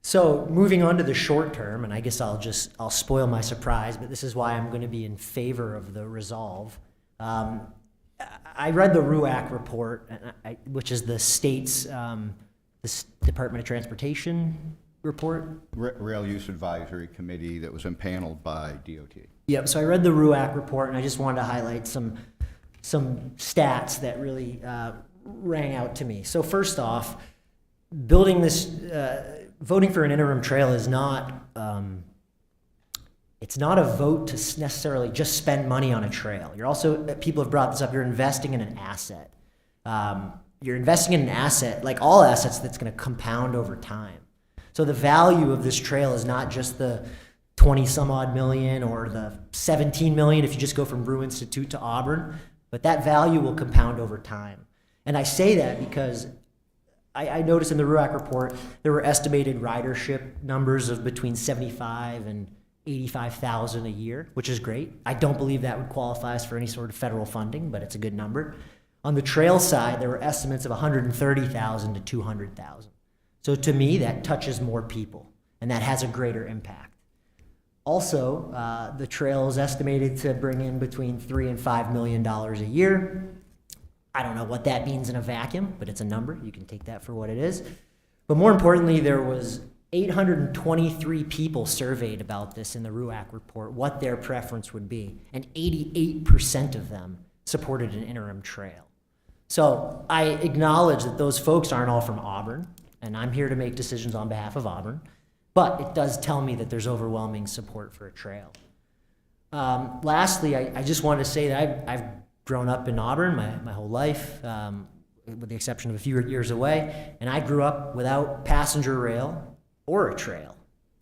[SPEAKER 21] So moving on to the short term, and I guess I'll spoil my surprise, but this is why I'm going to be in favor of the resolve. I read the RUAC report, which is the state's Department of Transportation report.
[SPEAKER 1] Rail Use Advisory Committee that was impaneled by DOT.
[SPEAKER 21] Yep, so I read the RUAC report, and I just wanted to highlight some stats that really rang out to me. So first off, building this, voting for an interim trail is not, it's not a vote to necessarily just spend money on a trail. You're also, people have brought this up, you're investing in an asset. You're investing in an asset, like all assets, that's going to compound over time. So the value of this trail is not just the 20 some odd million or the 17 million if you just go from Brew Institute to Auburn, but that value will compound over time. And I say that because I noticed in the RUAC report there were estimated ridership numbers of between 75 and 85,000 a year, which is great. I don't believe that would qualify us for any sort of federal funding, but it's a good number. On the trail side, there were estimates of 130,000 to 200,000. So to me, that touches more people, and that has a greater impact. Also, the trail is estimated to bring in between $3 and $5 million a year. I don't know what that means in a vacuum, but it's a number. You can take that for what it is. But more importantly, there was 823 people surveyed about this in the RUAC report, what their preference would be, and 88% of them supported an interim trail. So I acknowledge that those folks aren't all from Auburn, and I'm here to make decisions on behalf of Auburn, but it does tell me that there's overwhelming support for a trail. Lastly, I just want to say that I've grown up in Auburn my whole life, with the exception of a few years away, and I grew up without passenger rail or a trail,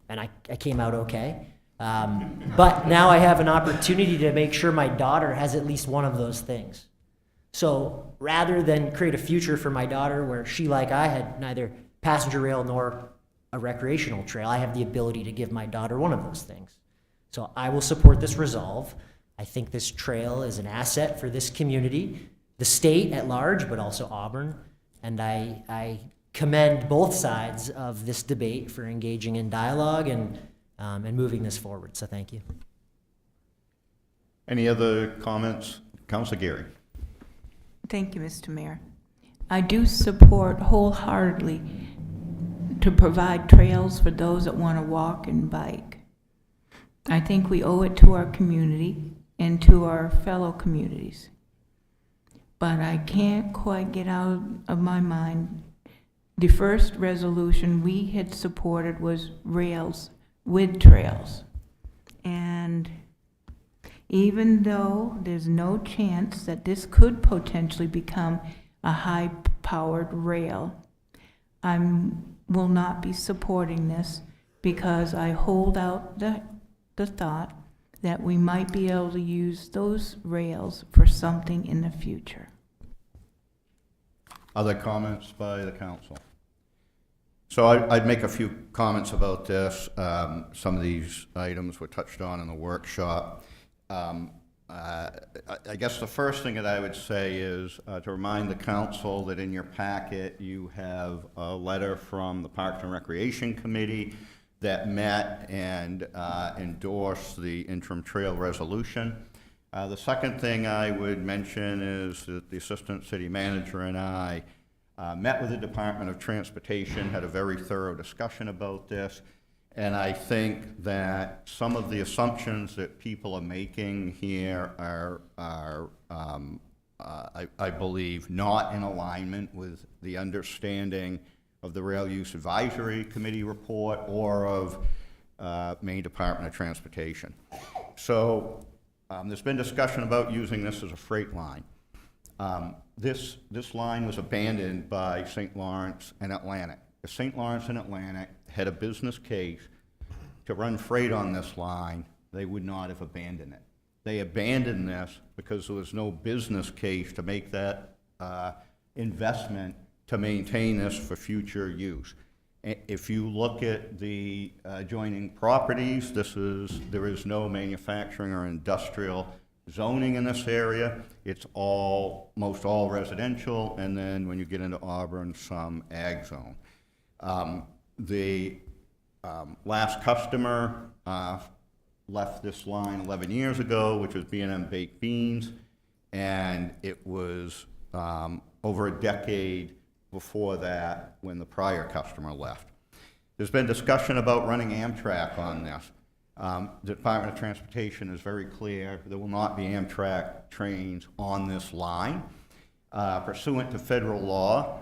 [SPEAKER 21] and I came out okay. But now I have an opportunity to make sure my daughter has at least one of those things. So rather than create a future for my daughter where she, like I, had neither passenger rail nor a recreational trail, I have the ability to give my daughter one of those things. So I will support this resolve. I think this trail is an asset for this community, the state at large, but also Auburn. And I commend both sides of this debate for engaging in dialogue and moving this forward. So thank you.
[SPEAKER 1] Any other comments? Councilor Geary.
[SPEAKER 5] Thank you, Mr. Mayor. I do support wholeheartedly to provide trails for those that want to walk and bike. I think we owe it to our community and to our fellow communities. But I can't quite get out of my mind, the first resolution we had supported was rails with trails. And even though there's no chance that this could potentially become a high-powered rail, I will not be supporting this because I hold out the thought that we might be able to use those rails for something in the future.
[SPEAKER 1] Other comments by the council? So I'd make a few comments about this. Some of these items were touched on in the workshop. I guess the first thing that I would say is to remind the council that in your packet you have a letter from the Parks and Recreation Committee that met and endorsed the interim trail resolution. The second thing I would mention is that the Assistant City Manager and I met with the Department of Transportation, had a very thorough discussion about this, and I think that some of the assumptions that people are making here are I believe, not in alignment with the understanding of the Rail Use Advisory Committee report or of Maine Department of Transportation. So there's been discussion about using this as a freight line. This line was abandoned by St. Lawrence and Atlantic. If St. Lawrence and Atlantic had a business case to run freight on this line, they would not have abandoned it. They abandoned this because there was no business case to make that investment to maintain this for future use. If you look at the adjoining properties, there is no manufacturing or industrial zoning in this area. It's most all residential, and then when you get into Auburn, some ag zone. The last customer left this line 11 years ago, which was B&M Baked Beans, and it was over a decade before that when the prior customer left. There's been discussion about running Amtrak on this. The Department of Transportation is very clear there will not be Amtrak trains on this line. Pursuant to federal law,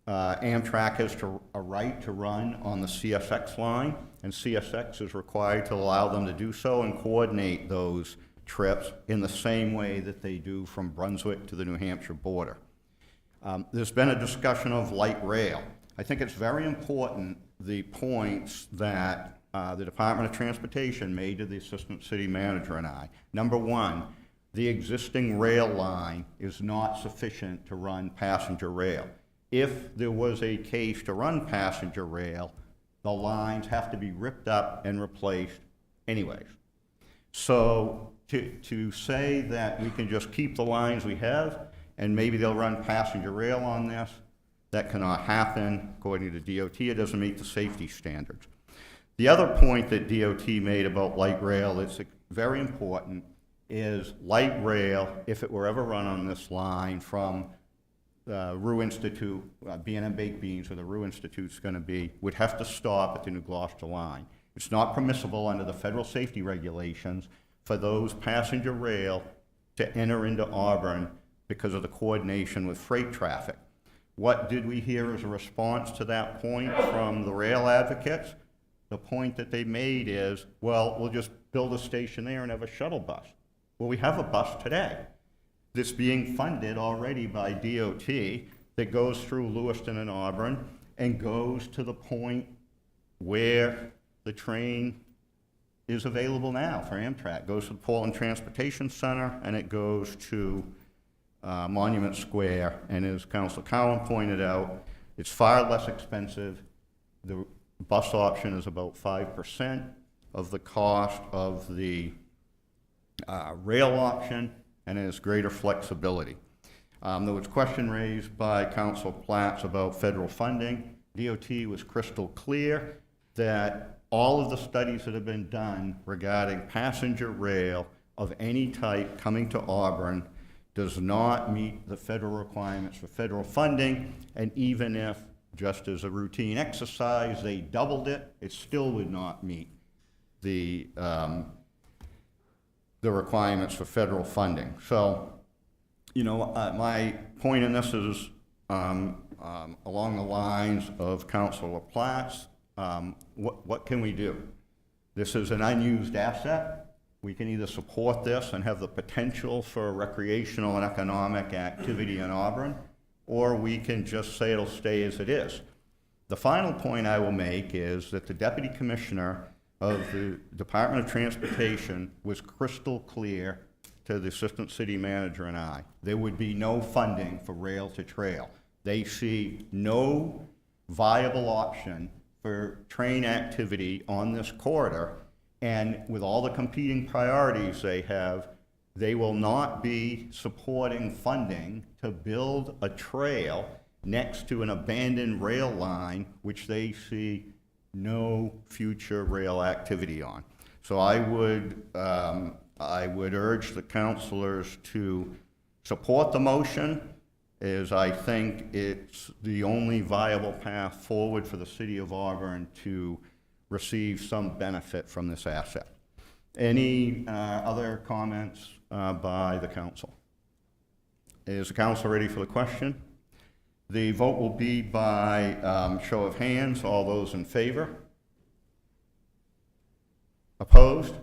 [SPEAKER 1] Amtrak has a right to run on the CSX line, and CSX is required to allow them to do so and coordinate those trips in the same way that they do from Brunswick to the New Hampshire border. There's been a discussion of light rail. I think it's very important the points that the Department of Transportation made to the Assistant City Manager and I. Number one, the existing rail line is not sufficient to run passenger rail. If there was a case to run passenger rail, the lines have to be ripped up and replaced anyways. So to say that we can just keep the lines we have and maybe they'll run passenger rail on this, that cannot happen. According to DOT, it doesn't meet the safety standards. The other point that DOT made about light rail that's very important is light rail, if it were ever run on this line from Rue Institute, B&M Baked Beans, where the Rue Institute's going to be, would have to stop at the New Gloucester line. It's not permissible under the federal safety regulations for those passenger rail to enter into Auburn because of the coordination with freight traffic. What did we hear as a response to that point from the rail advocates? The point that they made is, well, we'll just build a station there and have a shuttle bus. Well, we have a bus today that's being funded already by DOT that goes through Lewiston and Auburn and goes to the point where the train is available now for Amtrak. It goes to the Portland Transportation Center and it goes to Monument Square. And as Councilor Cowan pointed out, it's far less expensive. The bus option is about 5% of the cost of the rail option, and it has greater flexibility. There was a question raised by Councilor Platts about federal funding. DOT was crystal clear that all of the studies that have been done regarding passenger rail of any type coming to Auburn does not meet the federal requirements for federal funding, and even if, just as a routine exercise, they doubled it, it still would not meet the requirements for federal funding. So, you know, my point in this is along the lines of Councilor Platts. What can we do? This is an unused asset. We can either support this and have the potential for recreational and economic activity in Auburn, or we can just say it'll stay as it is. The final point I will make is that the Deputy Commissioner of the Department of Transportation was crystal clear to the Assistant City Manager and I. There would be no funding for rail to trail. They see no viable option for train activity on this corridor. And with all the competing priorities they have, they will not be supporting funding to build a trail next to an abandoned rail line, which they see no future rail activity on. So I would urge the councilors to support the motion, as I think it's the only viable path forward for the city of Auburn to receive some benefit from this asset. Any other comments by the council? Is the council ready for the question? The vote will be by show of hands. All those in favor? Opposed?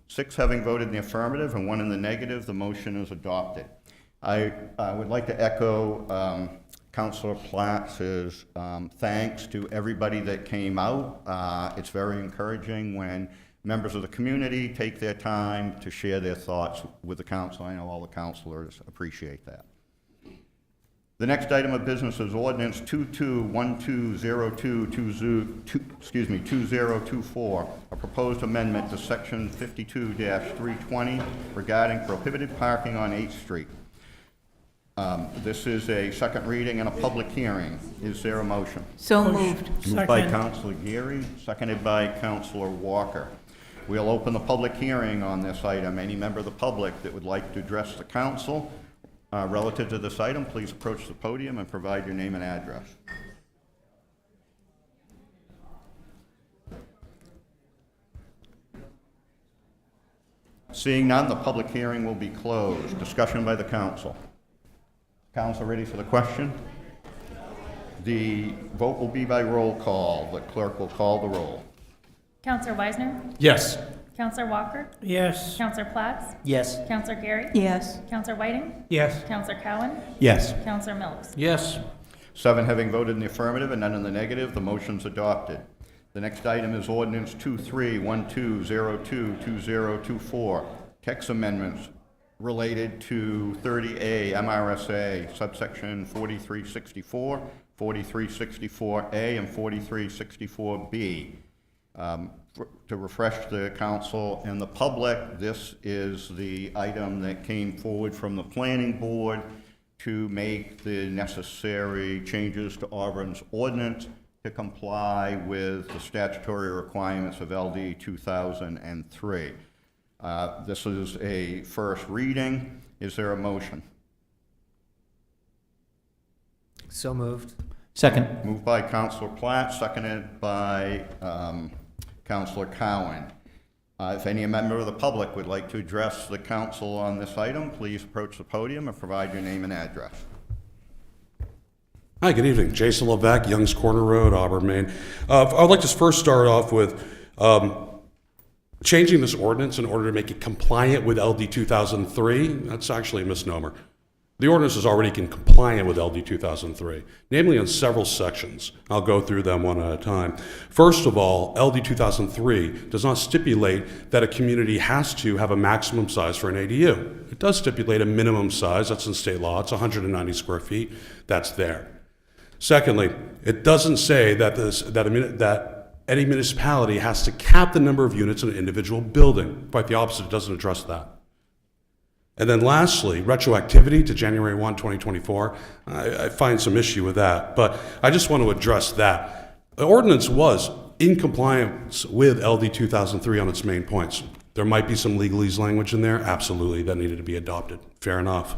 [SPEAKER 1] 6 having voted in the affirmative and 1 in the negative, the motion is adopted. I would like to echo Councilor Platz's thanks to everybody that came out. It's very encouraging when members of the community take their time to share their thoughts with the council. I know all the councilors appreciate that. The next item of business is Ordinance 2024, a proposed amendment to Section 52-320 regarding prohibited parking on 8th Street. This is a second reading and a public hearing. Is there a motion?
[SPEAKER 5] So moved.
[SPEAKER 1] Moved by Councilor Geary, seconded by Councilor Walker. We'll open the public hearing on this item. Any member of the public that would like to address the council relative to this item, please approach the podium and provide your name and address. Seeing none, the public hearing will be closed. Discussion by the council. Council ready for the question? The vote will be by roll call. The clerk will call the roll.
[SPEAKER 6] Counselor Weisner?
[SPEAKER 11] Yes.
[SPEAKER 6] Counselor Walker?
[SPEAKER 14] Yes.
[SPEAKER 6] Counselor Platts?
[SPEAKER 21] Yes.
[SPEAKER 6] Counselor Gary?
[SPEAKER 5] Yes.
[SPEAKER 6] Counselor Whiting?
[SPEAKER 14] Yes.
[SPEAKER 6] Counselor Cowan?
[SPEAKER 11] Yes.
[SPEAKER 6] Counselor Milks?
[SPEAKER 14] Yes.
[SPEAKER 1] 7 having voted in the affirmative and none in the negative, the motion's adopted. The next item is Ordinance 23-1202-2024, text amendments related to 30A MRSA, subsection 4364, 4364A, and 4364B. To refresh the council and the public, this is the item that came forward from the planning board to make the necessary changes to Auburn's ordinance to comply with the statutory requirements of LD 2003. This is a first reading. Is there a motion?
[SPEAKER 21] So moved.
[SPEAKER 18] Second.
[SPEAKER 1] Moved by Councilor Platt, seconded by Councilor Cowan. If any member of the public would like to address the council on this item, please approach the podium and provide your name and address.
[SPEAKER 8] Hi, good evening. Jason Levesque, Young's Corner Road, Auburn, Maine. I'd like to first start off with changing this ordinance in order to make it compliant with LD 2003. That's actually a misnomer. The ordinance is already compliant with LD 2003, namely in several sections. I'll go through them one at a time. First of all, LD 2003 does not stipulate that a community has to have a maximum size for an ADU. It does stipulate a minimum size. That's in state law. It's 190 square feet. That's there. Secondly, it doesn't say that any municipality has to cap the number of units in an individual building. Quite the opposite, it doesn't address that. And then lastly, retroactivity to January 1, 2024, I find some issue with that, but I just want to address that. The ordinance was in compliance with LD 2003 on its main points. There might be some legalese language in there, absolutely, that needed to be adopted, fair enough.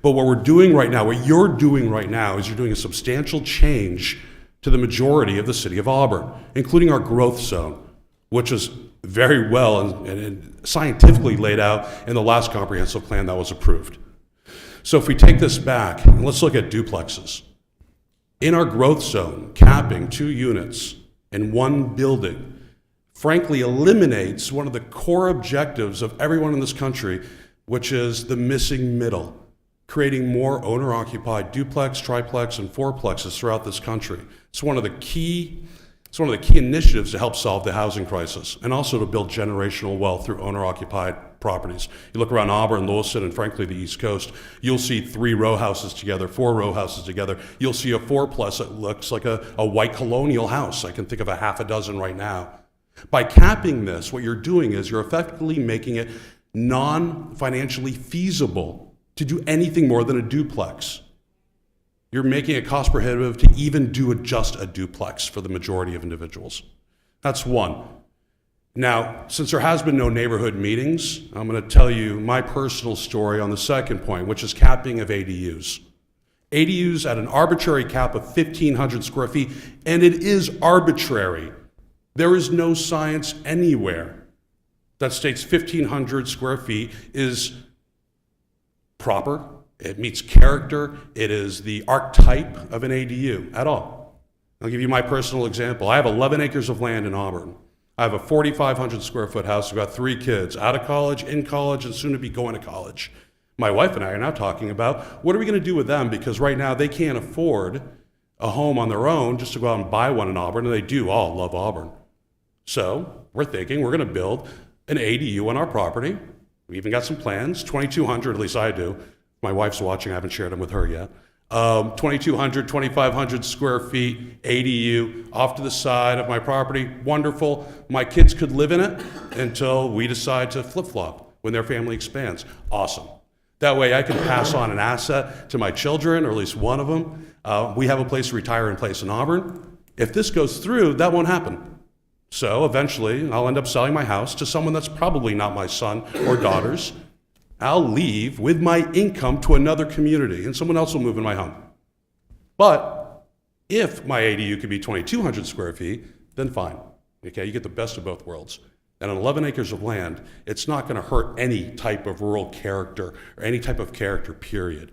[SPEAKER 8] But what we're doing right now, what you're doing right now, is you're doing a substantial change to the majority of the city of Auburn, including our growth zone, which is very well and scientifically laid out in the last comprehensive plan that was approved. So if we take this back, and let's look at duplexes. In our growth zone, capping 2 units in one building, frankly eliminates one of the core objectives of everyone in this country, which is the missing middle, creating more owner-occupied duplex, triplex, and fourplexes throughout this country. It's one of the key initiatives to help solve the housing crisis and also to build generational wealth through owner-occupied properties. You look around Auburn, Lewiston, and frankly the East Coast, you'll see 3 row houses together, 4 row houses together. You'll see a 4+ that looks like a white colonial house. I can think of a half a dozen right now. By capping this, what you're doing is you're effectively making it non-financially feasible to do anything more than a duplex. You're making it cost prohibitive to even do just a duplex for the majority of individuals. That's one. Now, since there has been no neighborhood meetings, I'm going to tell you my personal story on the second point, which is capping of ADUs. ADUs at an arbitrary cap of 1,500 square feet, and it is arbitrary. There is no science anywhere that states 1,500 square feet is proper. It meets character. It is the archetype of an ADU at all. I'll give you my personal example. I have 11 acres of land in Auburn. I have a 4,500 square foot house. I've got 3 kids, out of college, in college, and soon to be going to college. My wife and I are now talking about what are we going to do with them, because right now they can't afford a home on their own just to go out and buy one in Auburn, and they do all love Auburn. So we're thinking we're going to build an ADU on our property. We even got some plans, 2,200, at least I do. My wife's watching, I haven't shared them with her yet. 2,200, 2,500 square feet, ADU, off to the side of my property, wonderful. My kids could live in it until we decide to flip-flop when their family expands. Awesome. That way I can pass on an asset to my children, or at least one of them. We have a place to retire in place in Auburn. If this goes through, that won't happen. So eventually I'll end up selling my house to someone that's probably not my son or daughters. I'll leave with my income to another community, and someone else will move in my home. But if my ADU could be 2,200 square feet, then fine. Okay, you get the best of both worlds. And on 11 acres of land, it's not going to hurt any type of rural character or any type of character, period.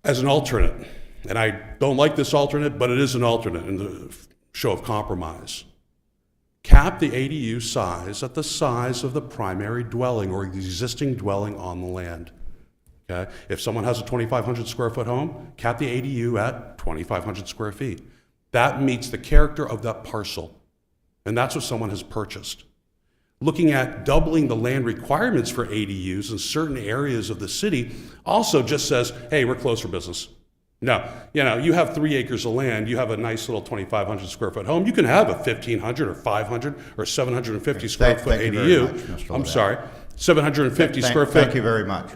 [SPEAKER 8] As an alternate, and I don't like this alternate, but it is an alternate in the show of compromise. Cap the ADU size at the size of the primary dwelling or the existing dwelling on the land. Okay? If someone has a 2,500 square foot home, cap the ADU at 2,500 square feet. That meets the character of that parcel, and that's what someone has purchased. Looking at doubling the land requirements for ADUs in certain areas of the city also just says, hey, we're closed for business. No, you have 3 acres of land, you have a nice little 2,500 square foot home, you can have a 1,500 or 500 or 750 square foot
[SPEAKER 1] Thank you very much,
[SPEAKER 8] ADU.
[SPEAKER 1] Mr.
[SPEAKER 8] I'm
[SPEAKER 1] Levesque.
[SPEAKER 8] sorry, 750 square foot.
[SPEAKER 1] Thank you very much.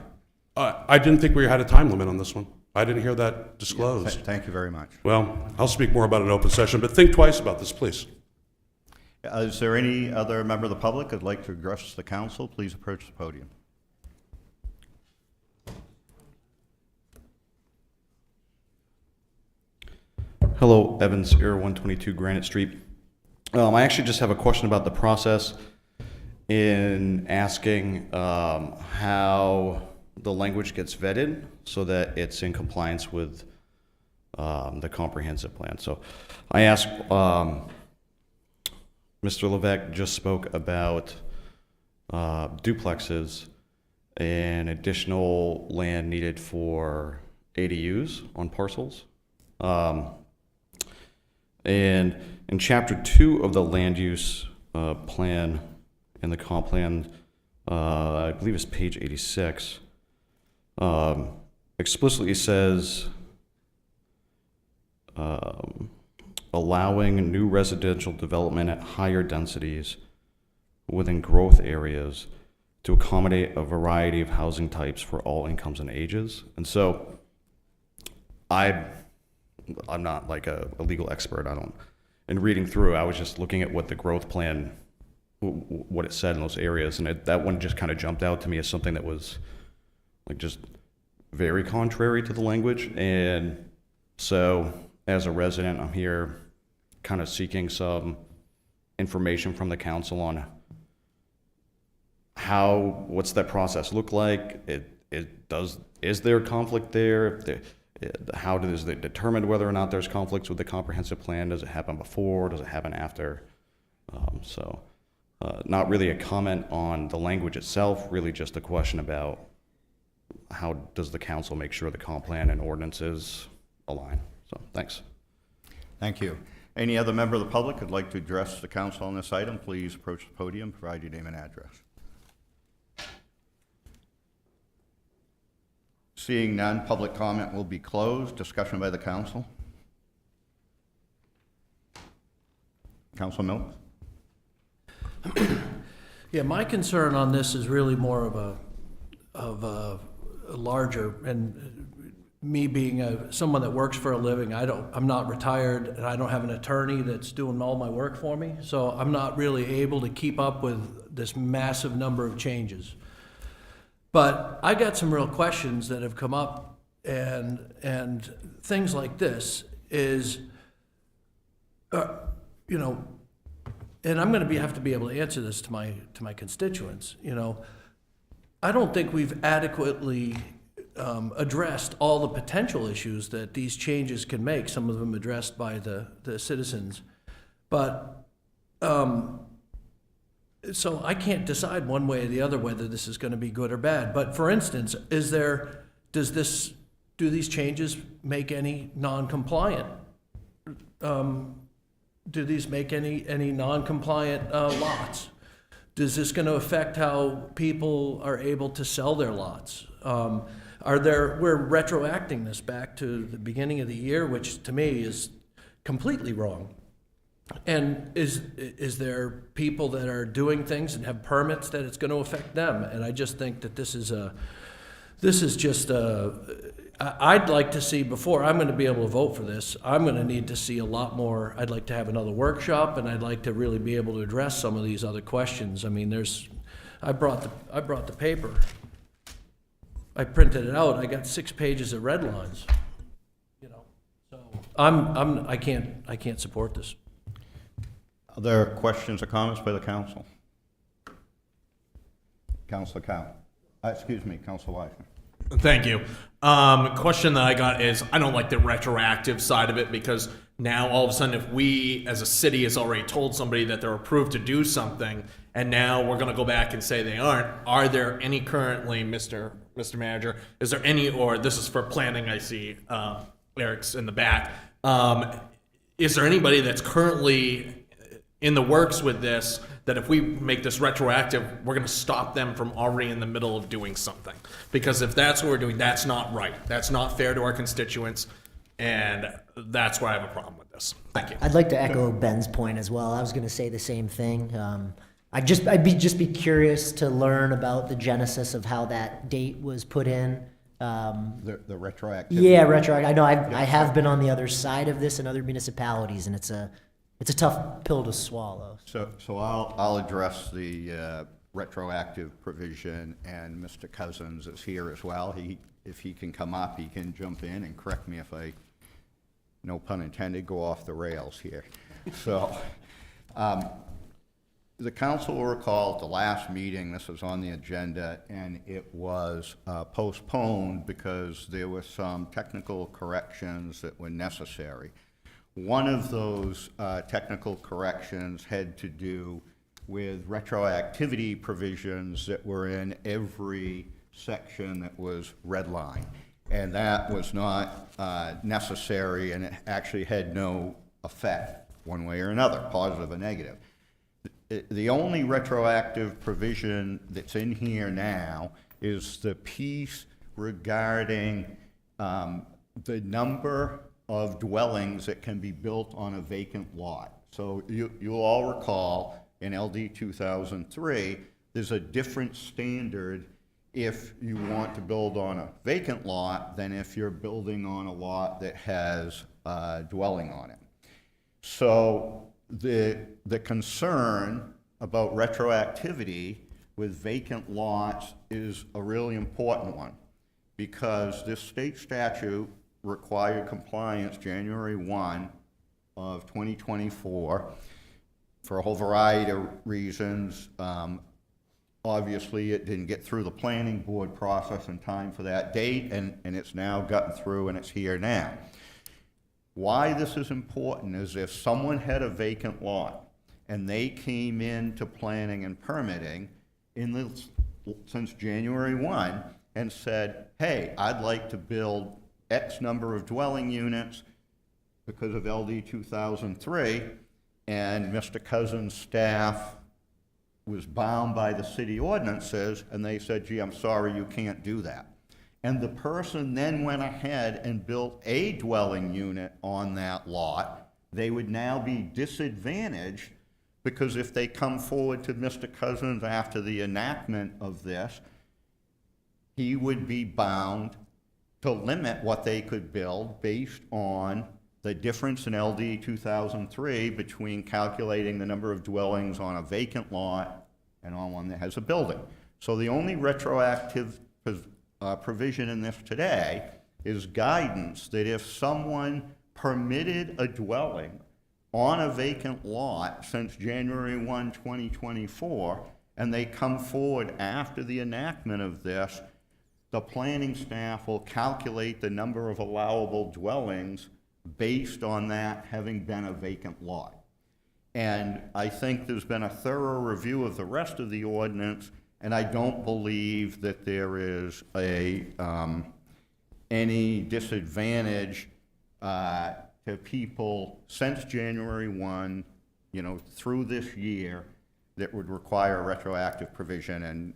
[SPEAKER 8] I didn't think we had a time limit on this one. I didn't hear that disclosed.
[SPEAKER 1] Thank you very much.
[SPEAKER 8] Well, I'll speak more about it in open session, but think twice about this, please.
[SPEAKER 1] Is there any other member of the public who'd like to address the council? Please approach the podium.
[SPEAKER 3] Hello, Evans, Era 122 Granite Street. I actually just have a question about the process in asking how the language gets vetted so that it's in compliance with the comprehensive plan. So I asked, Mr. Levesque just spoke about duplexes and additional land needed for ADUs on parcels. And in Chapter 2 of the land use plan and the comp plan, I believe it's page 86, explicitly says allowing new residential development at higher densities within growth areas to accommodate a variety of housing types for all incomes and ages. And so I'm not like a legal expert. In reading through, I was just looking at what the growth plan, what it said in those areas, and that one just kind of jumped out to me as something that was like just very contrary to the language. And so as a resident, I'm here kind of seeking some information from the council on what's that process look like? Is there conflict there? How does it determine whether or not there's conflicts with the comprehensive plan? Does it happen before? Does it happen after? Not really a comment on the language itself, really just a question about how does the council make sure the comp plan and ordinances align? So, thanks.
[SPEAKER 1] Thank you. Any other member of the public who'd like to address the council on this item, please approach the podium, provide your name and address. Seeing none, public comment will be closed. Discussion by the council. Council Mills?
[SPEAKER 9] Yeah, my concern on this is really more of a larger, and me being someone that works for a living, I'm not retired, and I don't have an attorney that's doing all my work for me, so I'm not really able to keep up with this massive number of changes. But I got some real questions that have come up, and things like this is, you know, and I'm going to have to be able to answer this to my constituents. You know, I don't think we've adequately addressed all the potential issues that these changes can make. Some of them addressed by the citizens, but so I can't decide one way or the other whether this is going to be good or bad. But for instance, do these changes make any non-compliant? Do these make any non-compliant lots? Is this going to affect how people are able to sell their lots? We're retroacting this back to the beginning of the year, which to me is completely wrong. And is there people that are doing things and have permits that it's going to affect them? And I just think that this is just I'd like to see, before I'm going to be able to vote for this, I'm going to need to see a lot more. I'd like to have another workshop, and I'd like to really be able to address some of these other questions. I mean, I brought the paper. I printed it out. I got 6 pages of red lines. You know, so I can't support this.
[SPEAKER 1] Are there questions or comments by the council? Councilor Cow. Excuse me, Councilor Weisner.
[SPEAKER 10] Thank you. Question that I got is, I don't like the retroactive side of it, because now all of a sudden, if we as a city has already told somebody that they're approved to do something, and now we're going to go back and say they aren't, are there any currently, Mr. Manager, is there any, or this is for planning, I see Eric's in the back, is there anybody that's currently in the works with this, that if we make this retroactive, we're going to stop them from already in the middle of doing something? Because if that's what we're doing, that's not right. That's not fair to our constituents, and that's why I have a problem with this. Thank you.
[SPEAKER 21] I'd like to echo Ben's point as well. I was going to say the same thing. I'd be curious to learn about the genesis of how that date was put in.
[SPEAKER 1] The retroactivity.
[SPEAKER 21] Yeah, retroactive. I know I have been on the other side of this in other municipalities, and it's a tough pill to swallow.
[SPEAKER 1] So I'll address the retroactive provision, and Mr. Cousins is here as well. If he can come up, he can jump in and correct me if I, no pun intended, go off the rails here. So the council will recall at the last meeting, this was on the agenda, and it was postponed because there were some technical corrections that were necessary. One of those technical corrections had to do with retroactivity provisions that were in every section that was redlined. And that was not necessary, and it actually had no effect one way or another, positive or negative. The only retroactive provision that's in here now is the piece regarding the number of dwellings that can be built on a vacant lot. So you'll all recall in LD 2003, there's a different standard if you want to build on a vacant lot than if you're building on a lot that has a dwelling on it. So the concern about retroactivity with vacant lots is a really important one, because this state statute required compliance January 1 of 2024 for a whole variety of reasons. Obviously, it didn't get through the planning board process in time for that date, and it's now gotten through and it's here now. Why this is important is if someone had a vacant lot and they came into planning and permitting since January 1 and said, hey, I'd like to build X number of dwelling units because of LD 2003, and Mr. Cousins' staff was bound by the city ordinances, and they said, gee, I'm sorry, you can't do that. and the person then went ahead and built a dwelling unit on that lot, they would now be disadvantaged, because if they come forward to Mr. Cousins after the enactment of this, he would be bound to limit what they could build based on the difference in LD 2003 between calculating the number of dwellings on a vacant lot and on one that has a building. So the only retroactive provision in this today is guidance that if someone permitted a dwelling on a vacant lot since January 1, 2024, and they come forward after the enactment of this, the planning staff will calculate the number of allowable dwellings based on that having been a vacant lot. And I think there's been a thorough review of the rest of the ordinance, and I don't believe that there is any disadvantage to people since January 1, through this year, that would require a retroactive provision. And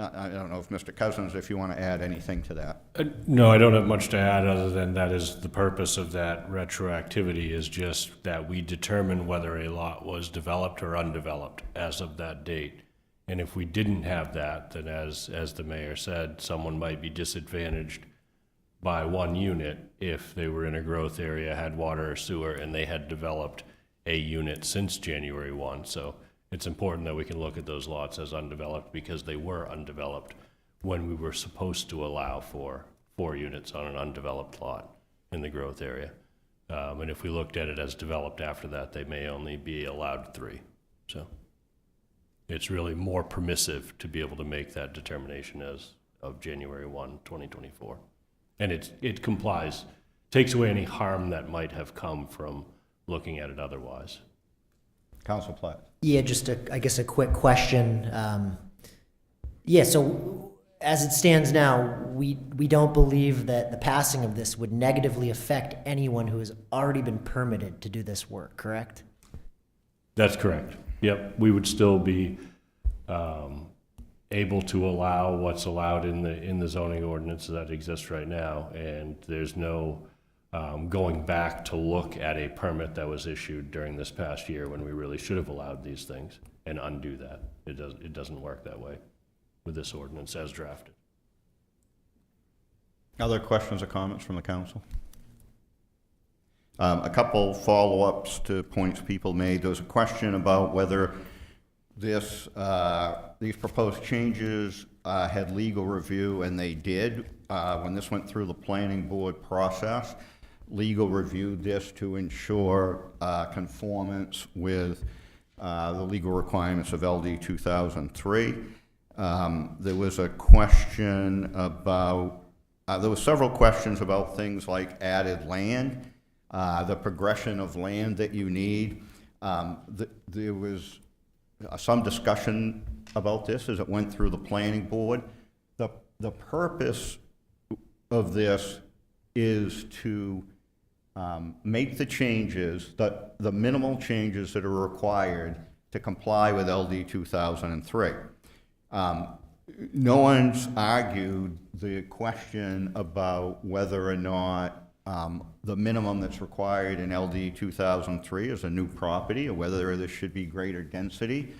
[SPEAKER 1] I don't know if Mr. Cousins, if you want to add anything to that.
[SPEAKER 17] No, I don't have much to add other than that is the purpose of that retroactivity is just that we determine whether a lot was developed or undeveloped as of that date. And if we didn't have that, then as the mayor said, someone might be disadvantaged by one unit if they were in a growth area, had water or sewer, and they had developed a unit since January 1. So it's important that we can look at those lots as undeveloped because they were undeveloped when we were supposed to allow for 4 units on an undeveloped lot in the growth area. And if we looked at it as developed after that, they may only be allowed 3. So it's really more permissive to be able to make that determination as of January 1, 2024. And it complies, takes away any harm that might have come from looking at it otherwise.
[SPEAKER 1] Council Platt.
[SPEAKER 21] Yeah, just I guess a quick question. So as it stands now, we don't believe that the passing of this would negatively affect anyone who has already been permitted to do this work, correct?
[SPEAKER 17] That's correct. Yep, we would still be able to allow what's allowed in the zoning ordinance that exists right now, and there's no going back to look at a permit that was issued during this past year when we really should have allowed these things and undo that. It doesn't work that way with this ordinance as drafted.
[SPEAKER 1] Other questions or comments from the council? A couple follow-ups to points people made. There was a question about whether these proposed changes had legal review, and they did. When this went through the planning board process, legal reviewed this to ensure conformance with the legal requirements of LD 2003. There was a question about, there were several questions about things like added land, the progression of land that you need. There was some discussion about this as it went through the planning board. The purpose of this is to make the changes, the minimal changes that are required to comply with LD 2003. No one's argued the question about whether or not the minimum that's required in LD 2003 is a new property or whether there should be greater density.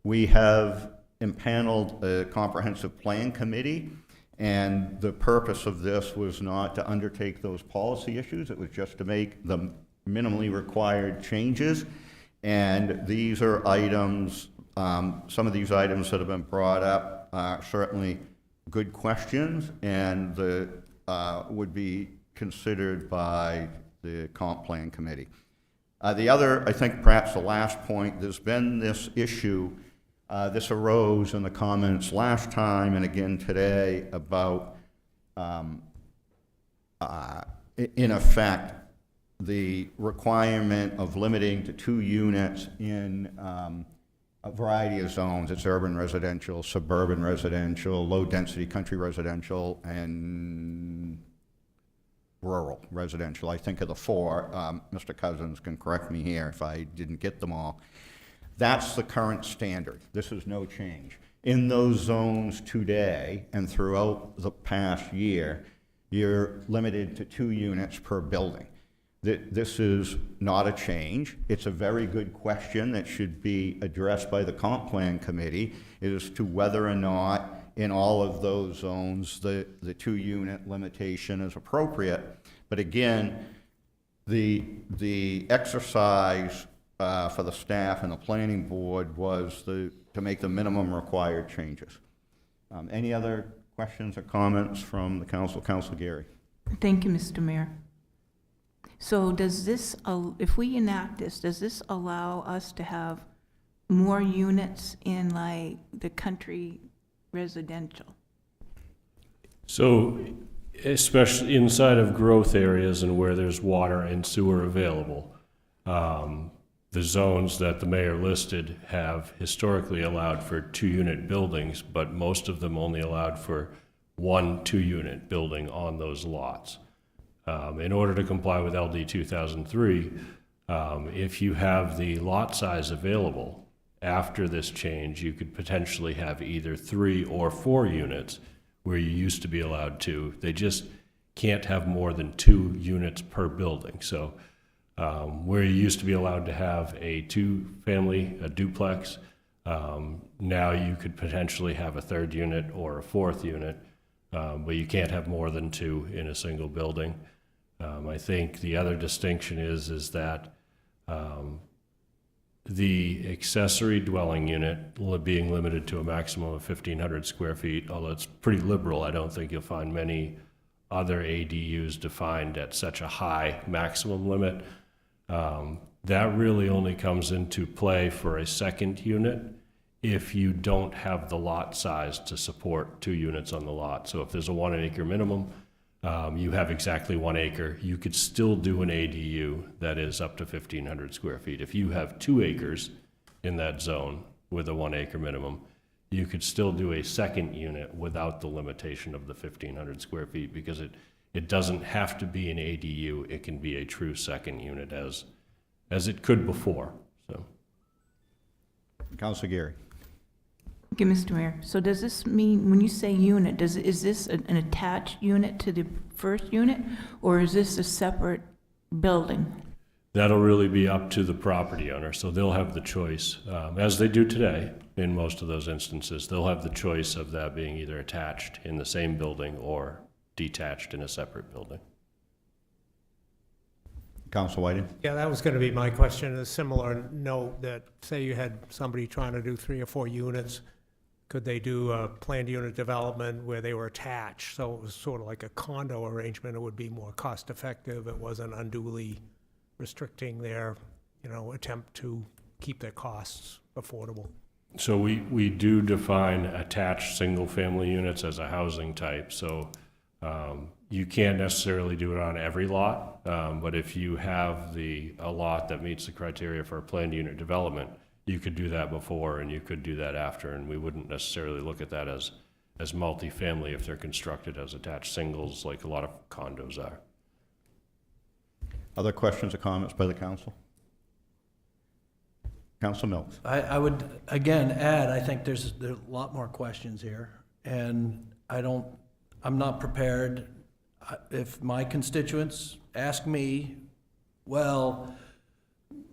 [SPEAKER 1] We have impaneled a comprehensive plan committee, and the purpose of this was not to undertake those policy issues. It was just to make the minimally required changes. And these are items, some of these items that have been brought up are certainly good questions and would be considered by the comp plan committee. The other, I think perhaps the last point, there's been this issue, this arose in the comments last time and again today about, in effect, the requirement of limiting to 2 units in a variety of zones. It's urban residential, suburban residential, low-density country residential, and rural residential. I think of the 4. Mr. Cousins can correct me here if I didn't get them all. That's the current standard. This is no change. in those zones today and throughout the past year, you're limited to 2 units per building. This is not a change. It's a very good question that should be addressed by the comp plan committee as to whether or not in all of those zones the 2-unit limitation is appropriate. But again, the exercise for the staff and the planning board was to make the minimum required changes. Any other questions or comments from the council? Council Gary.
[SPEAKER 5] Thank you, Mr. Mayor. So does this, if we enact this, does this allow us to have more units in like the country residential?
[SPEAKER 17] So, especially inside of growth areas and where there's water and sewer available, the zones that the mayor listed have historically allowed for 2-unit buildings, but most of them only allowed for 1 2-unit building on those lots. In order to comply with LD 2003, if you have the lot size available after this change, you could potentially have either 3 or 4 units where you used to be allowed 2. They just can't have more than 2 units per building. So where you used to be allowed to have a 2-family, a duplex, now you could potentially have a 3rd unit or a 4th unit, but you can't have more than 2 in a single building. I think the other distinction is that the accessory dwelling unit being limited to a maximum of 1,500 square feet, although it's pretty liberal, I don't think you'll find many other ADUs defined at such a high maximum limit. That really only comes into play for a 2nd unit if you don't have the lot size to support 2 units on the lot. So if there's a 1 acre minimum, you have exactly 1 acre, you could still do an ADU that is up to 1,500 square feet. If you have 2 acres in that zone with a 1 acre minimum, you could still do a 2nd unit without the limitation of the 1,500 square feet, because it doesn't have to be an ADU, it can be a true 2nd unit as it could before. So,
[SPEAKER 1] Council Gary.
[SPEAKER 5] Okay, Mr. Mayor. So does this mean, when you say unit, is this an attached unit to the first unit, or is this a separate building?
[SPEAKER 17] that'll really be up to the property owner, so they'll have the choice, as they do today in most of those instances. They'll have the choice of that being either attached in the same building or detached in a separate building.
[SPEAKER 1] Council Whiting?
[SPEAKER 14] Yeah, that was going to be my question. A similar note that, say you had somebody trying to do 3 or 4 units, could they do a planned unit development where they were attached? So it was sort of like a condo arrangement. It would be more cost effective. It wasn't unduly restricting their, attempt to keep their costs affordable.
[SPEAKER 17] So we do define attached single-family units as a housing type. So you can't necessarily do it on every lot, but if you have a lot that meets the criteria for a planned unit development, you could do that before and you could do that after, and we wouldn't necessarily look at that as multifamily if they're constructed as attached singles like a lot of condos are.
[SPEAKER 1] Other questions or comments by the council? Council Mills.
[SPEAKER 9] I would, again, add, I think there's a lot more questions here, and I'm not prepared. If my constituents ask me, well,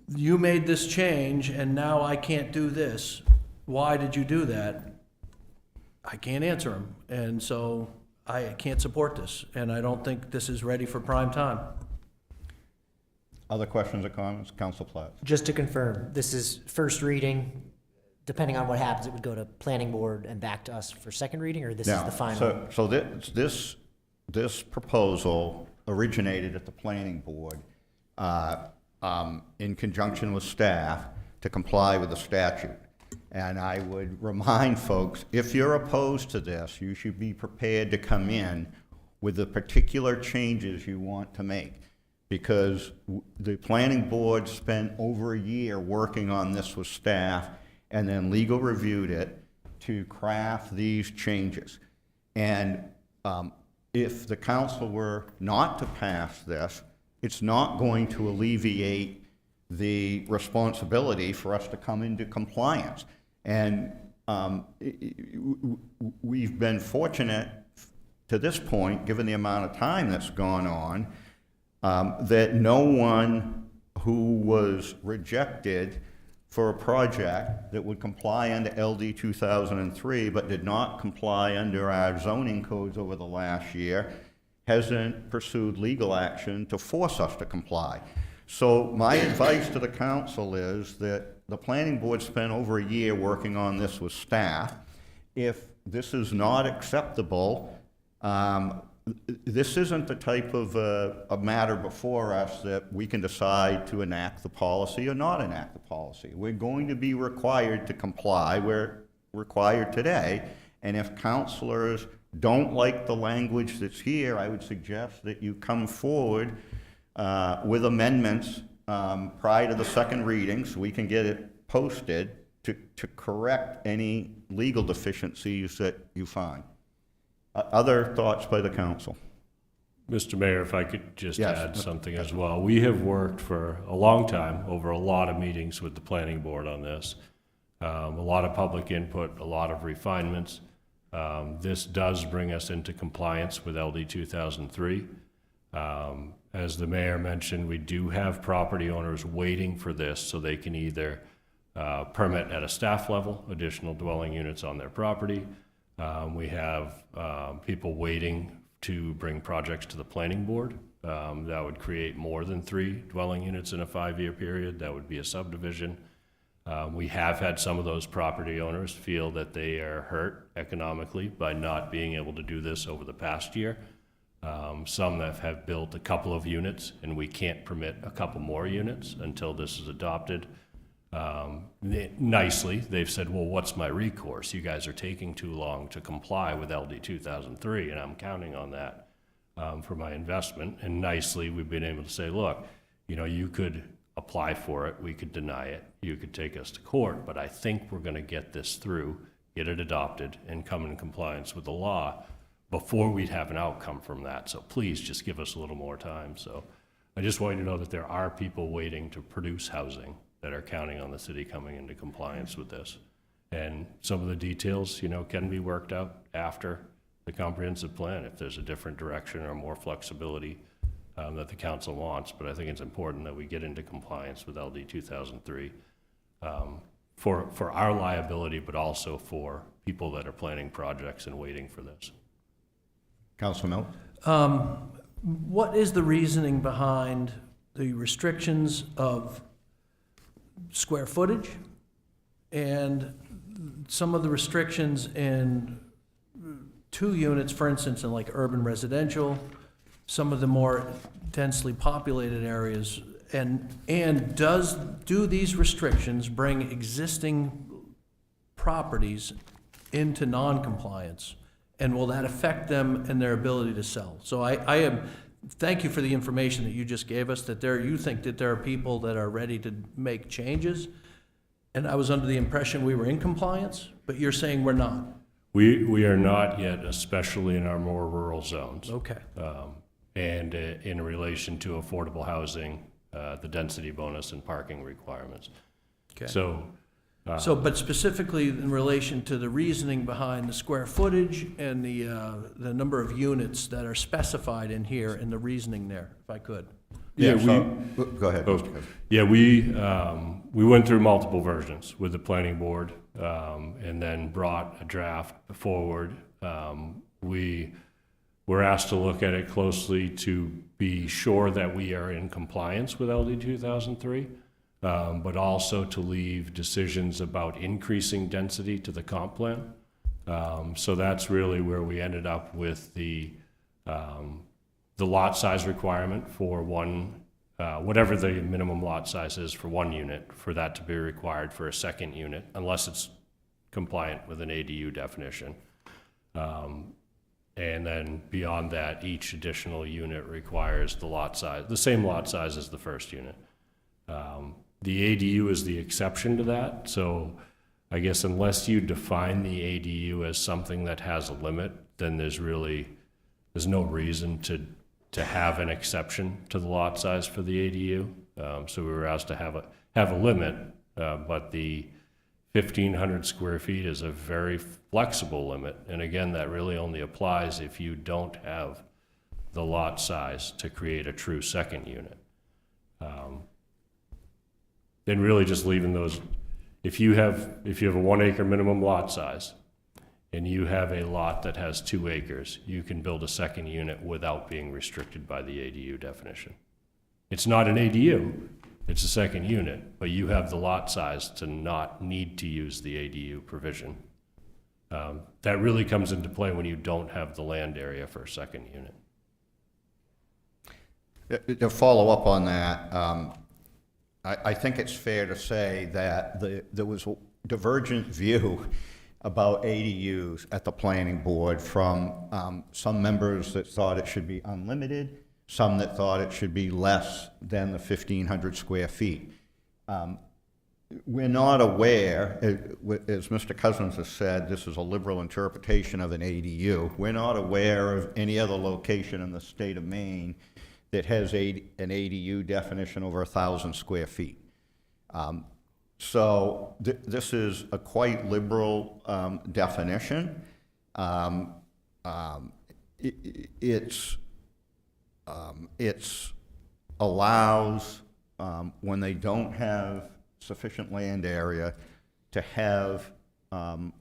[SPEAKER 9] you made this change and now I can't do this, why did you do that? I can't answer them, and so I can't support this, and I don't think this is ready for prime time.
[SPEAKER 1] Other questions or comments? Council Platt.
[SPEAKER 21] Just to confirm, this is first reading. Depending on what happens, it would go to planning board and back to us for second reading, or this is the final?
[SPEAKER 1] So this proposal originated at the planning board in conjunction with staff to comply with the statute. And I would remind folks, if you're opposed to this, you should be prepared to come in with the particular changes you want to make. Because the planning board spent over a year working on this with staff, and then legal reviewed it to craft these changes. And if the council were not to pass this, it's not going to alleviate the responsibility for us to come into compliance. And we've been fortunate to this point, given the amount of time that's gone on, that no one who was rejected for a project that would comply under LD 2003 but did not comply under our zoning codes over the last year hasn't pursued legal action to force us to comply. So my advice to the council is that the planning board spent over a year working on this with staff. If this is not acceptable, this isn't the type of a matter before us that we can decide to enact the policy or not enact the policy. We're going to be required to comply. We're required today. And if counselors don't like the language that's here, I would suggest that you come forward with amendments prior to the second reading so we can get it posted to correct any legal deficiencies that you find. Other thoughts by the council?
[SPEAKER 17] Mr. Mayor, if I could just
[SPEAKER 1] Yes.
[SPEAKER 17] add something as well. We have worked for a long time, over a lot of meetings with the planning board on this. A lot of public input, a lot of refinements. This does bring us into compliance with LD 2003. As the mayor mentioned, we do have property owners waiting for this so they can either permit at a staff level, additional dwelling units on their property. We have people waiting to bring projects to the planning board. That would create more than 3 dwelling units in a 5-year period. That would be a subdivision. We have had some of those property owners feel that they are hurt economically by not being able to do this over the past year. Some that have built a couple of units, and we can't permit a couple more units until this is adopted. Nicely, they've said, well, what's my recourse? You guys are taking too long to comply with LD 2003, and I'm counting on that for my investment. And nicely, we've been able to say, look, you know, you could apply for it, we could deny it, you could take us to court, but I think we're going to get this through, get it adopted, and come in compliance with the law before we'd have an outcome from that. So please just give us a little more time. So I just want you to know that there are people waiting to produce housing that are counting on the city coming into compliance with this. And some of the details, you know, can be worked out after the comprehensive plan if there's a different direction or more flexibility that the council wants. But I think it's important that we get into compliance with LD 2003 for our liability, but also for people that are planning projects and waiting for this.
[SPEAKER 1] Councilor Mill?
[SPEAKER 9] What is the reasoning behind the restrictions of square footage and some of the restrictions in 2 units, for instance, in like urban residential, some of the more densely populated areas, and do these restrictions bring existing properties into non-compliance? And will that affect them and their ability to sell? So thank you for the information that you just gave us, that you think that there are people that are ready to make changes. And I was under the impression we were in compliance, but you're saying we're not.
[SPEAKER 17] We are not yet, especially in our more rural zones.
[SPEAKER 9] Okay.
[SPEAKER 17] And in relation to affordable housing, the density bonus and parking requirements.
[SPEAKER 9] Okay.
[SPEAKER 17] But
[SPEAKER 9] specifically in relation to the reasoning behind the square footage and the number of units that are specified in here and the reasoning there, if I could.
[SPEAKER 1] Yeah,
[SPEAKER 2] Go ahead.
[SPEAKER 17] Yeah, we went through multiple versions with the planning board and then brought a draft forward. We were asked to look at it closely to be sure that we are in compliance with LD 2003. But also to leave decisions about increasing density to the comp plan. So that's really where we ended up with the lot size requirement for one, whatever the minimum lot size is for 1 unit, for that to be required for a second unit, unless it's compliant with an ADU definition. And then beyond that, each additional unit requires the lot size, the same lot size as the first unit. The ADU is the exception to that, so I guess unless you define the ADU as something that has a limit, then there's no reason to have an exception to the lot size for the ADU. So we were asked to have a limit, but the 1,500 square feet is a very flexible limit. And again, that really only applies if you don't have the lot size to create a true second unit. Then really just leaving those, if you have a 1 acre minimum lot size and you have a lot that has 2 acres, you can build a second unit without being restricted by the ADU definition. It's not an ADU, it's a second unit, but you have the lot size to not need to use the ADU provision. That really comes into play when you don't have the land area for a second unit.
[SPEAKER 1] To follow up on that, I think it's fair to say that there was a divergent view about ADUs at the planning board from some members that thought it should be unlimited, some that thought it should be less than the 1,500 square feet. We're not aware, as Mr. Cousins has said, this is a liberal interpretation of an ADU. We're not aware of any other location in the state of Maine that has an ADU definition over 1,000 square feet. So this is a quite liberal definition. It's allows, when they don't have sufficient land area, to have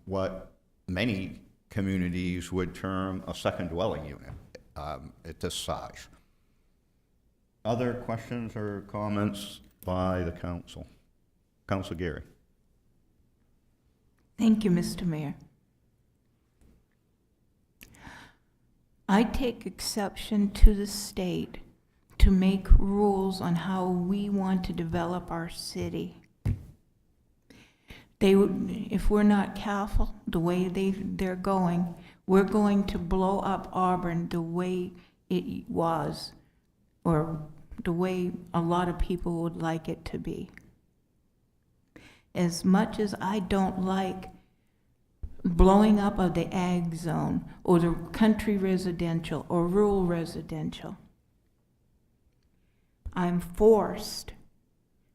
[SPEAKER 1] what many communities would term a second dwelling unit at this size. Other questions or comments by the council? Councilor Gary.
[SPEAKER 5] Thank you, Mr. Mayor. I take exception to the state to make rules on how we want to develop our city. If we're not careful, the way they're going, we're going to blow up Auburn the way it was, or the way a lot of people would like it to be. As much as I don't like blowing up of the ag zone or the country residential or rural residential, I'm forced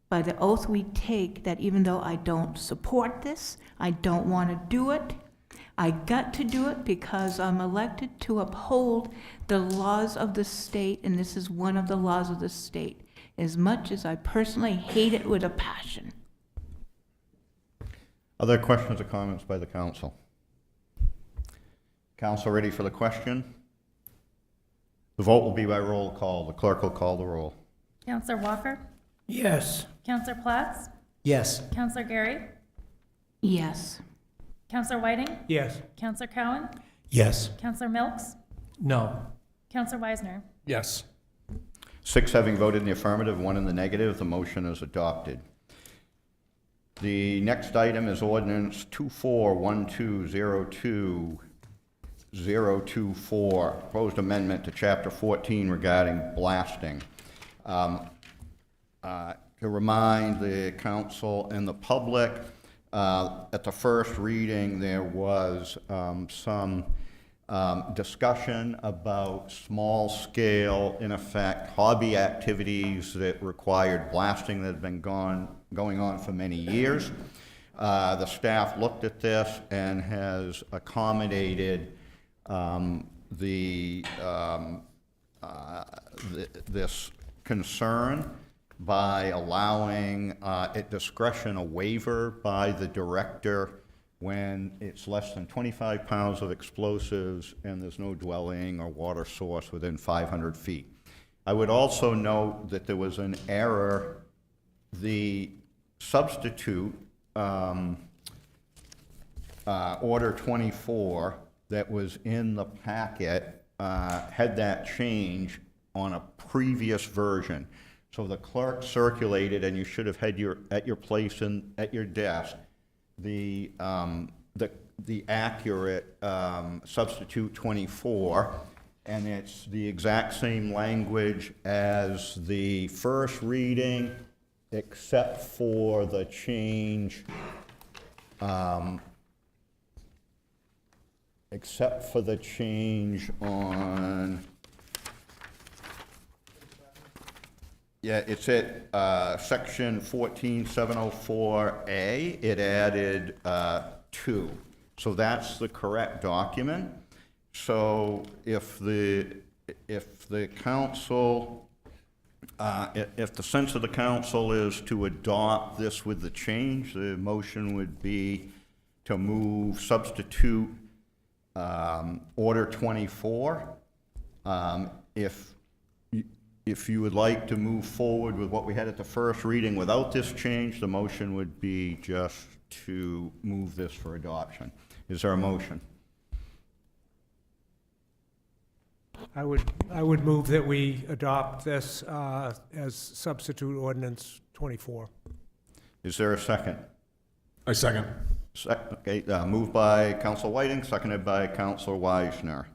[SPEAKER 5] by the oath we take that even though I don't support this, I don't want to do it, I got to do it because I'm elected to uphold the laws of the state, and this is one of the laws of the state, as much as I personally hate it with a passion.
[SPEAKER 1] Other questions or comments by the council? Council ready for the question? The vote will be by roll call. The clerk will call the roll.
[SPEAKER 6] Counselor Walker?
[SPEAKER 14] Yes.
[SPEAKER 6] Counselor Platts?
[SPEAKER 21] Yes.
[SPEAKER 6] Counselor Gary?
[SPEAKER 5] Yes.
[SPEAKER 6] Counselor Whiting?
[SPEAKER 14] Yes.
[SPEAKER 6] Counselor Cowan?
[SPEAKER 14] Yes.
[SPEAKER 6] Counselor Milks?
[SPEAKER 9] No.
[SPEAKER 6] Counselor Weisner?
[SPEAKER 10] Yes.
[SPEAKER 1] 6 having voted in the affirmative, 1 in the negative, the motion is adopted. The next item is Ordinance 241202-024, proposed amendment to Chapter 14 regarding blasting. To remind the council and the public, at the first reading, there was some discussion about small-scale, in effect, hobby activities that required blasting that had been going on for many years. The staff looked at this and has accommodated this concern by allowing at discretion a waiver by the director when it's less than 25 pounds of explosives and there's no dwelling or water source within 500 feet. I would also note that there was an error. The substitute Order 24 that was in the packet had that change on a previous version. So the clerk circulated, and you should have had at your place and at your desk, the accurate substitute 24, and it's the exact same language as the first reading, except for the change, on Yeah, it's at section 14704A. It added 2. So that's the correct document. So if the council, if the sense of the council is to adopt this with the change, the motion would be to substitute Order 24. If you would like to move forward with what we had at the first reading without this change, the motion would be just to move this for adoption. Is there a motion?
[SPEAKER 14] I would move that we adopt this as substitute ordinance 24.
[SPEAKER 1] Is there a second?
[SPEAKER 10] I second.
[SPEAKER 1] Okay, moved by Council Whiting, seconded by Councilor Wisner.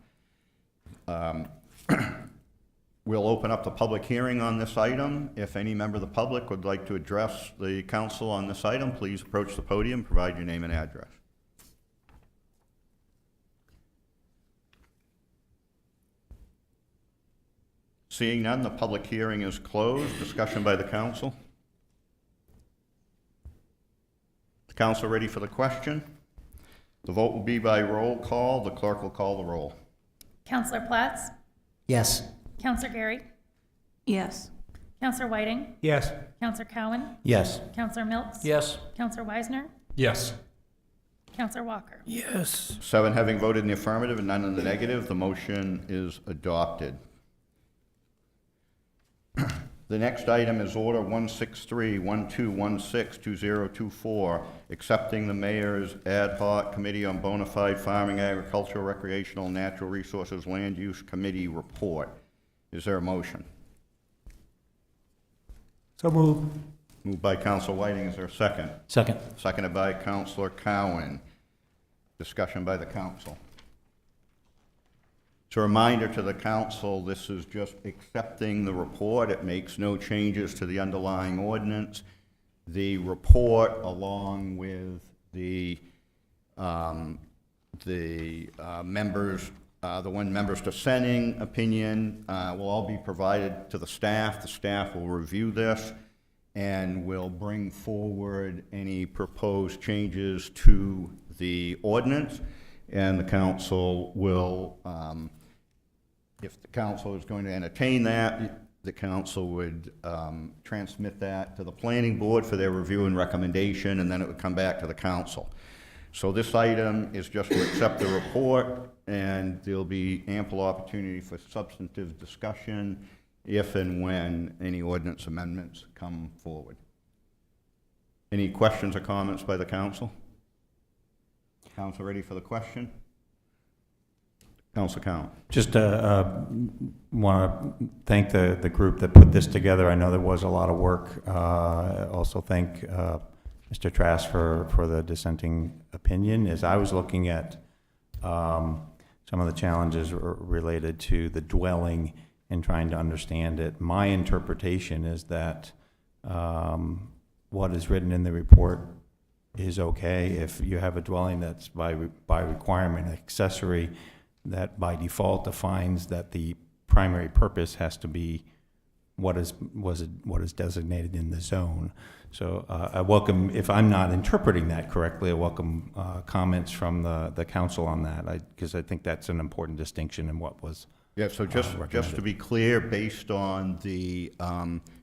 [SPEAKER 1] We'll open up the public hearing on this item. If any member of the public would like to address the council on this item, please approach the podium, provide your name and address. Seeing none, the public hearing is closed. Discussion by the council. The council ready for the question? The vote will be by roll call. The clerk will call the roll.
[SPEAKER 6] Counselor Platts?
[SPEAKER 21] Yes.
[SPEAKER 6] Counselor Gary?
[SPEAKER 5] Yes.
[SPEAKER 6] Counselor Whiting?
[SPEAKER 14] Yes.
[SPEAKER 6] Counselor Cowan?
[SPEAKER 22] Yes.
[SPEAKER 6] Counselor Milks?
[SPEAKER 9] Yes.
[SPEAKER 6] Counselor Wisner?
[SPEAKER 10] Yes.
[SPEAKER 6] Counselor Walker?
[SPEAKER 14] Yes.
[SPEAKER 1] 7 having voted in the affirmative and none in the negative, the motion is adopted. The next item is Order 163-1216-2024, accepting the Mayor's Ad Hoc Committee on Bonafide Farming, Agricultural, Recreational, Natural Resources, Land Use Committee report. Is there a motion?
[SPEAKER 14] So moved.
[SPEAKER 1] Moved by Councilor Whiting. Is there a second?
[SPEAKER 22] Second.
[SPEAKER 1] Seconded by Councilor Cowan. Discussion by the council. It's a reminder to the council, this is just accepting the report. It makes no changes to the underlying ordinance. The report, along with the members, the one member's dissenting opinion, will all be provided to the staff. The staff will review this and will bring forward any proposed changes to the ordinance. And the council will, if the council is going to entertain that, the council would transmit that to the planning board for their review and recommendation, and then it would come back to the council. So this item is just to accept the report, and there'll be ample opportunity for substantive discussion if and when any ordinance amendments come forward. Any questions or comments by the council? Council ready for the question? Council Cowan.
[SPEAKER 22] Just want to thank the group that put this together. I know there was a lot of work. Also thank Mr. Trask for the dissenting opinion. As I was looking at some of the challenges related to the dwelling and trying to understand it, my interpretation is that what is written in the report is okay. If you have a dwelling that's by requirement accessory, that by default defines that the primary purpose has to be what is designated in the zone. So I welcome, if I'm not interpreting that correctly, I welcome comments from the council on that, because I think that's an important distinction in what was
[SPEAKER 1] Yeah, so just to be clear, based on the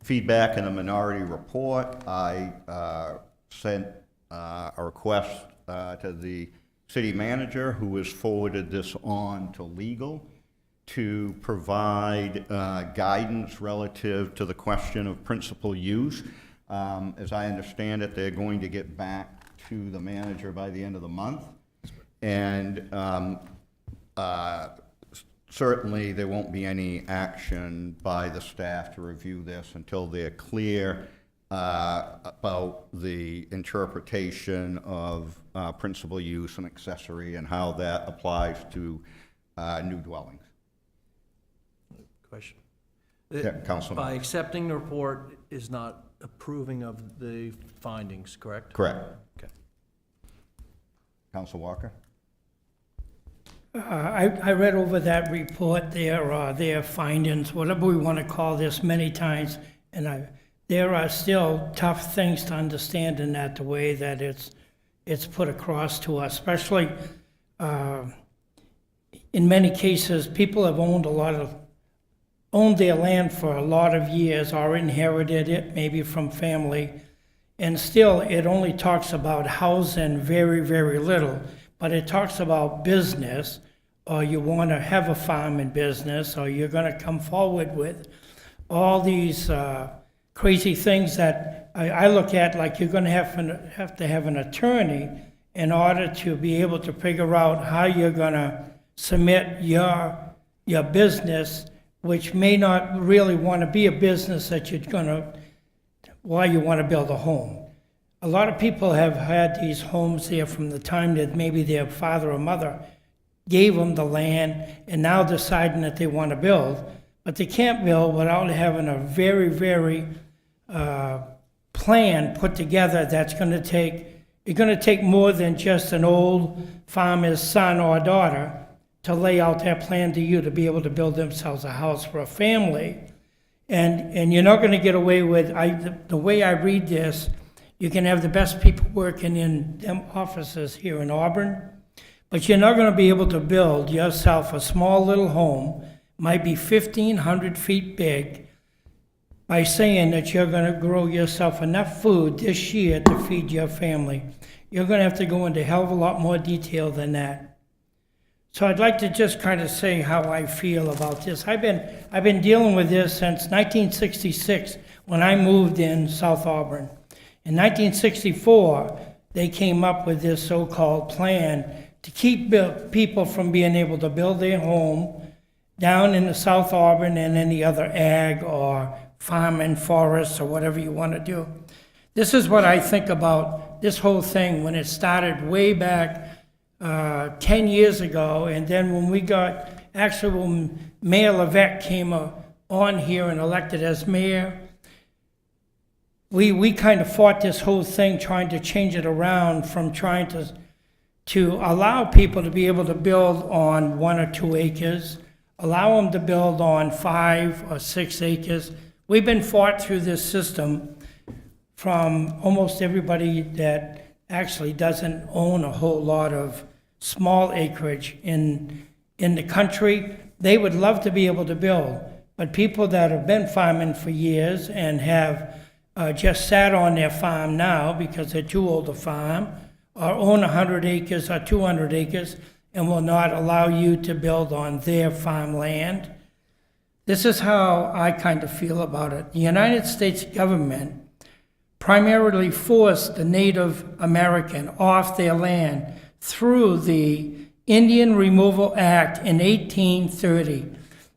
[SPEAKER 1] feedback in the minority report, I sent a request to the city manager, who has forwarded this on to legal, to provide guidance relative to the question of principal use. As I understand it, they're going to get back to the manager by the end of the month. And certainly there won't be any action by the staff to review this until they're clear about the interpretation of principal use and accessory and how that applies to new dwellings.
[SPEAKER 9] Question.
[SPEAKER 1] Yeah, Councilman.
[SPEAKER 9] By accepting the report is not approving of the findings, correct?
[SPEAKER 1] Correct.
[SPEAKER 9] Okay.
[SPEAKER 1] Council Walker?
[SPEAKER 15] I read over that report, their findings, whatever we want to call this, many times, And there are still tough things to understand in that, the way that it's put across to us, especially in many cases, people have owned their land for a lot of years or inherited it, maybe from family. And still, it only talks about housing very, very little, but it talks about business, or you want to have a farm and business, or you're going to come forward with all these crazy things that I look at, like you're going to have to have an attorney in order to be able to figure out how you're going to submit your business, which may not really want to be a business that you're going to, why you want to build a home. A lot of people have had these homes there from the time that maybe their father or mother gave them the land and now deciding that they want to build, but they can't build without having a very, very plan put together that's going to take more than just an old farmer's son or daughter to lay out their plan to you to be able to build themselves a house for a family. And you're not going to get away with, the way I read this, you can have the best people working in them offices here in Auburn, but you're not going to be able to build yourself a small little home, might be 1,500 feet big, by saying that you're going to grow yourself enough food this year to feed your family. You're going to have to go into a hell of a lot more detail than that. So I'd like to just kind of say how I feel about this. I've been dealing with this since 1966 when I moved in South Auburn. In 1964, they came up with this so-called plan to keep people from being able to build their home down in the South Auburn and any other ag or farm and forests or whatever you want to do. This is what I think about this whole thing when it started way back 10 years ago, and then when we got actual Mayor Levesque came on here and elected as mayor, we kind of fought this whole thing trying to change it around from trying to allow people to be able to build on 1 or 2 acres, allow them to build on 5 or 6 acres. We've been fought through this system from almost everybody that actually doesn't own a whole lot of small acreage in the country. They would love to be able to build, but people that have been farming for years and have just sat on their farm now because they're too old to farm, or own 100 acres or 200 acres and will not allow you to build on their farmland. This is how I kind of feel about it. The United States government primarily forced the Native American off their land through the Indian Removal Act in 1830.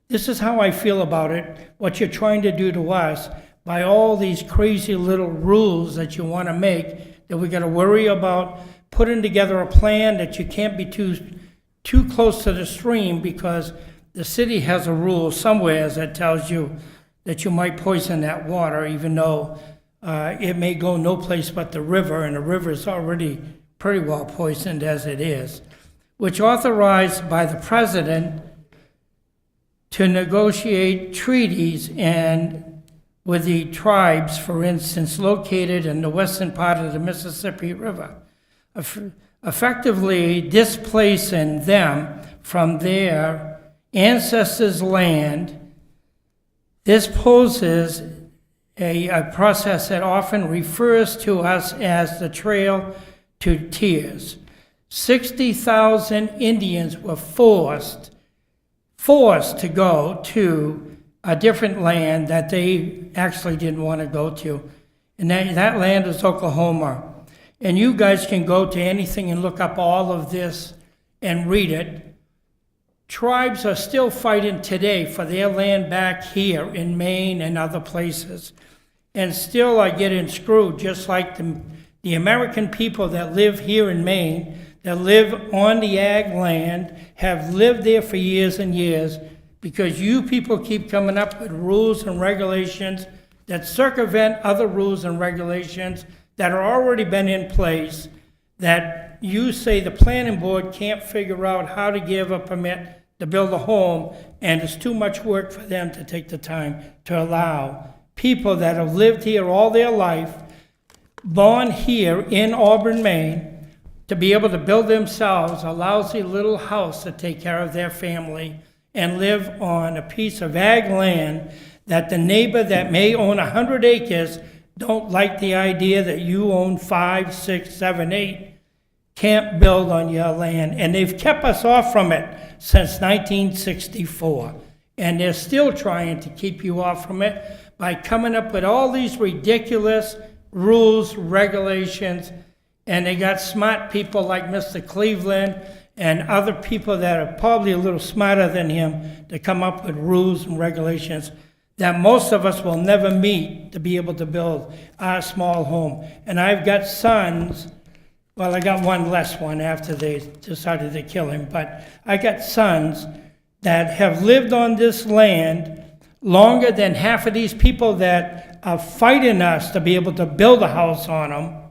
[SPEAKER 15] This is how I feel about it, what you're trying to do to us by all these crazy little rules that you want to make, that we got to worry about putting together a plan that you can't be too close to the stream because the city has a rule somewhere that tells you that you might poison that water, even though it may go no place but the river, and the river is already pretty well poisoned as it is, which authorized by the president to negotiate treaties and with the tribes, for instance, located in the western part of the Mississippi River, effectively displacing them from their ancestors' land. This poses a process that often refers to us as the Trail to Tears. 60,000 Indians were forced to go to a different land that they actually didn't want to go to. And that land is Oklahoma. And you guys can go to anything and look up all of this and read it. Tribes are still fighting today for their land back here in Maine and other places, and still are getting screwed, just like the American people that live here in Maine, that live on the ag land, have lived there for years and years, because you people keep coming up with rules and regulations that circumvent other rules and regulations that are already been in place, that you say the planning board can't figure out how to give a permit to build a home, and it's too much work for them to take the time to allow people that have lived here all their life, born here in Auburn, Maine, to be able to build themselves a lousy little house to take care of their family and live on a piece of ag land that the neighbor that may own 100 acres don't like the idea that you own 5, 6, 7, 8, can't build on your land. And they've kept us off from it since 1964. And they're still trying to keep you off from it by coming up with all these ridiculous rules, regulations, and they got smart people like Mr. Cleveland and other people that are probably a little smarter than him to come up with rules and regulations that most of us will never meet to be able to build our small home. And I've got sons, well, I got one less one after they decided to kill him, but I got sons that have lived on this land longer than half of these people that are fighting us to be able to build a house on them,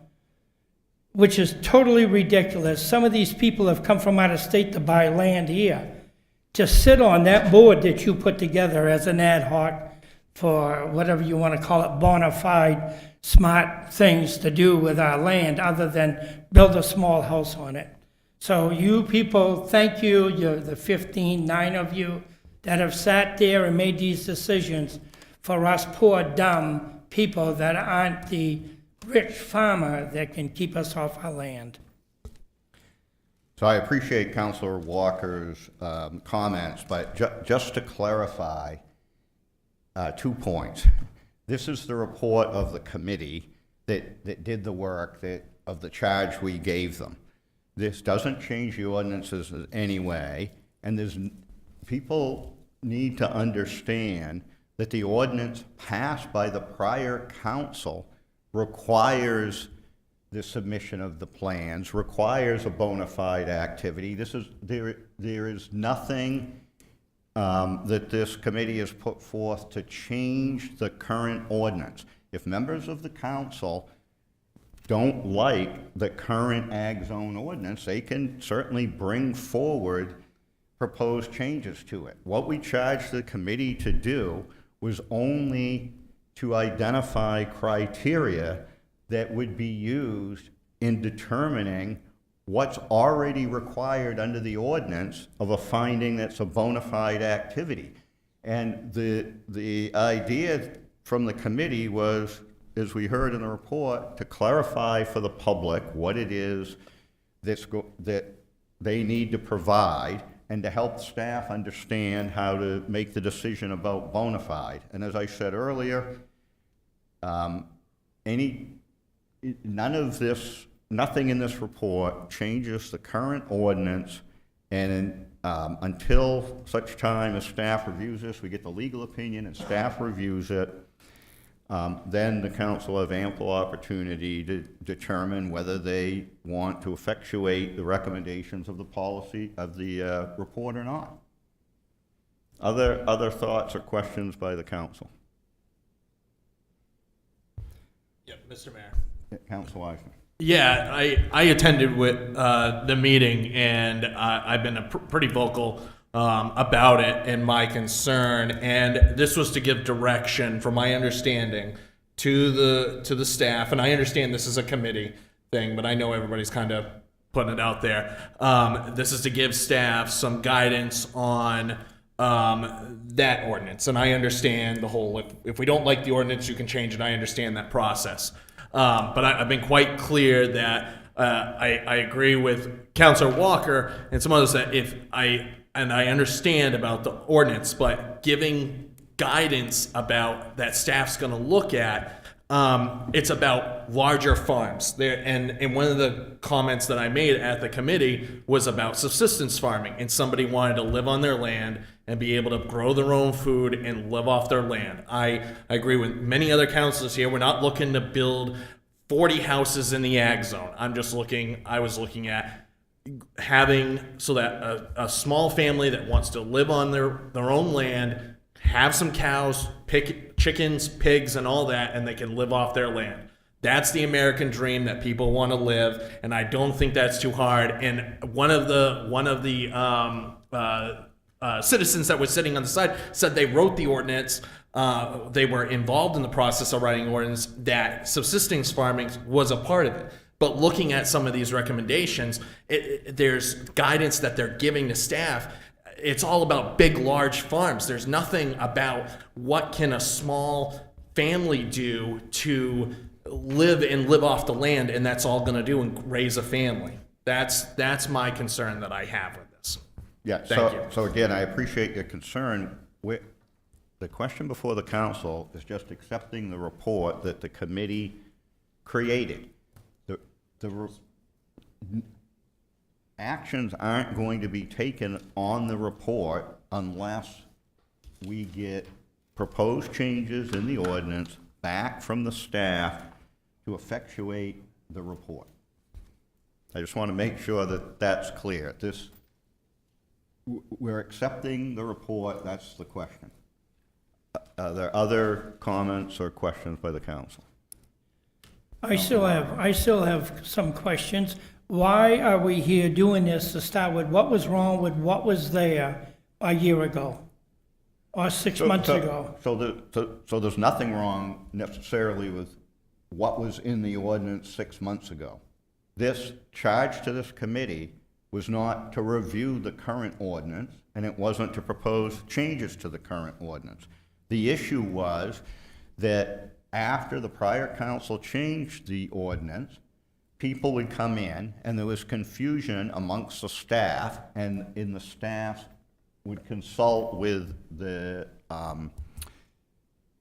[SPEAKER 15] which is totally ridiculous. Some of these people have come from out of state to buy land here, to sit on that board that you put together as an ad hoc for whatever you want to call it, Bonafide, smart things to do with our land other than build a small house on it. So you people, thank you. You're the 9 of you that have sat there and made these decisions for us poor, dumb people that aren't the rich farmer that can keep us off our land.
[SPEAKER 1] So I appreciate Councilor Walker's comments, but just to clarify 2 points. This is the report of the committee that did the work of the charge we gave them. This doesn't change the ordinances in any way, and people need to understand that the ordinance passed by the prior council requires the submission of the plans, requires a bona fide activity. There is nothing that this committee has put forth to change the current ordinance. If members of the council don't like the current ag zone ordinance, they can certainly bring forward proposed changes to it. What we charged the committee to do was only to identify criteria that would be used in determining what's already required under the ordinance of a finding that's a bona fide activity. And the idea from the committee was, as we heard in the report, to clarify for the public what it is that they need to provide and to help staff understand how to make the decision about bona fide. And as I said earlier, nothing in this report changes the current ordinance, and until such time as staff reviews this, we get the legal opinion and staff reviews it, then the council will have ample opportunity to determine whether they want to effectuate the recommendations of the policy of the report or not. Other thoughts or questions by the council?
[SPEAKER 10] Yep, Mr. Mayor.
[SPEAKER 1] Council Eisner.
[SPEAKER 10] Yeah, I attended with the meeting, and I've been pretty vocal about it and my concern. And this was to give direction, from my understanding, to the staff. And I understand this is a committee thing, but I know everybody's kind of putting it out there. This is to give staff some guidance on that ordinance. And I understand the whole, if we don't like the ordinance, you can change it. I understand that process. But I've been quite clear that I agree with Councilor Walker and some others that I understand about the ordinance, but giving guidance about that staff's going to look at, it's about larger farms. And one of the comments that I made at the committee was about subsistence farming, and somebody wanted to live on their land and be able to grow their own food and live off their land. I agree with many other councilors here. We're not looking to build 40 houses in the ag zone. I was looking at having so that a small family that wants to live on their own land, have some cows, pick chickens, pigs, and all that, and they can live off their land. That's the American dream that people want to live, and I don't think that's too hard. And one of the citizens that was sitting on the side said they wrote the ordinance they were involved in the process of writing ordinance, that subsistence farming was a part of it. But looking at some of these recommendations, there's guidance that they're giving to staff. It's all about big, large farms. There's nothing about what can a small family do to live off the land, and that's all going to do and raise a family. That's my concern that I have with this.
[SPEAKER 1] Yeah,
[SPEAKER 10] Thank you.
[SPEAKER 1] so again, I appreciate your concern. The question before the council is just accepting the report that the committee created. Actions aren't going to be taken on the report unless we get proposed changes in the ordinance back from the staff to effectuate the report. I just want to make sure that that's clear. We're accepting the report, that's the question. Are there other comments or questions by the council?
[SPEAKER 15] I still have some questions. Why are we here doing this to start with? What was wrong with what was there a year ago or 6 months ago?
[SPEAKER 1] So there's nothing wrong necessarily with what was in the ordinance 6 months ago. This charge to this committee was not to review the current ordinance, and it wasn't to propose changes to the current ordinance. The issue was that after the prior council changed the ordinance, people would come in, and there was confusion amongst the staff, and the staff would consult with the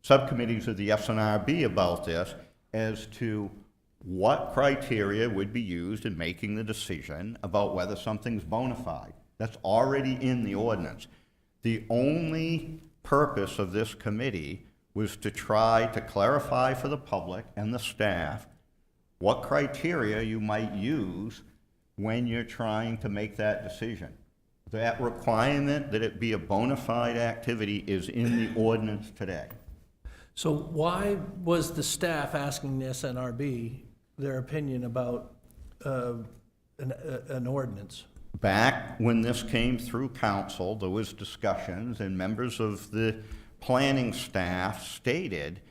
[SPEAKER 1] subcommittees of the SNRB about this as to what criteria would be used in making the decision about whether something's bona fide. That's already in the ordinance. The only purpose of this committee was to try to clarify for the public and the staff what criteria you might use when you're trying to make that decision. That requirement that it be a bona fide activity is in the ordinance today.
[SPEAKER 9] So why was the staff asking the SNRB their opinion about an ordinance?
[SPEAKER 1] Back when this came through council, there was discussions, and members of the planning staff stated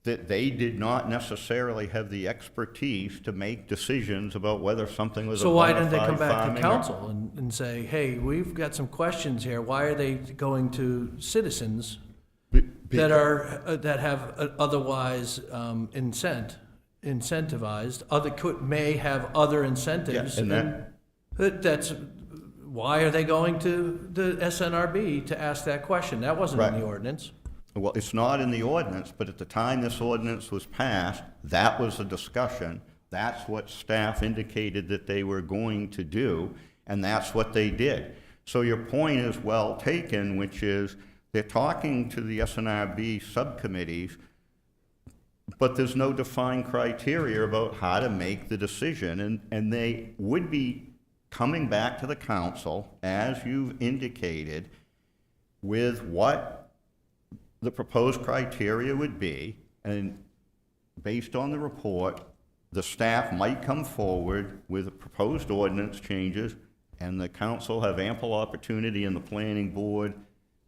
[SPEAKER 1] that they did not necessarily have the expertise to make decisions about whether something was a
[SPEAKER 9] So why
[SPEAKER 1] bona
[SPEAKER 9] didn't they
[SPEAKER 1] fide
[SPEAKER 9] come back to
[SPEAKER 1] farming
[SPEAKER 9] council and say, hey, we've got some questions here. Why are they going to citizens that have otherwise incentivized, may have other incentives?
[SPEAKER 1] Yeah, and
[SPEAKER 9] that's why are they going to the SNRB to ask that question? That wasn't in the ordinance.
[SPEAKER 1] Well, it's not in the ordinance, but at the time this ordinance was passed, that was a discussion. That's what staff indicated that they were going to do, and that's what they did. So your point is well taken, which is they're talking to the SNRB subcommittees, but there's no defined criteria about how to make the decision, and they would be coming back to the council, as you've indicated, with what the proposed criteria would be, and based on the report, the staff might come forward with proposed ordinance changes, and the council have ample opportunity in the planning board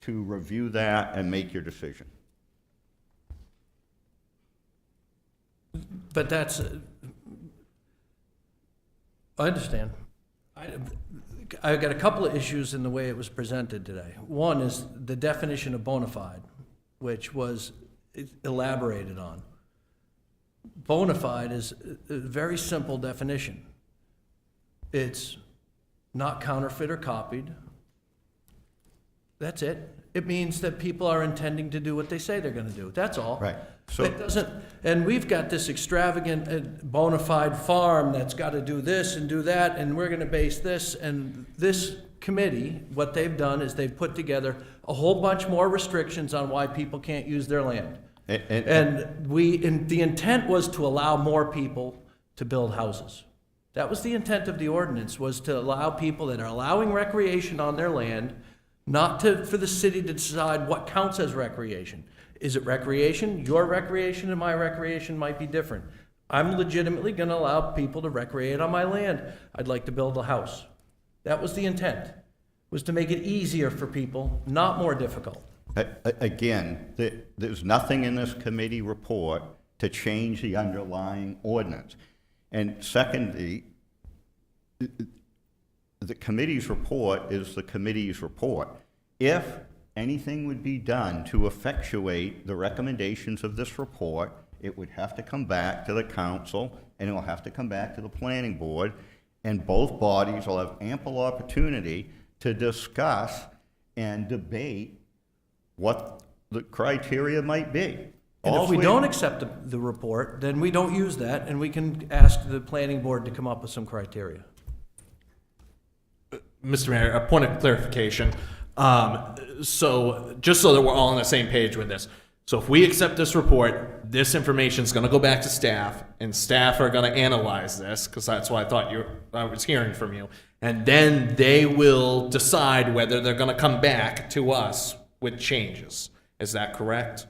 [SPEAKER 1] to review that and make your decision.
[SPEAKER 9] But that's, I understand. I've got a couple of issues in the way it was presented today. One is the definition of bona fide, which was elaborated on. Bona fide is a very simple definition. It's not counterfeit or copied. That's it. It means that people are intending to do what they say they're going to do. That's all.
[SPEAKER 1] Right. So
[SPEAKER 9] it doesn't, and we've got this extravagant bona fide farm that's got to do this and do that, and we're going to base this, and this committee, what they've done is they've put together a whole bunch more restrictions on why people can't use their land. And the intent was to allow more people to build houses. That was the intent of the ordinance, was to allow people that are allowing recreation on their land, not for the city to decide what counts as recreation. Is it recreation? Your recreation and my recreation might be different. I'm legitimately going to allow people to recreate on my land. I'd like to build a house. That was the intent, was to make it easier for people, not more difficult.
[SPEAKER 1] Again, there's nothing in this committee report to change the underlying ordinance. And secondly, the committee's report is the committee's report. If anything would be done to effectuate the recommendations of this report, it would have to come back to the council, and it will have to come back to the planning board, and both bodies will have ample opportunity to discuss and debate what the criteria might be.
[SPEAKER 9] And if we don't accept the report, then we don't use that, and we can ask the planning board to come up with some criteria.
[SPEAKER 10] Mr. Mayor, a point of clarification. So just so that we're all on the same page with this. So if we accept this report, this information is going to go back to staff, and staff are going to analyze this, because that's what I thought I was hearing from you. And then they will decide whether they're going to come back to us with changes. Is that correct?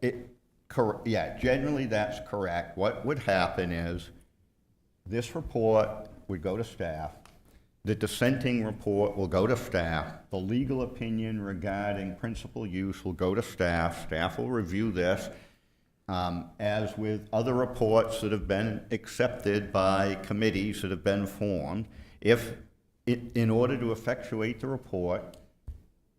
[SPEAKER 1] Yeah, generally that's correct. What would happen is this report would go to staff. The dissenting report will go to staff. The legal opinion regarding principal use will go to staff. Staff will review this. As with other reports that have been accepted by committees that have been formed, if in order to effectuate the report,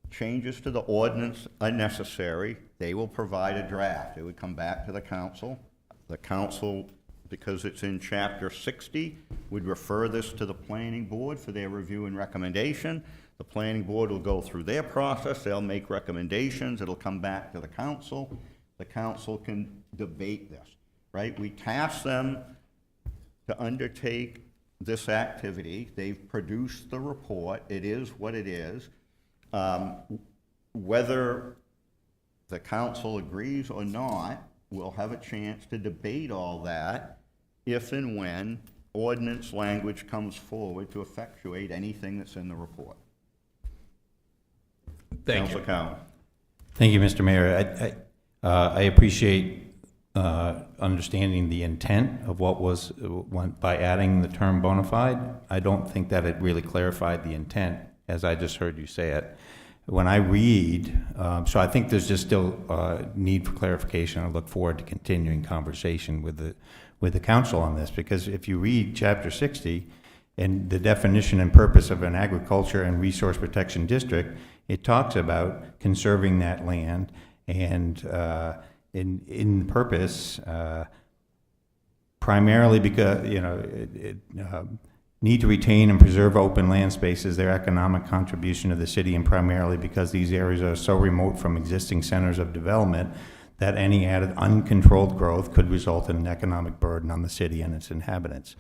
[SPEAKER 1] changes to the ordinance are necessary, they will provide a draft. It would come back to the council. The council, because it's in Chapter 60, would refer this to the planning board for their review and recommendation. The planning board will go through their process. They'll make recommendations. It'll come back to the council. The council can debate this, right? We task them to undertake this activity. They've produced the report. It is what it is. Whether the council agrees or not, we'll have a chance to debate all that if and when ordinance language comes forward to effectuate anything that's in the report.
[SPEAKER 10] Thank
[SPEAKER 1] Councilor Cowan.
[SPEAKER 22] Thank you, Mr. Mayor. I appreciate understanding the intent of what was by adding the term bona fide. I don't think that it really clarified the intent, as I just heard you say it. When I read, so I think there's just still need for clarification. I look forward to continuing conversation with the council on this, because if you read Chapter 60 and the definition and purpose of an agriculture and resource protection district, it talks about conserving that land, and in purpose, primarily because, need to retain and preserve open land spaces, their economic contribution to the city, and primarily because these areas are so remote from existing centers of development that any added uncontrolled growth could result in an economic burden on the city and its inhabitants.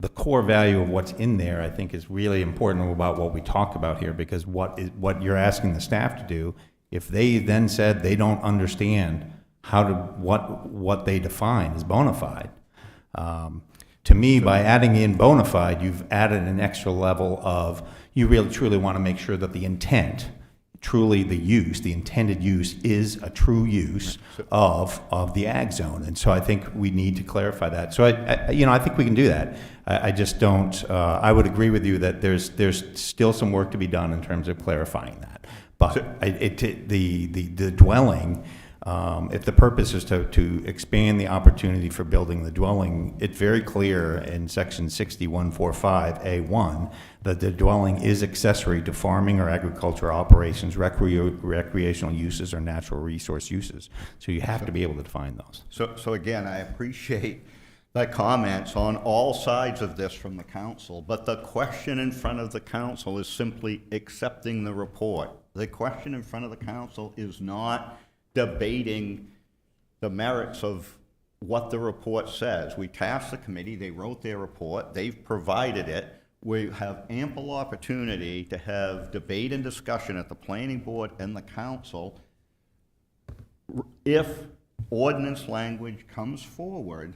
[SPEAKER 22] The core value of what's in there, I think, is really important about what we talk about here, because what you're asking the staff to do, if they then said they don't understand what they define as bona fide, to me, by adding in bona fide, you've added an extra level of, you really truly want to make sure that the intent, truly the intended use is a true use of the ag zone. And so I think we need to clarify that. So I think we can do that. I just don't, I would agree with you that there's still some work to be done in terms of clarifying that. But the dwelling, if the purpose is to expand the opportunity for building the dwelling, it's very clear in section 6145A1 that the dwelling is accessory to farming or agricultural operations, recreational uses, or natural resource uses. So you have to be able to define those.
[SPEAKER 1] So again, I appreciate the comments on all sides of this from the council, but the question in front of the council is simply accepting the report. The question in front of the council is not debating the merits of what the report says. We tasked the committee, they wrote their report, they've provided it. We have ample opportunity to have debate and discussion at the planning board and the council if ordinance language comes forward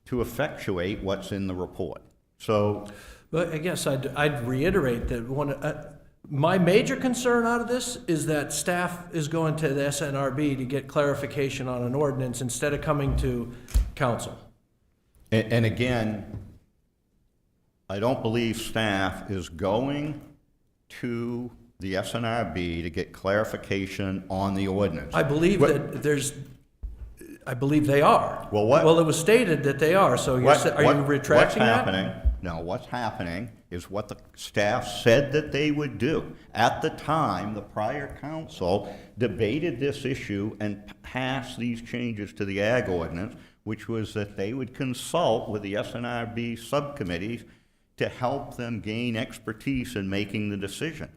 [SPEAKER 1] to effectuate what's in the report. So,
[SPEAKER 9] but I guess I'd reiterate that my major concern out of this is that staff is going to the SNRB to get clarification on an ordinance instead of coming to council.
[SPEAKER 1] and again, I don't believe staff is going to the SNRB to get clarification on the ordinance.
[SPEAKER 9] I believe I believe they are.
[SPEAKER 1] Well, what?
[SPEAKER 9] Well, it was stated that they are, so are you retracting that?
[SPEAKER 1] What's happening? No, what's happening is what the staff said that they would do. At the time, the prior council debated this issue and passed these changes to the ag ordinance, which was that they would consult with the SNRB subcommittees to help them gain expertise in making the decision.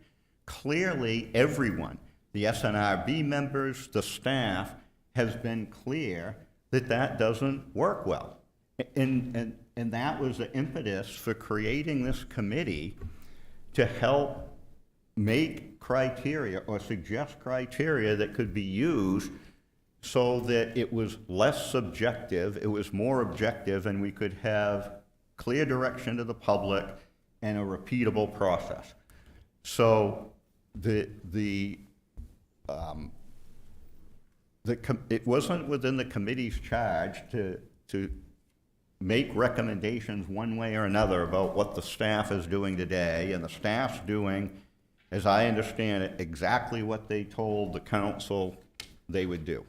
[SPEAKER 1] Clearly, everyone, the SNRB members, the staff, has been clear that that doesn't work well. And that was the impetus for creating this committee to help make criteria or suggest criteria that could be used so that it was less subjective, it was more objective, and we could have clear direction to the public and a repeatable process. So it wasn't within the committee's charge to make recommendations one way or another about what the staff is doing today, and the staff's doing, as I understand it, exactly what they told the council they would do.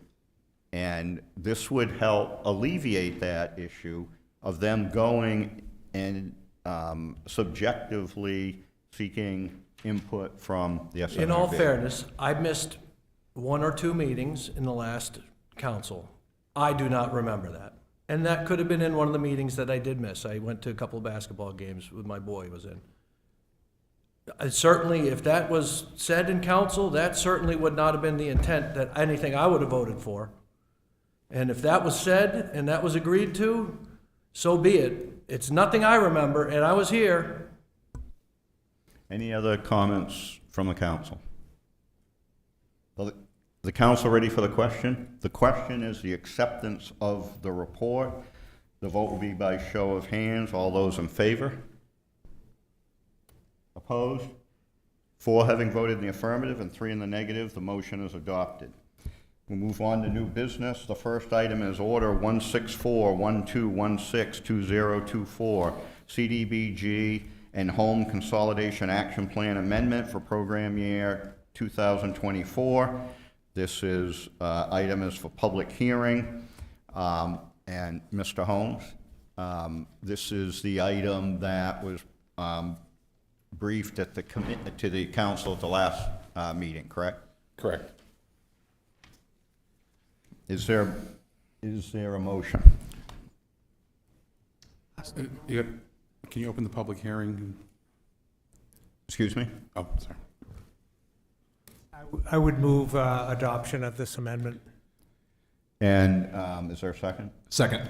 [SPEAKER 1] And this would help alleviate that issue of them going and subjectively seeking input from the SNRB.
[SPEAKER 9] In all fairness, I missed 1 or 2 meetings in the last council. I do not remember that. And that could have been in one of the meetings that I did miss. I went to a couple of basketball games with my boy was in. Certainly, if that was said in council, that certainly would not have been the intent that anything I would have voted for. And if that was said and that was agreed to, so be it. It's nothing I remember, and I was here.
[SPEAKER 1] Any other comments from the council? Well, the council ready for the question? The question is the acceptance of the report. The vote will be by show of hands. All those in favor? Opposed? 4 having voted in the affirmative and 3 in the negative, the motion is adopted. We'll move on to new business. The first item is Order 164-1216-2024, CDBG and Home Consolidation Action Plan Amendment for Program Year 2024. This is, item is for public hearing. And Mr. Holmes, this is the item that was briefed at the to the council at the last meeting, correct?
[SPEAKER 2] Correct.
[SPEAKER 1] Is there a motion?
[SPEAKER 16] Can you open the public hearing?
[SPEAKER 1] Excuse me?
[SPEAKER 16] Oh, sorry.
[SPEAKER 14] I would move adoption of this amendment.
[SPEAKER 1] And is there a second?
[SPEAKER 16] Second.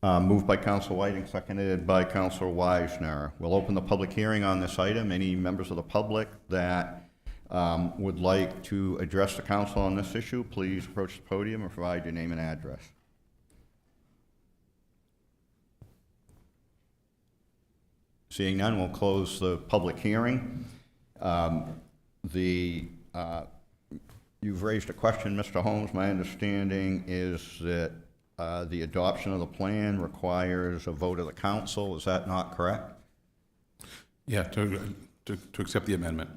[SPEAKER 1] Moved by Council Whiting, seconded by Councilor Wisner. We'll open the public hearing on this item. Any members of the public that would like to address the council on this issue, please approach the podium and provide your name and address. Seeing none, we'll close the public hearing. You've raised a question, Mr. Holmes. My understanding is that the adoption of the plan requires a vote of the council. Is that not correct?
[SPEAKER 16] Yeah, to accept the amendment.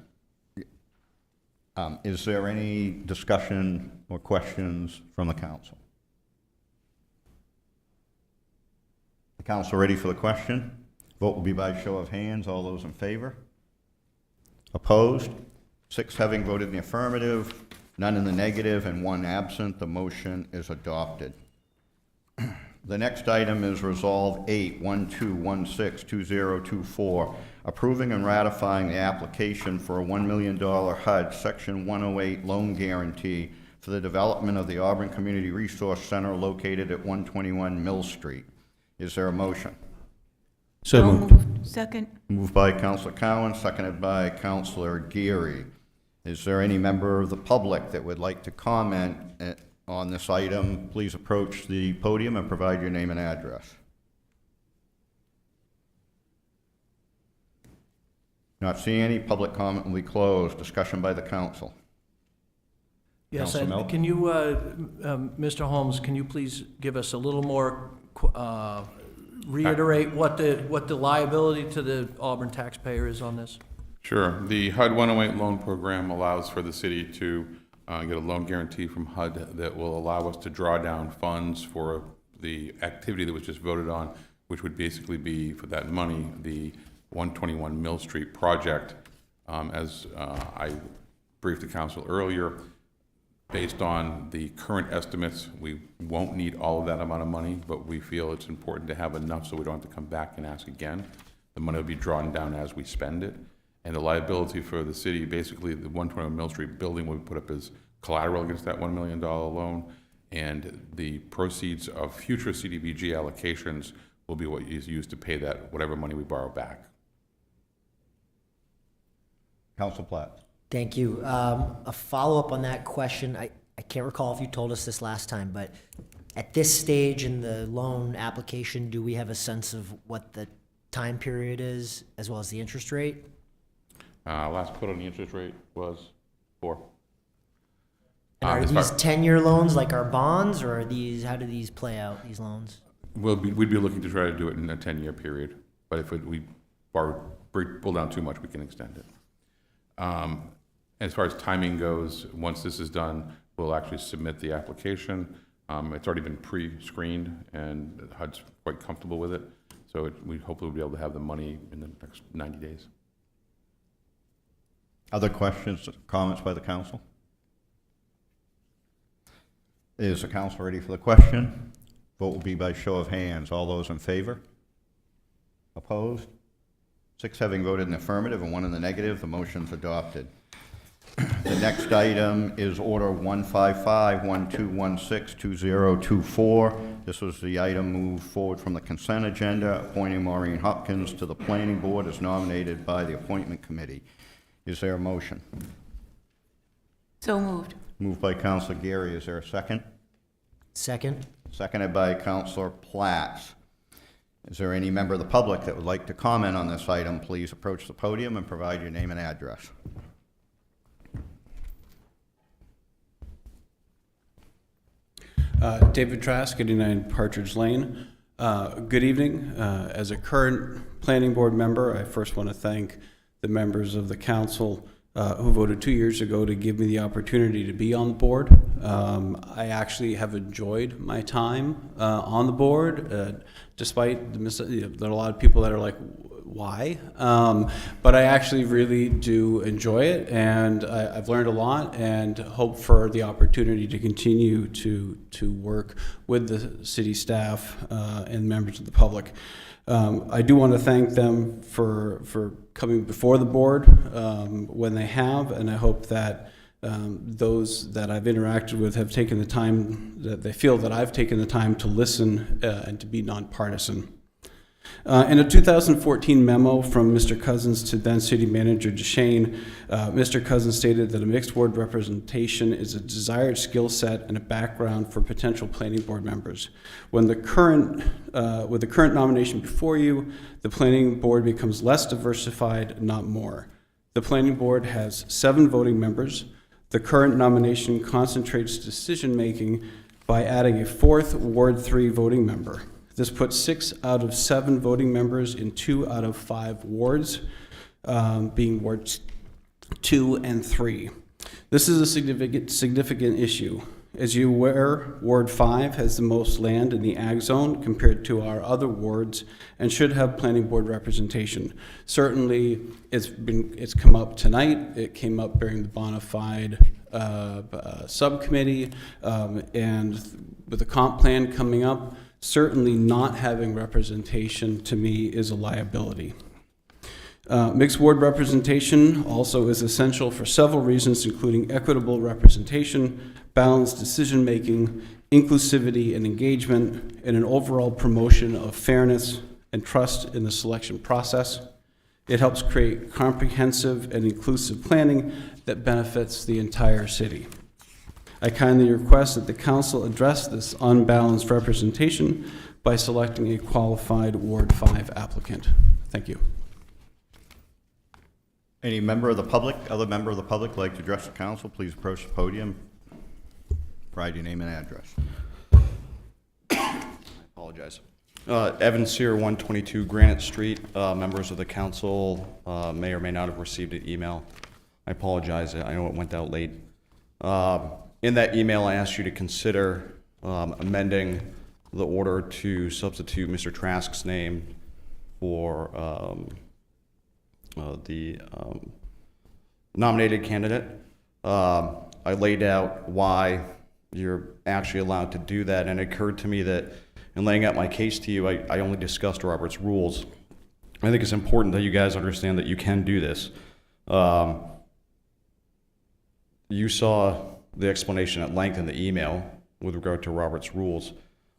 [SPEAKER 1] Is there any discussion or questions from the council? The council ready for the question? Vote will be by show of hands. All those in favor? Opposed? 6 having voted in the affirmative, none in the negative, and 1 absent. The motion is adopted. The next item is Resolve 8-1216-2024, approving and ratifying the application for a $1 million HUD Section 108 loan guarantee for the development of the Auburn Community Resource Center located at 121 Mill Street. Is there a motion?
[SPEAKER 5] So moved. Second.
[SPEAKER 1] Moved by Councilor Cowan, seconded by Councilor Geary. Is there any member of the public that would like to comment on this item? Please approach the podium and provide your name and address. Not seeing any. Public comment will be closed. Discussion by the council.
[SPEAKER 9] Yes,
[SPEAKER 1] Councilor
[SPEAKER 9] and
[SPEAKER 1] Mel?
[SPEAKER 9] can you, Mr. Holmes, can you please give us a little more, reiterate what the liability to the Auburn taxpayer is on this?
[SPEAKER 16] Sure. The HUD 108 loan program allows for the city to get a loan guarantee from HUD that will allow us to draw down funds for the activity that was just voted on, which would basically be, for that money, the 121 Mill Street project. As I briefed the council earlier, based on the current estimates, we won't need all of that amount of money, but we feel it's important to have enough so we don't have to come back and ask again. The money will be drawn down as we spend it. And the liability for the city, basically the 121 Mill Street building will be put up as collateral against that $1 million loan. And the proceeds of future CDBG allocations will be what is used to pay that, whatever money we borrow back.
[SPEAKER 1] Council Platt.
[SPEAKER 21] Thank you. A follow-up on that question. I can't recall if you told us this last time, but at this stage in the loan application, do we have a sense of what the time period is as well as the interest rate?
[SPEAKER 16] Last put on the interest rate was 4.
[SPEAKER 21] And are these 10-year loans like our bonds, or are these, how do these play out, these loans?
[SPEAKER 16] We'd be looking to try to do it in a 10-year period, but if we pull down too much, we can extend it. As far as timing goes, once this is done, we'll actually submit the application. It's already been pre-screened, and HUD's quite comfortable with it, so we hopefully will be able to have the money in the next 90 days.
[SPEAKER 1] Other questions, comments by the council? Is the council ready for the question? Vote will be by show of hands. All those in favor? Opposed? 6 having voted in the affirmative and 1 in the negative, the motion's adopted. The next item is Order 155-1216-2024. This was the item moved forward from the consent agenda, appointing Maureen Hopkins to the Planning Board as nominated by the Appointment Committee. Is there a motion?
[SPEAKER 5] So moved.
[SPEAKER 1] Moved by Councilor Gary. Is there a second?
[SPEAKER 21] Second.
[SPEAKER 1] Seconded by Councilor Platts. Is there any member of the public that would like to comment on this item? Please approach the podium and provide your name and address.
[SPEAKER 19] David Trask, 89 Partridge Lane. Good evening. As a current planning board member, I first want to thank the members of the council who voted 2 years ago to give me the opportunity to be on the board. I actually have enjoyed my time on the board, despite there are a lot of people that are like, why? But I actually really do enjoy it, and I've learned a lot and hope for the opportunity to continue to work with the city staff and members of the public. I do want to thank them for coming before the board when they have, and I hope that those that I've interacted with have taken the time, that they feel that I've taken the time to listen and to be nonpartisan. In a 2014 memo from Mr. Cousins to then City Manager DeShane, Mr. Cousins stated that a mixed ward representation is a desired skill set and a background for potential planning board members. With the current nomination before you, the planning board becomes less diversified, not more. The planning board has 7 voting members. The current nomination concentrates decision-making by adding a 4th Ward 3 voting member. This puts 6 out of 7 voting members in 2 out of 5 wards, being Wards 2 and 3. This is a significant issue. As you are aware, Ward 5 has the most land in the ag zone compared to our other wards and should have planning board representation. Certainly, it's come up tonight. It came up during the Bonafide subcommittee, and with the comp plan coming up, certainly not having representation to me is a liability. Mixed ward representation also is essential for several reasons, including equitable representation, balanced decision-making, inclusivity and engagement, and an overall promotion of fairness and trust in the selection process. It helps create comprehensive and inclusive planning that benefits the entire city. I kindly request that the council address this unbalanced representation by selecting a qualified Ward 5 applicant. Thank you.
[SPEAKER 1] Any member of the public, other member of the public like to address the council, please approach the podium. Provide your name and address.
[SPEAKER 3] I apologize. Evan Sear, 122 Granite Street. Members of the council may or may not have received an email. I apologize, I know it went out late. In that email, I asked you to consider amending the order to substitute Mr. Trask's name for the nominated candidate. I laid out why you're actually allowed to do that, and it occurred to me that in laying out my case to you, I only discussed Robert's rules. I think it's important that you guys understand that you can do this. You saw the explanation at length in the email with regard to Robert's rules.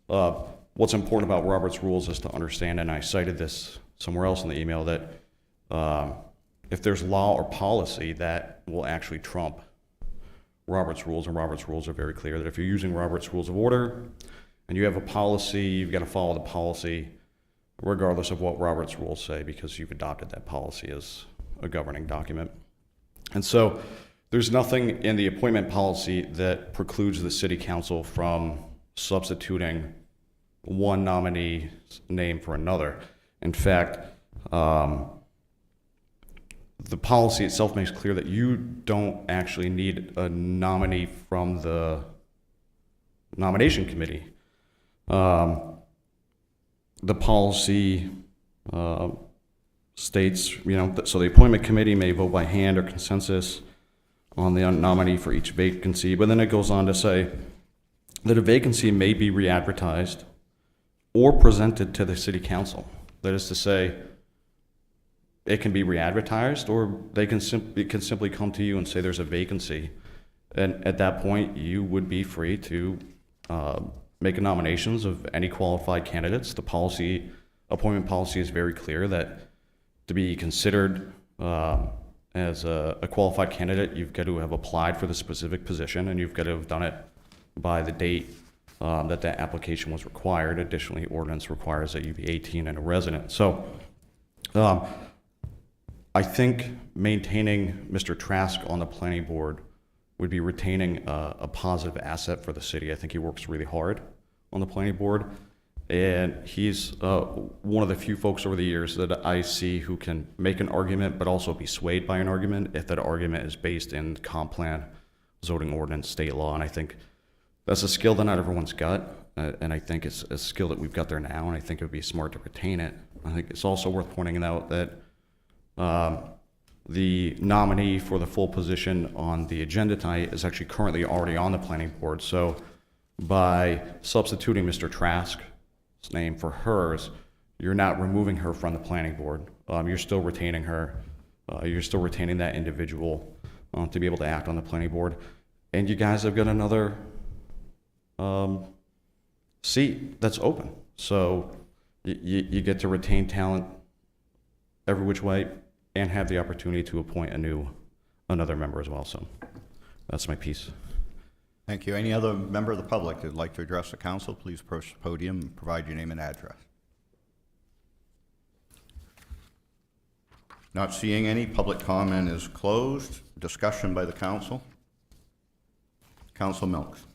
[SPEAKER 3] What's important about Robert's rules is to understand, and I cited this somewhere else in the email, that if there's law or policy, that will actually trump Robert's rules, and Robert's rules are very clear that if you're using Robert's Rules of Order and you have a policy, you've got to follow the policy regardless of what Robert's rules say, because you've adopted that policy as a governing document. And so there's nothing in the appointment policy that precludes the city council from substituting one nominee's name for another. In fact, the policy itself makes clear that you don't actually need a nominee from the nomination committee. The policy states, so the appointment committee may vote by hand or consensus on the nominee for each vacancy, but then it goes on to say that a vacancy may be re-advertised or presented to the city council. That is to say, it can be re-advertised, or it can simply come to you and say there's a vacancy. And at that point, you would be free to make nominations of any qualified candidates. The appointment policy is very clear that to be considered as a qualified candidate, you've got to have applied for the specific position, and you've got to have done it by the date that application was required. Additionally, ordinance requires that you be 18 and a resident. So I think maintaining Mr. Trask on the planning board would be retaining a positive asset for the city. I think he works really hard on the planning board, and he's one of the few folks over the years that I see who can make an argument but also be swayed by an argument if that argument is based in comp plan, zoning ordinance, state law. And I think that's a skill that not everyone's got, and I think it's a skill that we've got there now, and I think it would be smart to retain it. I think it's also worth pointing out that the nominee for the full position on the agenda tonight is actually currently already on the planning board. So by substituting Mr. Trask's name for hers, you're not removing her from the planning board. You're still retaining her. You're still retaining that individual to be able to act on the planning board. And you guys have got another seat that's open. So you get to retain talent every which way and have the opportunity to appoint another member as well. So that's my piece.
[SPEAKER 1] Thank you. Any other member of the public that would like to address the council, please approach the podium and provide your name and address. Not seeing any. Public comment is closed. Discussion by the council. Council Milks.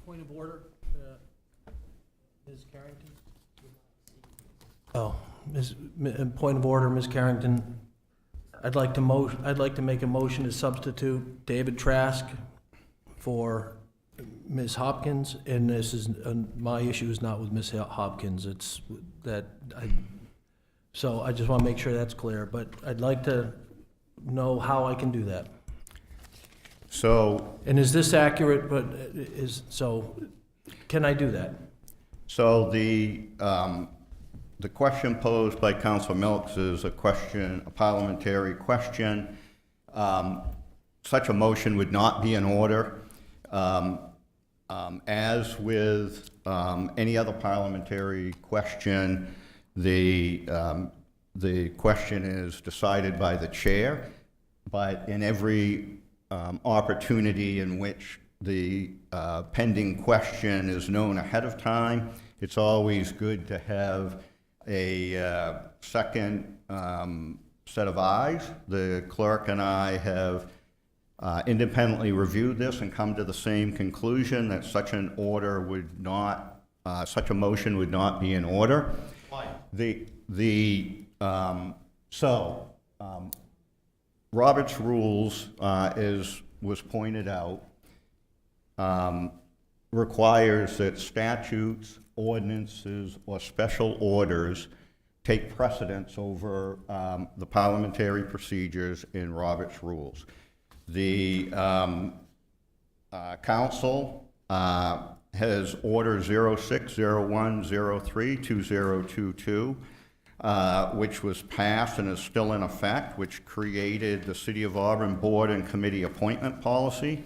[SPEAKER 9] Point of order, Ms. Carrington. Oh, point of order, Ms. Carrington. I'd like to make a motion to substitute David Trask for Ms. Hopkins, and this is my issue is not with Ms. Hopkins. It's that so I just want to make sure that's clear. But I'd like to know how I can do that.
[SPEAKER 1] So,
[SPEAKER 9] and is this accurate? But can I do that?
[SPEAKER 1] So the question posed by Councilor Milks is a parliamentary question. Such a motion would not be in order. As with any other parliamentary question, the question is decided by the chair, but in every opportunity in which the pending question is known ahead of time, it's always good to have a second set of eyes. The clerk and I have independently reviewed this and come to the same conclusion that such an order would not such a motion would not be in order. Robert's rules, as was pointed out, requires that statutes, ordinances, or special orders take precedence over the parliamentary procedures in Robert's rules. The council has Order 0601032022, which was passed and is still in effect, which created the City of Auburn Board and Committee Appointment Policy.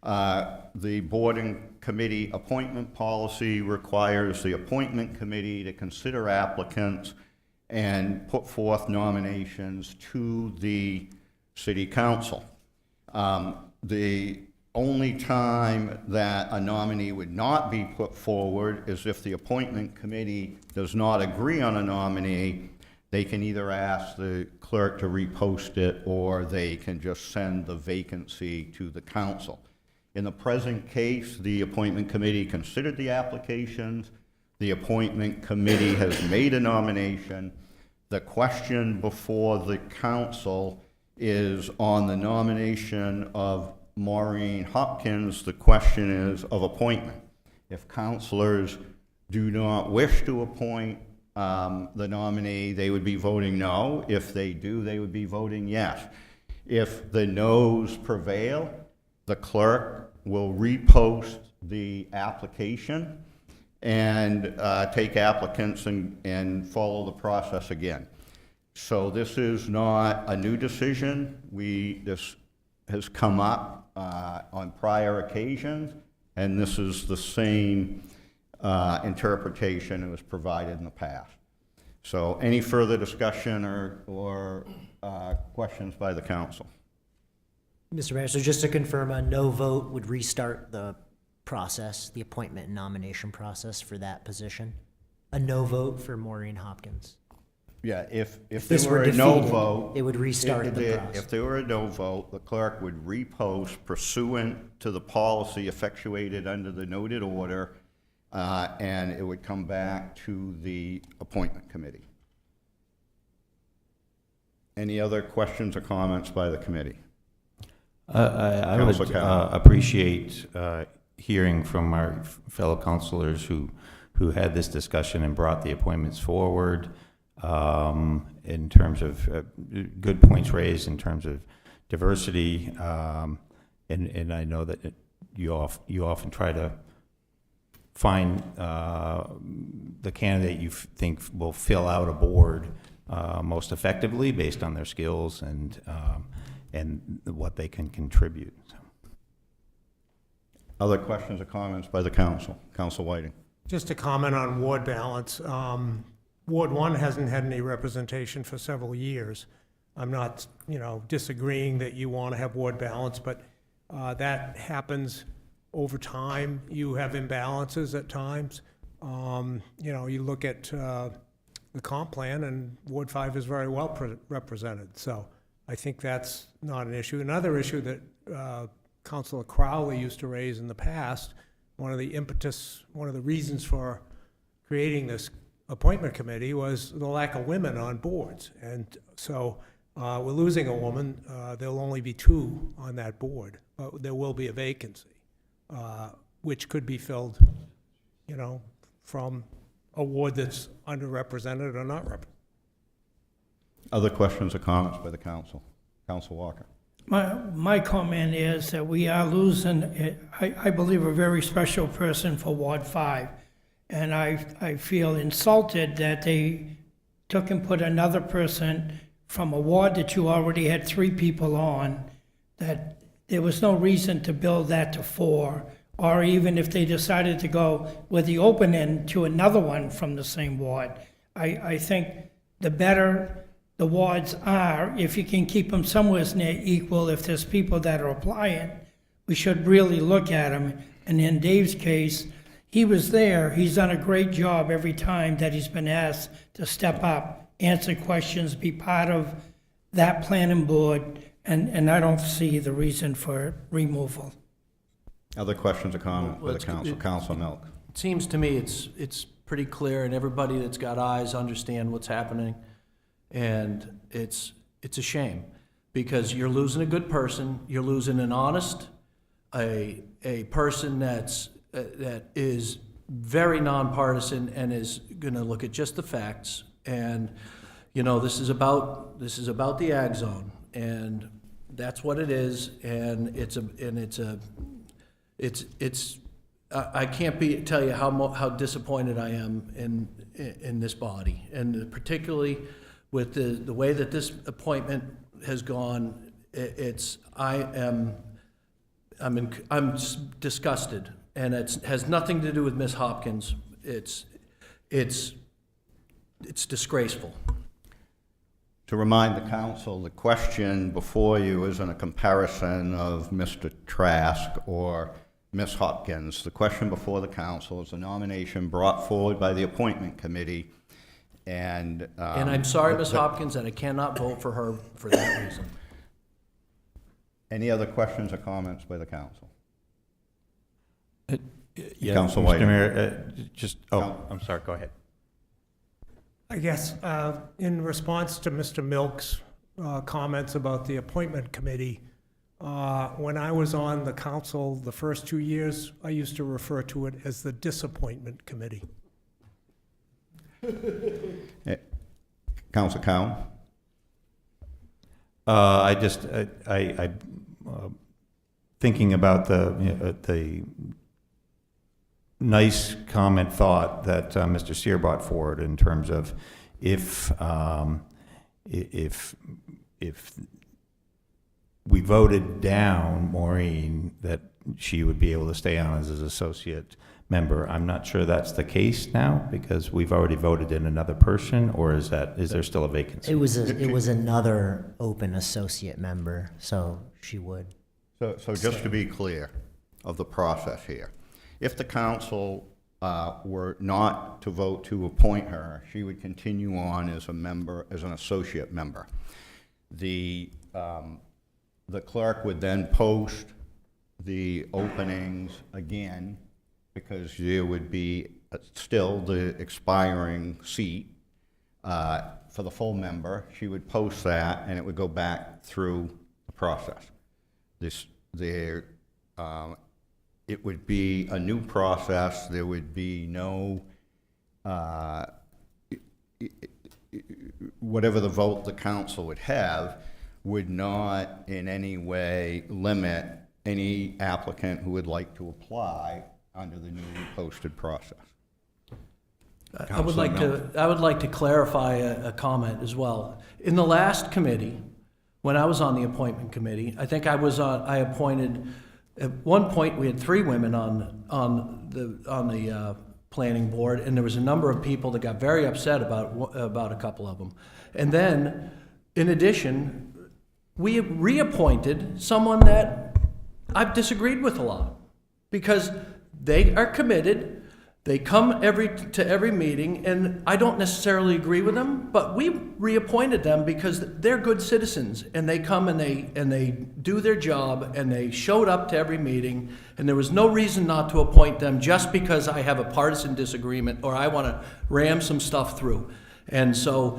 [SPEAKER 1] The Board and Committee Appointment Policy requires the Appointment Committee to consider applicants and put forth nominations to the City Council. The only time that a nominee would not be put forward is if the Appointment Committee does not agree on a nominee. They can either ask the clerk to repost it, or they can just send the vacancy to the council. In the present case, the Appointment Committee considered the applications. The Appointment Committee has made a nomination. The question before the council is on the nomination of Maureen Hopkins. The question is of appointment. If councilors do not wish to appoint the nominee, they would be voting no. If they do, they would be voting yes. If the noes prevail, the clerk will repost the application and take applicants and follow the process again. So this is not a new decision. This has come up on prior occasions, and this is the same interpretation that was provided in the past. So any further discussion or questions by the council?
[SPEAKER 21] Mr. Mayor, so just to confirm, a no vote would restart the process, the appointment and nomination process for that position? A no vote for Maureen Hopkins?
[SPEAKER 1] Yeah, if
[SPEAKER 21] this
[SPEAKER 1] there were
[SPEAKER 21] were
[SPEAKER 1] a no
[SPEAKER 21] defeated,
[SPEAKER 1] vote.
[SPEAKER 21] it would restart the process.
[SPEAKER 1] If there were a no vote, the clerk would repost pursuant to the policy effectuated under the noted order, and it would come back to the Appointment Committee. Any other questions or comments by the committee?
[SPEAKER 22] I would
[SPEAKER 1] Councilor Cowan.
[SPEAKER 22] appreciate hearing from our fellow councilors who had this discussion and brought the appointments forward, in terms of good points raised in terms of diversity, and I know that you often try to find the candidate you think will fill out a board most effectively based on their skills and what they can contribute. So.
[SPEAKER 1] Other questions or comments by the council? Council Whiting.
[SPEAKER 14] Just to comment on ward balance, Ward 1 hasn't had any representation for several years. I'm not, disagreeing that you want to have ward balance, but that happens over time. You have imbalances at times. You look at the comp plan, and Ward 5 is very well represented. So I think that's not an issue. Another issue that Councilor Crowley used to raise in the past, one of the reasons for creating this appointment committee was the lack of women on boards. And so we're losing a woman. There'll only be 2 on that board, but there will be a vacancy, which could be filled, from a ward that's underrepresented or not represented.
[SPEAKER 1] Other questions or comments by the council? Council Walker.
[SPEAKER 15] My comment is that we are losing, I believe, a very special person for Ward 5. And I feel insulted that they took and put another person from a ward that you already had 3 people on, that there was no reason to build that to 4, or even if they decided to go with the open end to another one from the same ward. I think the better the wards are, if you can keep them somewhere near equal, if there's people that are applying, we should really look at them. And in Dave's case, he was there. He's done a great job every time that he's been asked to step up, answer questions, be part of that planning board, and I don't see the reason for removal.
[SPEAKER 1] Other questions or comments by the council? Council Milk.
[SPEAKER 9] it seems to me it's pretty clear, and everybody that's got eyes understand what's happening. And it's a shame, because you're losing a good person, you're losing an honest, a person that is very nonpartisan and is going to look at just the facts. And you know, this is about the ag zone, and that's what it is. And I can't tell you how disappointed I am in this body, and particularly with the way that this appointment has gone. I'm disgusted, and it has nothing to do with Miss Hopkins. It's disgraceful.
[SPEAKER 1] To remind the council, the question before you isn't a comparison of Mr. Trask or Ms. Hopkins. The question before the council is a nomination brought forward by the appointment committee. And
[SPEAKER 9] I'm sorry, Ms. Hopkins, that I cannot vote for her for that reason.
[SPEAKER 1] Any other questions or comments by the council?
[SPEAKER 22] Yeah,
[SPEAKER 1] Council
[SPEAKER 22] Mr.
[SPEAKER 1] White.
[SPEAKER 22] Mayor, I'm sorry, go ahead.
[SPEAKER 14] I guess in response to Mr. Milk's comments about the appointment committee, when I was on the council the first 2 years, I used to refer to it as the disappointment committee.
[SPEAKER 1] Council Cowan?
[SPEAKER 22] I thinking about the nice comment thought that Mr. Sear brought forward in terms of if we voted down Maureen, that she would be able to stay on as an associate member. I'm not sure that's the case now, because we've already voted in another person, or is there still a vacancy?
[SPEAKER 21] It was another open associate member, so she would.
[SPEAKER 1] So just to be clear of the process here, if the council were not to vote to appoint her, she would continue on as a member, as an associate member. The clerk would then post the openings again, because there would be still the expiring seat for the full member. She would post that, and it would go back through the process. It would be a new process. There would be no, whatever the vote the council would have would not in any way limit any applicant who would like to apply under the newly posted process.
[SPEAKER 9] I would like to clarify a comment as well. In the last committee, when I was on the appointment committee, I think I appointed, at one point we had 3 women on the planning board, and there was a number of people that got very upset about a couple of them. And then, in addition, we reappointed someone that I've disagreed with a lot, because they are committed. They come to every meeting, and I don't necessarily agree with them, but we reappointed them because they're good citizens, and they come and they do their job, and they showed up to every meeting, and there was no reason not to appoint them just because I have a partisan disagreement or I want to ram some stuff through. And so,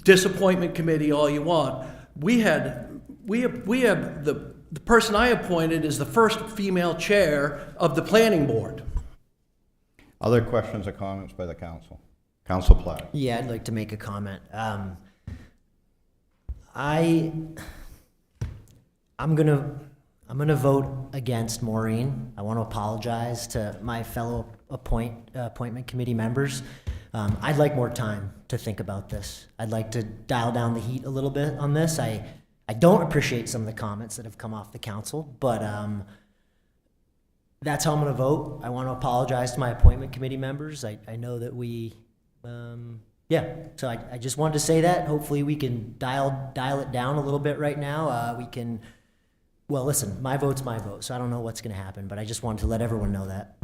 [SPEAKER 9] disappointment committee all you want. We have the person I appointed is the first female chair of the planning board.
[SPEAKER 1] Other questions or comments by the council? Council Platt.
[SPEAKER 21] Yeah, I'd like to make a comment. I'm gonna vote against Maureen. I want to apologize to my fellow appointment committee members. I'd like more time to think about this. I'd like to dial down the heat a little bit on this. I don't appreciate some of the comments that have come off the council, but that's how I'm going to vote. I want to apologize to my appointment committee members. I know that so I just wanted to say that. Hopefully we can dial it down a little bit right now. Well, listen, my vote's my vote, so I don't know what's going to happen, but I just wanted to let everyone know that.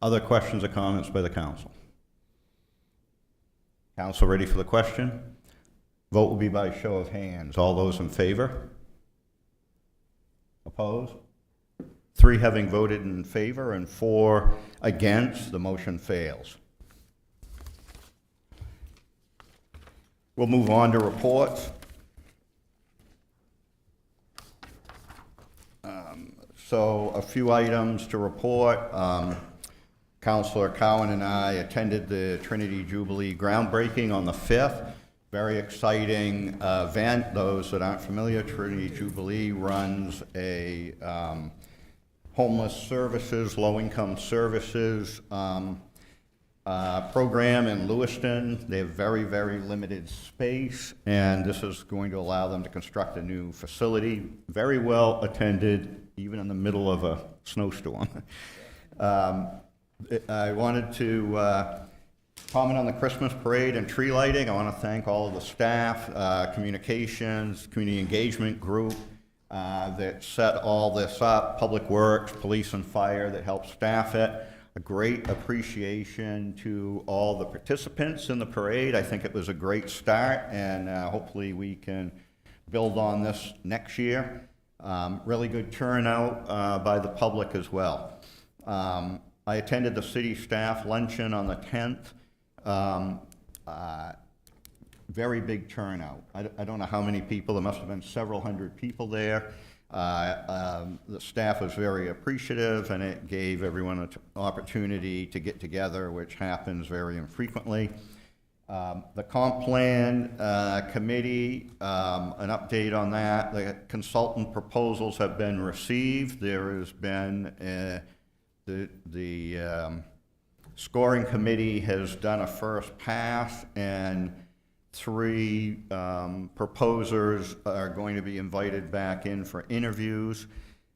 [SPEAKER 1] Other questions or comments by the council? Council ready for the question? Vote will be by show of hands. All those in favor? Opposed? 3 having voted in favor and 4 against, the motion fails. We'll move on to reports. So a few items to report. Councilor Cowan and I attended the Trinity Jubilee groundbreaking on the 5th. Very exciting event. Those that aren't familiar, Trinity Jubilee runs a homeless services, low-income services program in Lewiston. They have very, very limited space, and this is going to allow them to construct a new facility. Very well attended, even in the middle of a snowstorm. I wanted to comment on the Christmas parade and tree lighting. I want to thank all of the staff, communications, community engagement group that set all this up, Public Works, Police and Fire that helped staff it. A great appreciation to all the participants in the parade. I think it was a great start, and hopefully we can build on this next year. Really good turnout by the public as well. I attended the city staff luncheon on the 10th. Very big turnout. I don't know how many people. There must have been several hundred people there. The staff was very appreciative, and it gave everyone an opportunity to get together, which happens very infrequently. The comp plan committee, an update on that. The consultant proposals have been received. There has been the scoring committee has done a first pass, and 3 proposers are going to be invited back in for interviews.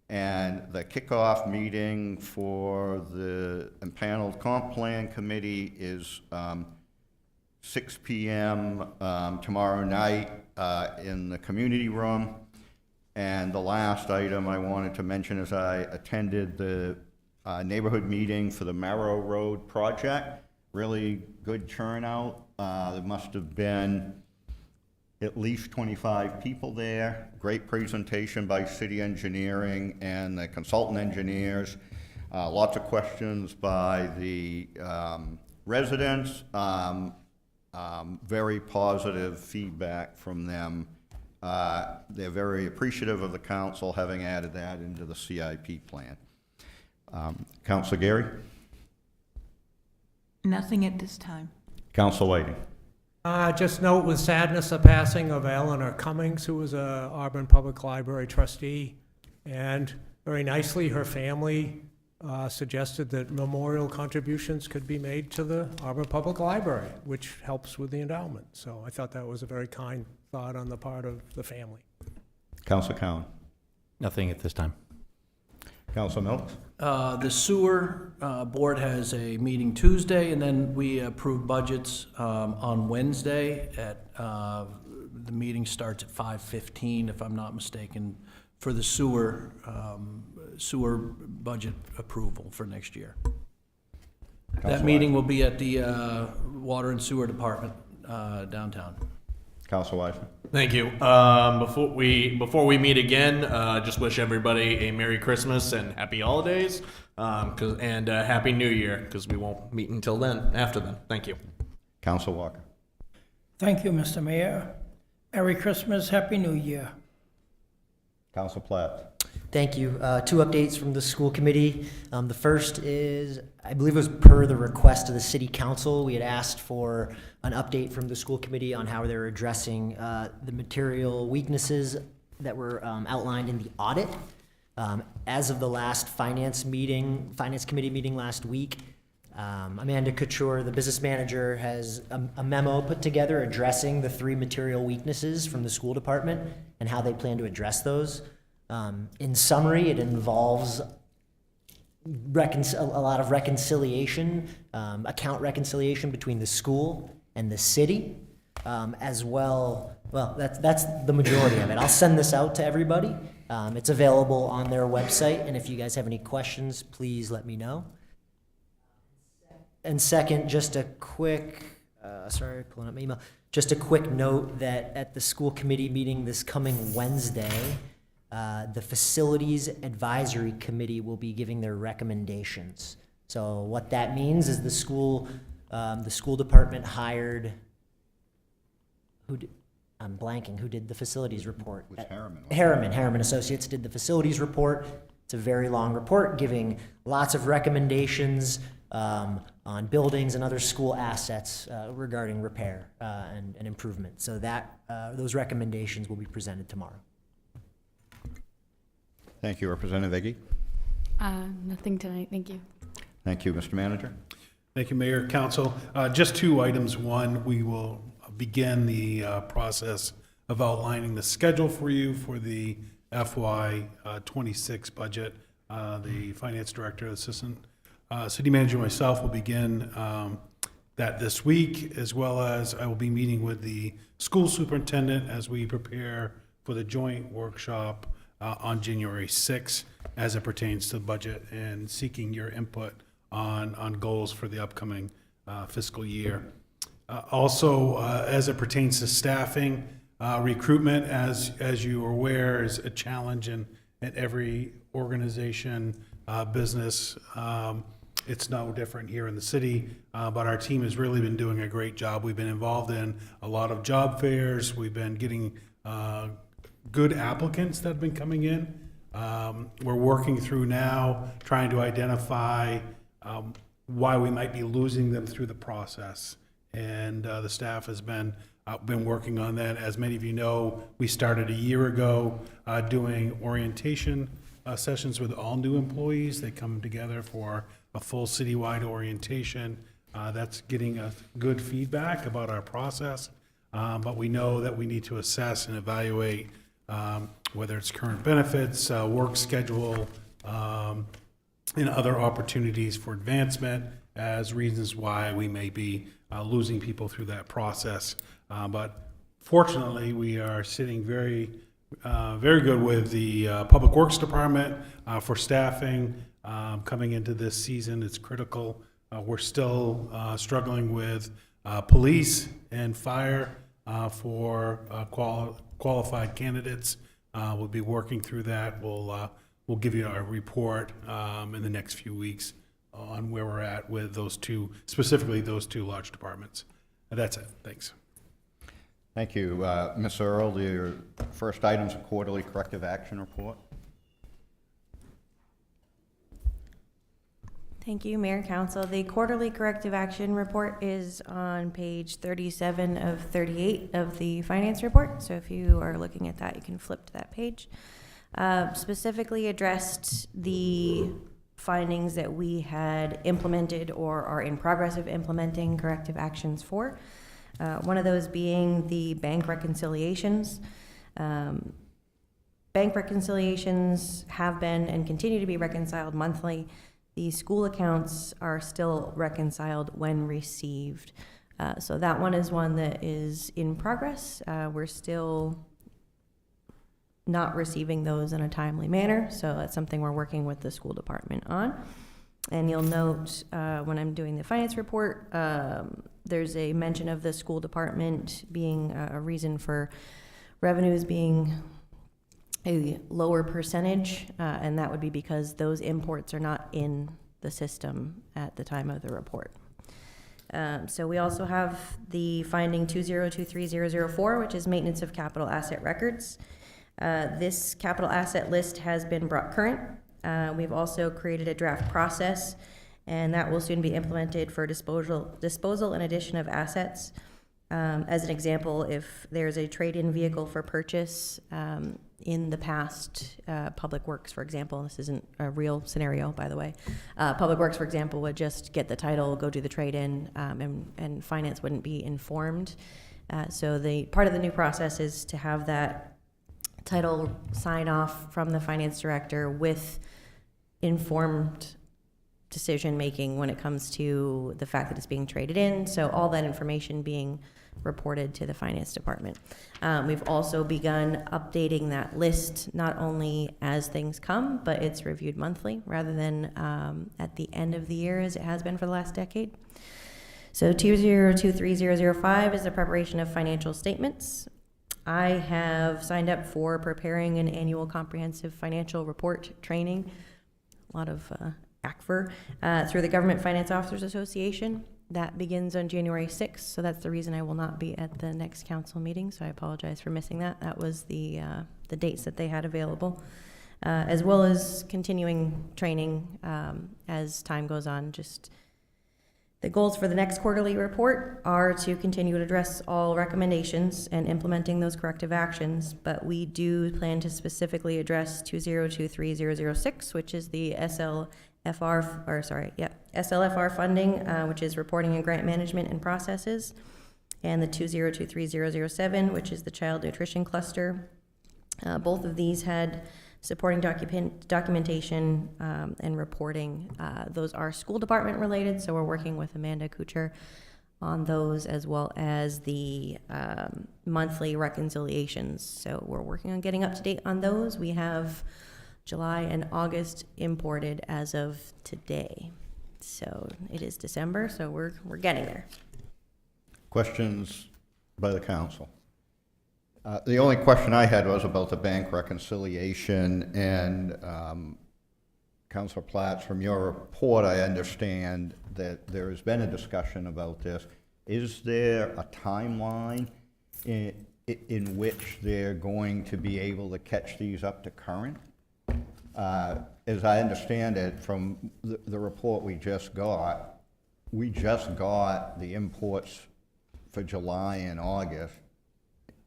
[SPEAKER 1] And the kickoff meeting for the impaneled comp plan committee is 6 p.m. Tomorrow night in the community room. And the last item I wanted to mention is I attended the neighborhood meeting for the Marrow Road project. Really good turnout. There must have been at least 25 people there. Great presentation by city engineering and the consultant engineers. Lots of questions by the residents. Very positive feedback from them. They're very appreciative of the council having added that into the CIP plan. Councilor Gary?
[SPEAKER 5] Nothing at this time.
[SPEAKER 1] Councilor Whiting?
[SPEAKER 14] Just note with sadness the passing of Eleanor Cummings, who was a Auburn Public Library trustee, and very nicely her family suggested that memorial contributions could be made to the Auburn Public Library, which helps with the endowment. So I thought that was a very kind thought on the part of the family.
[SPEAKER 1] Councilor Cowan?
[SPEAKER 22] Nothing at this time.
[SPEAKER 1] Councilor Milks?
[SPEAKER 9] The sewer board has a meeting Tuesday, and then we approve budgets on Wednesday. The meeting starts at 5:15, if I'm not mistaken, for the sewer budget approval for next year. That meeting will be at the Water and Sewer Department downtown.
[SPEAKER 1] Councilor Wiseman?
[SPEAKER 10] Thank you. Before we meet again, just wish everybody a Merry Christmas and Happy Holidays, and Happy New Year, because we won't meet until then. After then, thank you.
[SPEAKER 1] Councilor Walker?
[SPEAKER 15] Thank you, Mr. Mayor. Merry Christmas, Happy New Year.
[SPEAKER 1] Councilor Platt?
[SPEAKER 21] Thank you. 2 updates from the school committee. The first is, I believe it was per the request of the city council. We had asked for an update from the school committee on how they're addressing the material weaknesses that were outlined in the audit. As of the last finance committee meeting last week, Amanda Couture, the business manager, has a memo put together addressing the 3 material weaknesses from the school department and how they plan to address those. In summary, it involves a lot of reconciliation, account reconciliation between the school and the city, as well. Well, that's the majority of it. I'll send this out to everybody. It's available on their website, and if you guys have any questions, please let me know. And second, just a quick, pulling up my email. Just a quick note that at the school committee meeting this coming Wednesday, The Facilities Advisory Committee will be giving their recommendations. So what that means is the school department hired, I'm blanking, who did the facilities report?
[SPEAKER 1] It was Harriman.
[SPEAKER 21] Harriman Associates did the facilities report. It's a very long report giving lots of recommendations on buildings and other school assets regarding repair and improvement. So those recommendations will be presented tomorrow.
[SPEAKER 1] Thank you, Representative Egge.
[SPEAKER 13] Nothing tonight, thank you.
[SPEAKER 1] Thank you, Mr. Manager.
[SPEAKER 20] Thank you, Mayor, Council. Just 2 items. One, we will begin the process of outlining the schedule for you for the FY 26 budget. The Finance Director, Assistant City Manager, myself will begin that this week, as well as I will be meeting with the school superintendent as we prepare for the joint workshop on January 6th as it pertains to the budget and seeking your input on goals for the upcoming fiscal year. Also, as it pertains to staffing, recruitment, as you are aware, is a challenge in every organization, business. It's no different here in the city, but our team has really been doing a great job. We've been involved in a lot of job fairs. We've been getting good applicants that have been coming in. We're working through now, trying to identify why we might be losing them through the process. And the staff has been working on that. As many of you know, we started a year ago doing orientation sessions with all new employees. They come together for a full citywide orientation. That's getting us good feedback about our process, but we know that we need to assess and evaluate whether it's current benefits, work schedule, and other opportunities for advancement as reasons why we may be losing people through that process. But fortunately, we are sitting very good with the Public Works Department for staffing coming into this season. It's critical. We're still struggling with police and fire for qualified candidates. We'll be working through that. We'll give you a report in the next few weeks on where we're at with those two, specifically those 2 large departments. That's it. Thanks.
[SPEAKER 1] Thank you. Ms. Earl, your first item is a quarterly corrective action report.
[SPEAKER 23] Thank you, Mayor, Council. The quarterly corrective action report is on page 37 of 38 of the finance report. So if you are looking at that, you can flip to that page. Specifically addressed the findings that we had implemented or are in progress of implementing corrective actions for. One of those being the bank reconciliations. Bank reconciliations have been and continue to be reconciled monthly. The school accounts are still reconciled when received. So that one is one that is in progress. We're still not receiving those in a timely manner, so that's something we're working with the school department on. And you'll note when I'm doing the finance report, there's a mention of the school department being a reason for revenues being a lower percentage, and that would be because those imports are not in the system at the time of the report. So we also have the finding 2023004, which is maintenance of capital asset records. This capital asset list has been brought current. We've also created a draft process, and that will soon be implemented for disposal and addition of assets. As an example, if there's a trade-in vehicle for purchase, in the past, Public Works, for example, this isn't a real scenario, by the way. Public Works, for example, would just get the title, go do the trade-in, and finance wouldn't be informed. So the part of the new process is to have that title sign off from the finance director with informed decision making when it comes to the fact that it's being traded in. So all that information being reported to the finance department. We've also begun updating that list, not only as things come, but it's reviewed monthly rather than at the end of the year as it has been for the last decade. So 2023005 is the preparation of financial statements. I have signed up for preparing an annual comprehensive financial report training, a lot of ACFR, through the Government Finance Officers Association. That begins on January 6th, so that's the reason I will not be at the next council meeting, so I apologize for missing that. That was the dates that they had available, as well as continuing training as time goes on. Just the goals for the next quarterly report are to continue to address all recommendations and implementing those corrective actions, but we do plan to specifically address 2023006, which is the SLFR funding, which is reporting and grant management and processes, and the 2023007, which is the child nutrition cluster. Both of these had supporting documentation and reporting. Those are school department related, so we're working with Amanda Kuchar on those, as well as the monthly reconciliations. So we're working on getting up to date on those. We have July and August imported as of today. So it is December, so we're getting there.
[SPEAKER 1] Questions by the council? The only question I had was about the bank reconciliation, and Councilor Platts, from your report, I understand that there has been a discussion about this. Is there a timeline in which they're going to be able to catch these up to current? As I understand it from the report we just got the imports for July and August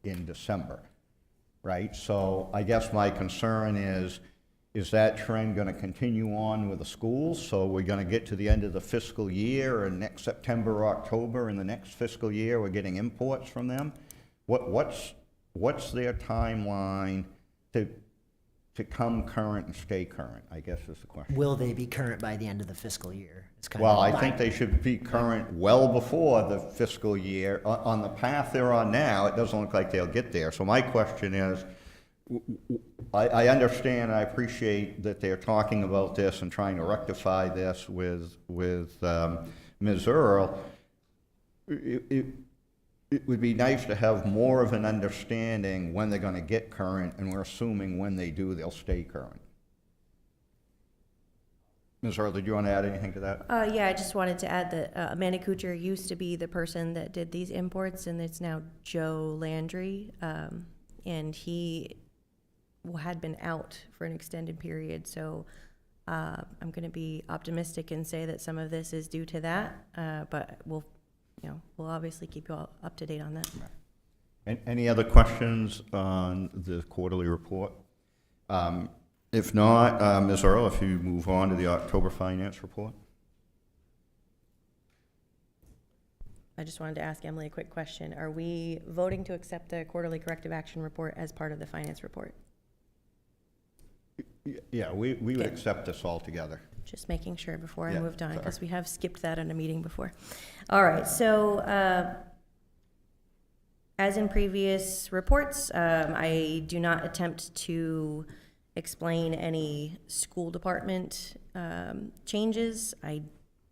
[SPEAKER 1] in December, right? So I guess my concern is that trend going to continue on with the schools? So we're going to get to the end of the fiscal year, and next September or October in the next fiscal year we're getting imports from them? What's their timeline to come current and stay current, I guess is the question.
[SPEAKER 21] Will they be current by the end of the fiscal year?
[SPEAKER 1] Well, I think they should be current well before the fiscal year. On the path they're on now, it doesn't look like they'll get there. So my question is, I understand, I appreciate that they're talking about this and trying to rectify this with Ms. Earl. It would be nice to have more of an understanding when they're going to get current, and we're assuming when they do, they'll stay current. Ms. Earl, did you want to add anything to that?
[SPEAKER 23] Yeah, I just wanted to add that Amanda Kuchar used to be the person that did these imports, and it's now Joe Landry, and he had been out for an extended period. So I'm going to be optimistic and say that some of this is due to that, but we'll obviously keep you all up to date on that.
[SPEAKER 1] Any other questions on the quarterly report? If not, Ms. Earl, if you move on to the October finance report.
[SPEAKER 23] I just wanted to ask Emily a quick question. Are we voting to accept the quarterly corrective action report as part of the finance report?
[SPEAKER 1] Yeah, we would accept this all together.
[SPEAKER 23] Just making sure before I
[SPEAKER 1] Yeah,
[SPEAKER 23] moved on,
[SPEAKER 1] sorry.
[SPEAKER 23] because we have skipped that in a meeting before. All right, so as in previous reports, I do not attempt to explain any school department changes. I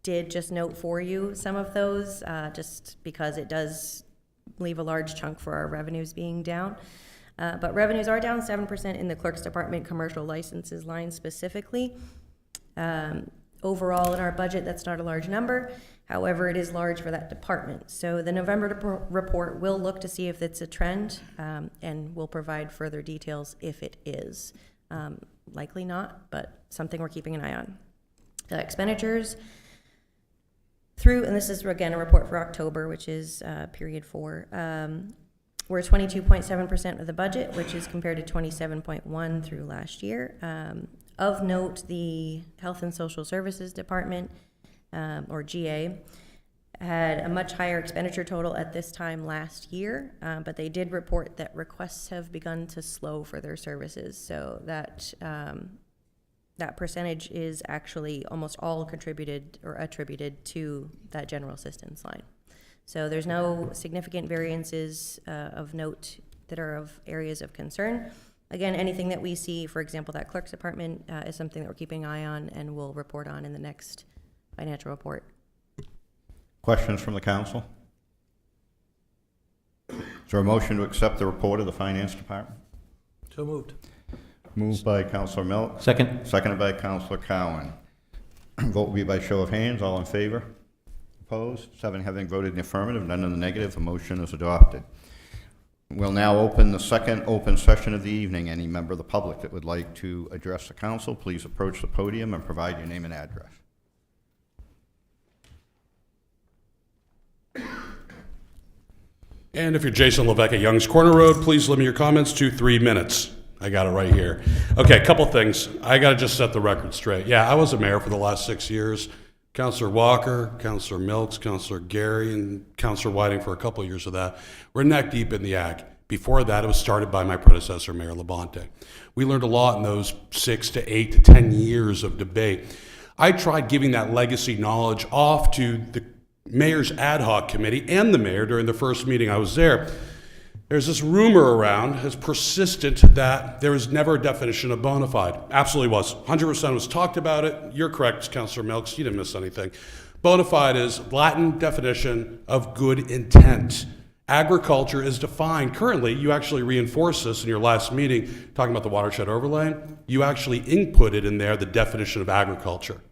[SPEAKER 23] did just note for you some of those, just because it does leave a large chunk for our revenues being down. But revenues are down 7% in the clerk's department commercial licenses line specifically. Overall in our budget, that's not a large number. However, it is large for that department. So the November report will look to see if it's a trend, and we'll provide further details if it is. Likely not, but something we're keeping an eye on. The expenditures through, and this is again a report for October, which is period 4. We're 22.7% of the budget, which is compared to 27.1 through last year. Of note, the Health and Social Services Department, or GA, had a much higher expenditure total at this time last year, but they did report that requests have begun to slow for their services. So that that percentage is actually almost all contributed or attributed to that general assistance line. So there's no significant variances of note that are of areas of concern. Again, anything that we see, for example, that clerk's department is something that we're keeping an eye on and will report on in the next financial report.
[SPEAKER 1] Questions from the council? Is there a motion to accept the report of the Finance Department?
[SPEAKER 9] So moved.
[SPEAKER 1] Moved by Counselor Milk.
[SPEAKER 22] Second.
[SPEAKER 1] Seconded by Counselor Cowan. Vote will be by show of hands. All in favor? Opposed? 7 having voted in the affirmative, none in the negative. The motion is adopted. We'll now open the second open session of the evening. Any member of the public that would like to address the council, please approach the podium and provide your name and address.
[SPEAKER 8] And if you're Jason Levesque at Young's Corner Road, please limit your comments to 3 minutes. I got it right here. Okay, a couple things. I got to just set the record straight. Yeah, I was a mayor for the last 6 years. Councilor Walker, Councilor Milks, Councilor Gary, and Councilor Whiting for a couple of years of that. We're neck deep in the ag. Before that, it was started by my predecessor, Mayor Labonte. We learned a lot in those 6 to 8 to 10 years of debate. I tried giving that legacy knowledge off to the mayor's ad hoc committee and the mayor during the first meeting I was there. There's this rumor around, as persistent, that there was never a definition of bona fide. Absolutely was. 100% was talked about it. You're correct, Councilor Milks. You didn't miss anything. Bona fide is Latin definition of good intent. Agriculture is defined. Currently, you actually reinforced this in your last meeting, talking about the watershed overlay. You actually inputted in there the definition of agriculture.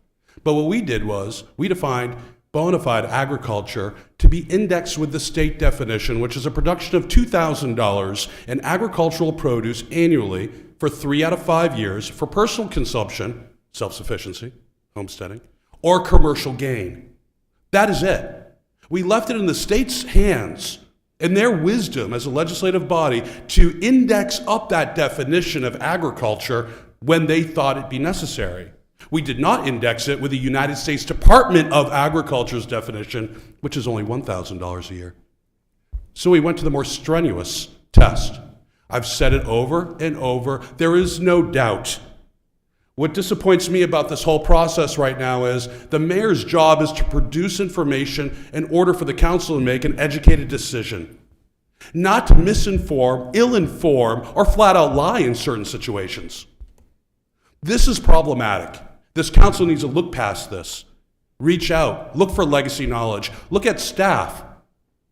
[SPEAKER 8] But what we did was, we defined bona fide agriculture to be indexed with the state definition, which is a production of $2,000 in agricultural produce annually for 3 out of 5 years for personal consumption, self-sufficiency, homesteading, or commercial gain. That is it. We left it in the state's hands, in their wisdom as a legislative body, to index up that definition of agriculture when they thought it be necessary. We did not index it with the United States Department of Agriculture's definition, which is only $1,000 a year. So we went to the more strenuous test. I've said it over and over. There is no doubt. What disappoints me about this whole process right now is the mayor's job is to produce information in order for the council to make an educated decision, not to misinform, ill-inform, or flat out lie in certain situations. This is problematic. This council needs to look past this. Reach out, look for legacy knowledge, look at staff.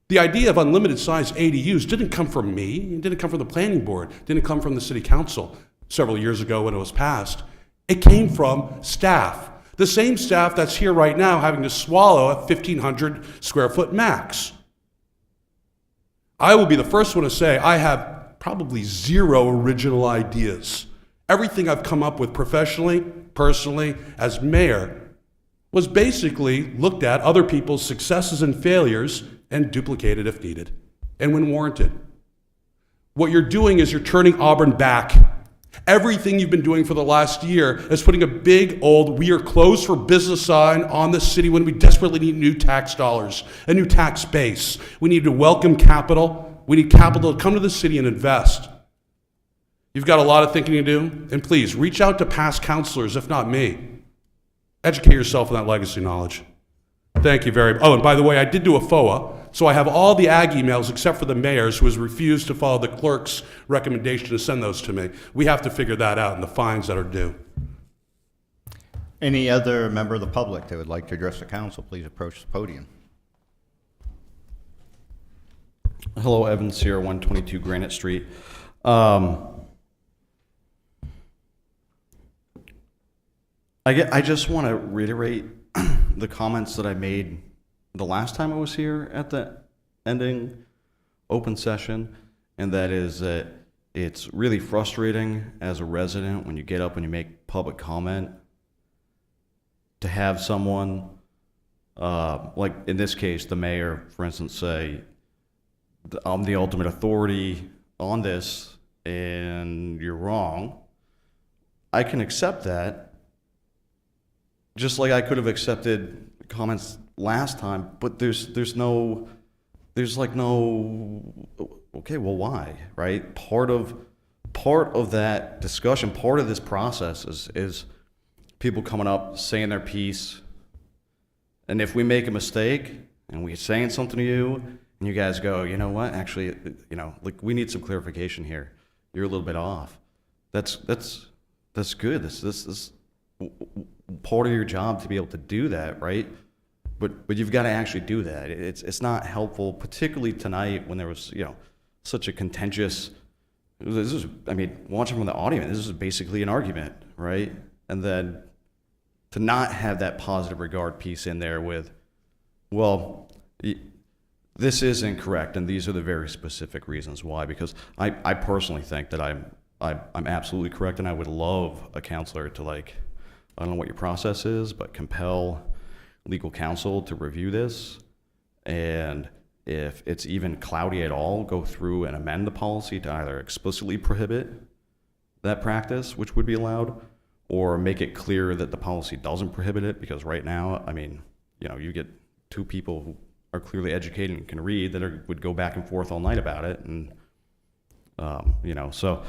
[SPEAKER 8] The idea of unlimited size ADUs didn't come from me, it didn't come from the planning board, it didn't come from the city council several years ago when it was passed. It came from staff. The same staff that's here right now having to swallow a 1,500 square foot max. I will be the first one to say I have probably 0 original ideas. Everything I've come up with professionally, personally, as mayor, was basically looked at other people's successes and failures and duplicated if needed, and when warranted. What you're doing is you're turning Auburn back. Everything you've been doing for the last year is putting a big old "we are closed for business" sign on the city when we desperately need new tax dollars, a new tax base. We need to welcome capital. We need capital to come to the city and invest. You've got a lot of thinking to do, and please reach out to past counselors, if not me. Educate yourself on that legacy knowledge. Thank you very much. Oh, and by the way, I did do a FOA, so I have all the ag emails except for the mayor's, who has refused to follow the clerk's recommendation to send those to me. We have to figure that out and the fines that are due.
[SPEAKER 1] Any other member of the public that would like to address the council, please approach the podium.
[SPEAKER 3] Hello, Evans here, 122 Granite Street. I just want to reiterate the comments that I made the last time I was here at the ending open session, and that is that it's really frustrating as a resident when you get up and you make public comment to have someone, like in this case, the mayor, for instance, say, I'm the ultimate authority on this and you're wrong. I can accept that. Just like I could have accepted comments last time, but there's like no, okay, well, why, right? Part of that discussion, part of this process is people coming up, saying their piece, and if we make a mistake and we're saying something to you, and you guys go, you know what, actually, like we need some clarification here. You're a little bit off. That's good. This part of your job to be able to do that, right? But you've got to actually do that. It's not helpful, particularly tonight when there was such a contentious, this is, I mean, watching from the audience, this is basically an argument, right? And then to not have that positive regard piece in there with, well, this is incorrect, and these are the very specific reasons why. Because I personally think that I'm absolutely correct, and I would love a counselor to, like, I don't know what your process is, but compel legal counsel to review this, and if it's even cloudy at all, go through and amend the policy to either explicitly prohibit that practice, which would be allowed, or make it clear that the policy doesn't prohibit it. Because right now, I mean, you know, you get two people who are clearly educated and can read that would go back and forth all night about it, and you know, so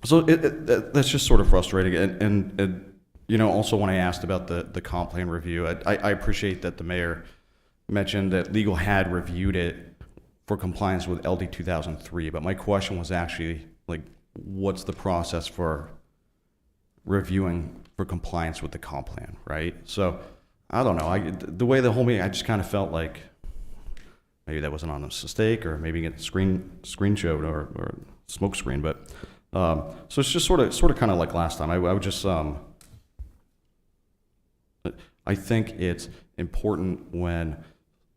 [SPEAKER 3] that's just sort of frustrating. And you know, also when I asked about the comp plan review, I appreciate that the mayor mentioned that legal had reviewed it for compliance with LD 2003, but my question was actually, like, what's the process for reviewing for compliance with the comp plan, right? So I don't know. The way the whole meeting, I just kind of felt like maybe that wasn't on a mistake, or maybe get screen showed or smoke screen. But so it's just sort of kind of like last time. I would just I think it's important when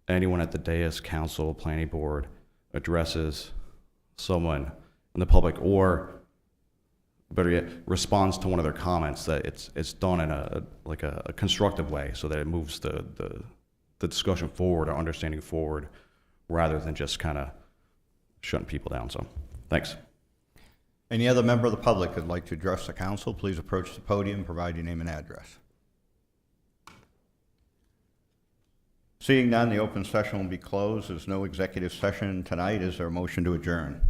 [SPEAKER 3] anyone at the dais, council, planning board addresses someone in the public, or better yet, responds to one of their comments, that it's done in a constructive way, so that it moves the discussion forward or understanding forward, rather than just kind of shutting people down. So, thanks.
[SPEAKER 1] Any other member of the public that'd like to address the council, please approach the podium and provide your name and address. Seeing none, the open session will be closed. There's no executive session tonight. Is there a motion to adjourn?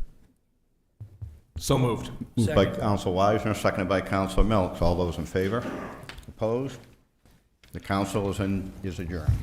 [SPEAKER 10] So moved.
[SPEAKER 1] Moved by Council Wisner, seconded by Council Milks. All those in favor? Opposed? The council is adjourned.